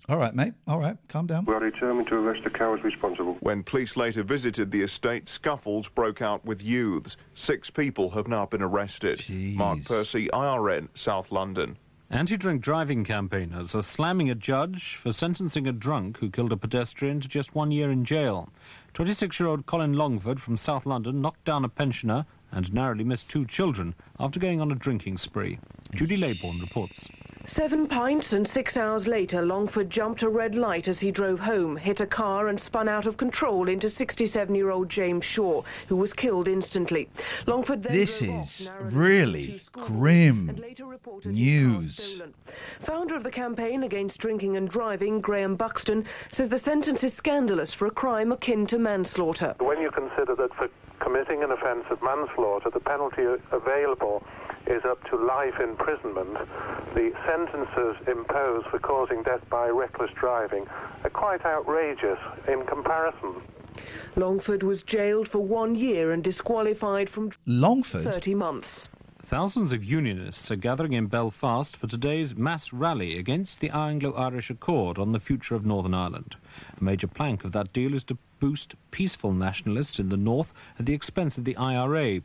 All right, mate. All right. Calm down. We are determined to arrest the cowards responsible. When police later visited the estate, scuffles broke out with youths. 6 people have now been arrested. Jeez. Mark Percy, IRN, South London. Anti-drink driving campaigners are slamming a judge for sentencing a drunk who killed a pedestrian to just 1 year in jail. 26-year-old Colin Longford from South London knocked down a pensioner and narrowly missed 2 children after going on a drinking spree. Judy Laybourne reports. 7 pints and 6 hours later, Longford jumped a red light as he drove home, hit a car and spun out of control into 67-year-old James Shaw, who was killed instantly. Longford then This is really grim news. Founder of the campaign against drinking and driving, Graham Buxton, says the sentence is scandalous for a crime akin to manslaughter. When you consider that for committing an offence of manslaughter, the penalty available is up to life imprisonment, the sentences imposed for causing death by reckless driving are quite outrageous in comparison. Longford was jailed for 1 year and disqualified from 30 months. Thousands of unionists are gathering in Belfast for today's mass rally against the Anglo-Irish Accord on the future of Northern Ireland. A major plank of that deal is to boost peaceful nationalists in the north at the expense of the IRA.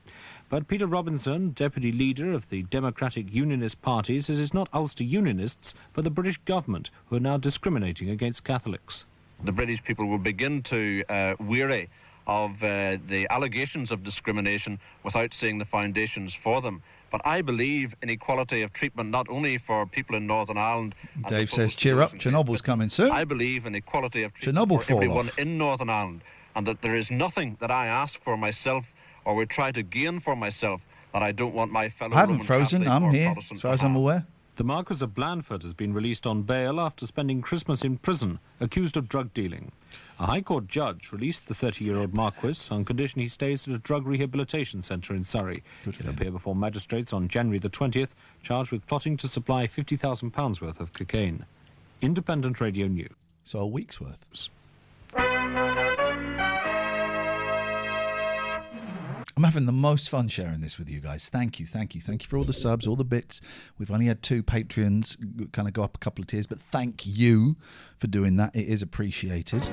But Peter Robinson, deputy leader of the Democratic Unionist Party, says it's not Ulster Unionists, but the British government who are now discriminating against Catholics. The British people will begin to weary of the allegations of discrimination without seeing the foundations for them. But I believe in equality of treatment not only for people in Northern Ireland... Dave says, cheer up, Chernobyl's coming soon. I believe in equality of treatment for everyone off. in Northern Ireland, and that there is nothing that I ask for myself or would try to gain for myself that I don't want my fellow I haven't Roman frozen. Catholic I'm or here, Protestant as far as to I'm have. aware. The Marquess of Blandford has been released on bail after spending Christmas in prison, accused of drug dealing. A High Court judge released the 30-year-old Marquess on condition he stays at a drug rehabilitation centre in Surrey. He'll appear before magistrates on January the 20th, charged with plotting to supply £50,000 worth of cocaine. Independent Radio News. So a week's worth. I'm having the most fun sharing this with you guys. Thank you for all the subs, all the bits. We've only had 2 Patreons kind of go up a couple of tiers, but thank you for doing that. It is appreciated.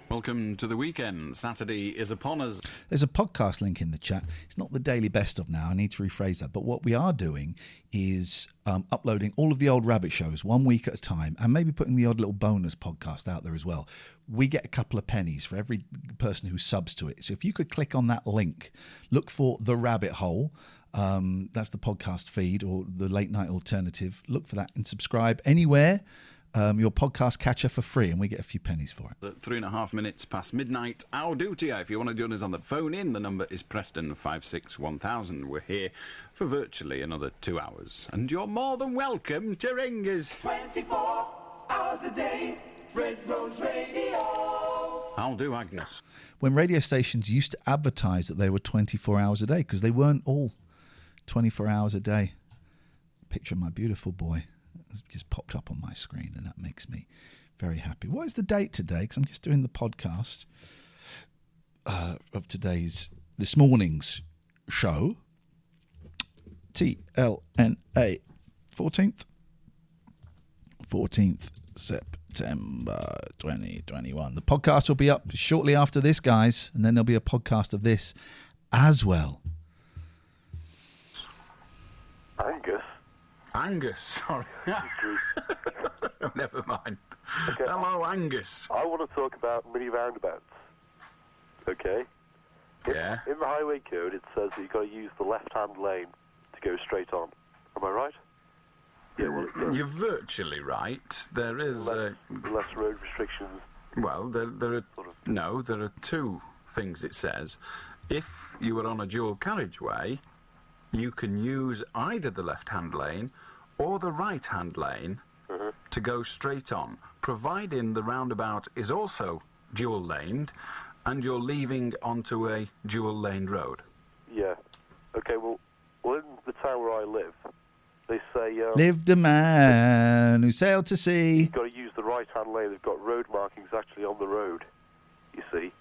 Welcome to the weekend. Saturday is upon us. There's a podcast link in the chat. It's not the daily best of now. I need to rephrase that. But what we are doing is uploading all of the old Rabbit shows 1 week at a time, and maybe putting the odd little bonus podcast out there as well. We get a couple of pennies for every person who subs to it. So if you could click on that link, look for The Rabbit Hole. That's the podcast feed or the late night alternative. Look for that and subscribe anywhere. Your podcast catcher for free, and we get a few pennies for it. At 3.5 minutes past midnight, our duty. If you want to join us on the phone in, the number is Preston 561,000. We're here for virtually another 2 hours, and you're more than welcome to ring us. 24 hours a day, Red Rose Radio. I'll do, Agnes. When radio stations used to advertise that they were 24 hours a day, because they weren't all 24 hours a day. Picture of my beautiful boy. It's just popped up on my screen, and that makes me very happy. What is the date today? Because I'm just doing the podcast of this morning's show. TLNA 14th September 2021. The podcast will be up shortly after this, guys, and then there'll be a podcast of this as well. Angus, sorry. Never mind. Okay. Hello, Angus. I want to talk about mini roundabouts. Okay? Yeah. In the highway code, it says that you've got to use the left-hand lane to go straight on. Am I right? Yeah, well, it does. You're virtually right. There is... less road restrictions. Well, there are two things it says. If you are on a dual carriageway, you can use either the left-hand lane or the right-hand lane to go straight on, providing the roundabout is also dual-laned and you're leaving onto a dual-laned road. Yeah. Okay, well, in the town where I live, they say... Lived a man who sailed to sea. You've got to use the right-hand lane. They've got road markings actually on the road, you see.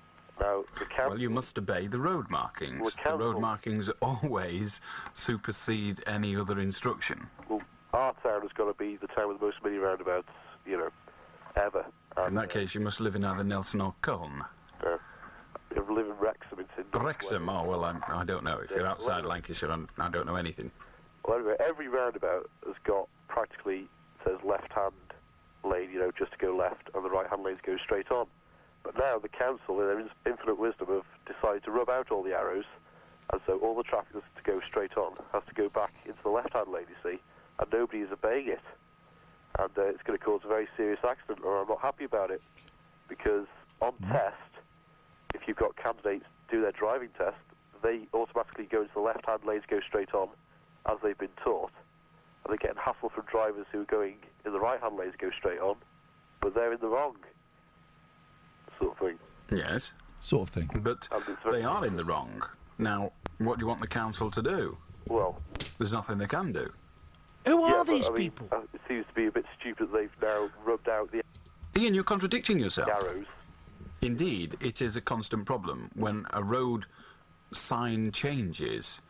Now, the council... Well, you must obey the road markings. Well, the road markings always supersede any other instruction. Well, our town has got to be the town with the most mini roundabouts, ever. In that case, you must live in either Nelson or Colne. You live in Wrexham. It's in Wrexham? Oh, well, I don't know. If you're outside Lancashire, I don't know anything. Well, anyway, every roundabout has got practically, says left-hand lane, just to go left, and the right-hand lane to go straight on. But now the council, in their infinite wisdom, have decided to rub out all the arrows, and so all the traffic that's to go straight on has to go back into the left-hand lane, you see, and nobody is obeying it. And it's going to cause a very serious accident, or I'm not happy about it, because on test, if you've got candidates do their driving test, they automatically go into the left-hand lane to go straight on, as they've been taught, and they're getting hassle from drivers who are going in the right-hand lane to go straight on, but they're in the wrong sort of thing. Yes. Sort of thing. But they are in the wrong. Now, what do you want the council to do? Well... There's nothing they can do. Who are these people? It seems to be a bit stupid that they've now rubbed out the... Ian, you're contradicting yourself. Arrows. Indeed, it is a constant problem. When a road sign changes,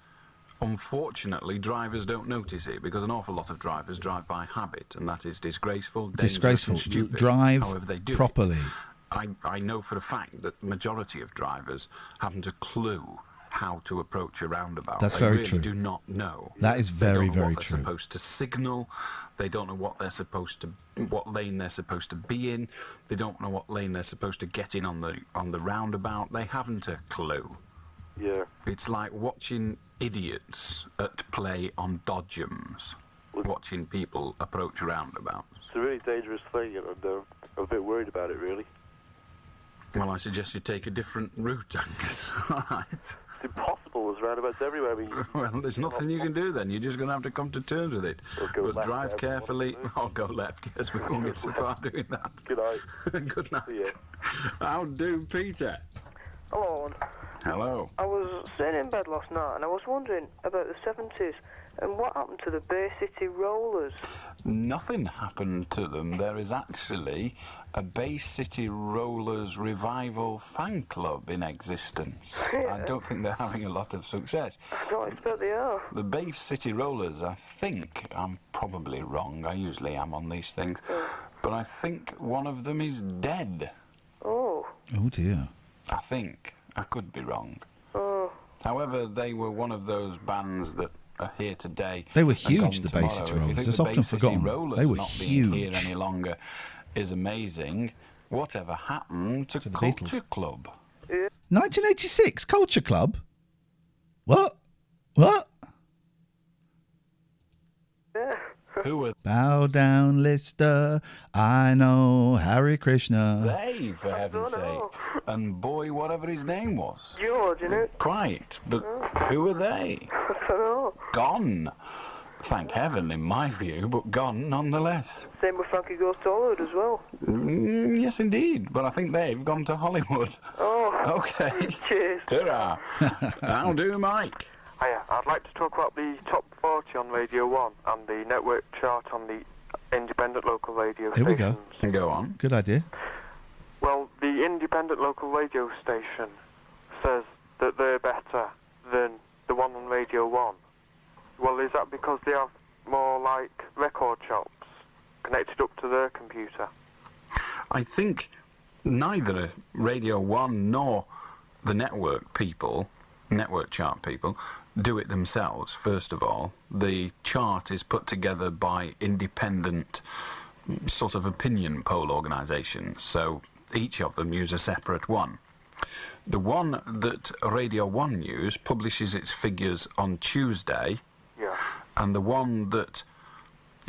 unfortunately, drivers don't notice it, because an awful lot of drivers drive by habit, and that is disgraceful, dangerous and stupid. Drive However, they do properly. I know for a fact that the majority of drivers haven't a clue how to approach a roundabout. That's they very really true. do not know. That is very, they don't know very what true. They're supposed to signal. They don't know what lane they're supposed to be in. They don't know what lane they're supposed to get in on the roundabout. They haven't a clue. Yeah. It's like watching idiots at play on dodgems, watching people approach roundabouts. It's a really dangerous thing, and I'm a bit worried about it, really. Well, I suggest you take a different route, Angus. All right. It's impossible. There's roundabouts everywhere. I mean, well, there's nothing you can do then. You're just going to have to come to terms with it. But left drive there, carefully. I'll go left. Yes, we won't get so far doing that. Good night. Good night. Yeah. How do, Peter? Hello. Hello. I was sitting in bed last night and I was wondering about the 70s and what happened to the Bay City Rollers. Nothing happened to them. There is actually a Bay City Rollers revival fan club in existence. Yeah. I don't think they're having a lot of success. I don't expect they are. The Bay City Rollers, I think, I'm probably wrong, I usually am on these things, but I think one of them is dead. Oh. Oh, dear. I think. I could be wrong. Oh. However, they were one of those bands that are here today. They were and huge, gone the Bay tomorrow. City If you Rollers. think It's the often Bay City forgotten. Rollers They were not being here huge. any longer is amazing. Whatever happened to the Culture Beatles. Club? 1986, Culture Club? What? Who were Bow down, Lister. I know Hare Krishna. they, for heaven's sake? And boy, whatever his name was. George, innit? Quite. But who were they? I don't know. Gone. Thank heaven, in my view, but gone nonetheless. Same with Frankie Goes to Hollywood as well. Yes, indeed. But I think they've gone to Hollywood. Oh. Okay. Cheers. Ta-ra. How do, Mike? Hiya, I'd like to talk about the top 40 on Radio 1 and the network chart on the independent local radio Here we stations. go. Go on. Good idea. Well, the independent local radio station says that they're better than the one on Radio 1. Well, is that because they have more, like, record shops connected up to their computer? I think neither Radio 1 nor the network chart people, do it themselves, first of all. The chart is put together by independent sort of opinion poll organisations, so each of them use a separate one. The one that Radio 1 use publishes its figures on Tuesday, and the one that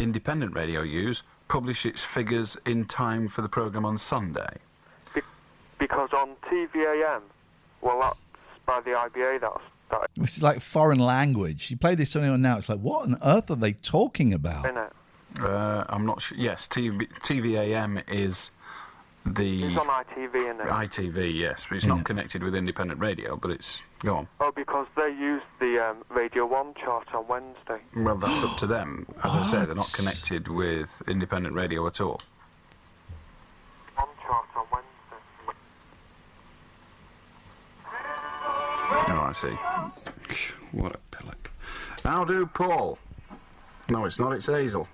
independent radio use, publish its figures in time for the programme on Sunday? Because on TVAM, well, that's by the IBA, that. This is like foreign language. You play this on now, it's like, what on earth are they talking about? I'm not sure. Yes, TVAM is the... It's on ITV, isn't it? ITV, yes. But it's not connected with independent radio, but it's... Go on. Oh, because they use the Radio 1 chart on Wednesday. Well, that's up to them. As I say, they're not connected with independent radio at all. One chart on Wednesday. Oh, I see. What a pillock. How do, Paul? No, it's not. It's Hazel.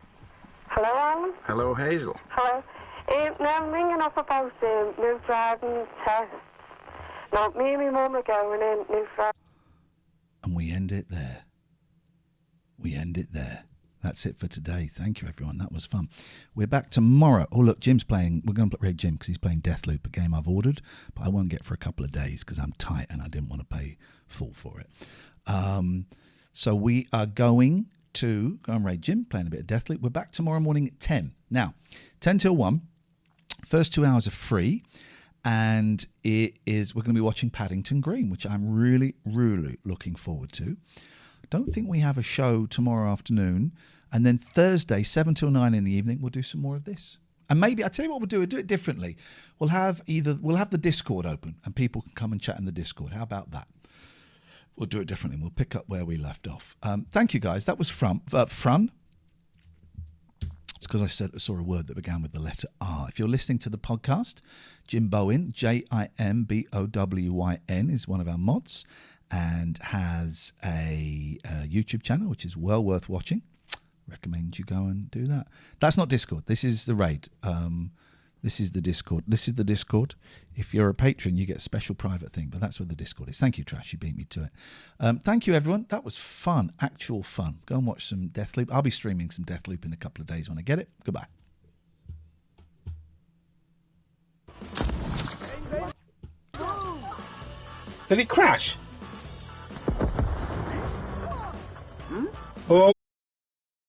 Hello, Alan. Hello, Hazel. Hello. Now I'm ringing up about new driving tests. Now, me and my mum are going in new driving. And we end it there. We end it there. That's it for today. Thank you, everyone. That was fun. We're back tomorrow. Oh, look, Jim's playing. We're going to play Jim because he's playing Deathloop, a game I've ordered, but I won't get for a couple of days because I'm tight and I didn't want to pay full for it. So we are going to go and raid Jim, playing a bit of Deathloop. We're back tomorrow morning at 10. Now, 10 till 1. First 2 hours are free. And we're going to be watching Paddington Green, which I'm really, really looking forward to. Don't think we have a show tomorrow afternoon. And then Thursday, 7 till 9 in the evening, we'll do some more of this. And maybe, I'll tell you what we'll do it differently. We'll have the Discord open and people can come and chat in the Discord. How about that? We'll do it differently. We'll pick up where we left off. Thank you, guys. That was fun. It's because I saw a word that began with the letter R. If you're listening to the podcast, Jim Bowen, JIMBOWYN, is one of our mods and has a YouTube channel, which is well worth watching. Recommend you go and do that. That's not Discord. This is the raid. This is the Discord. This is the Discord. If you're a patron, you get a special private thing, but that's where the Discord is. Thank you, Trash. You beat me to it. Thank you, everyone. That was fun. Actual fun. Go and watch some Deathloop. I'll be streaming some Deathloop in a couple of days when I get it. Goodbye. Did it crash? Oh.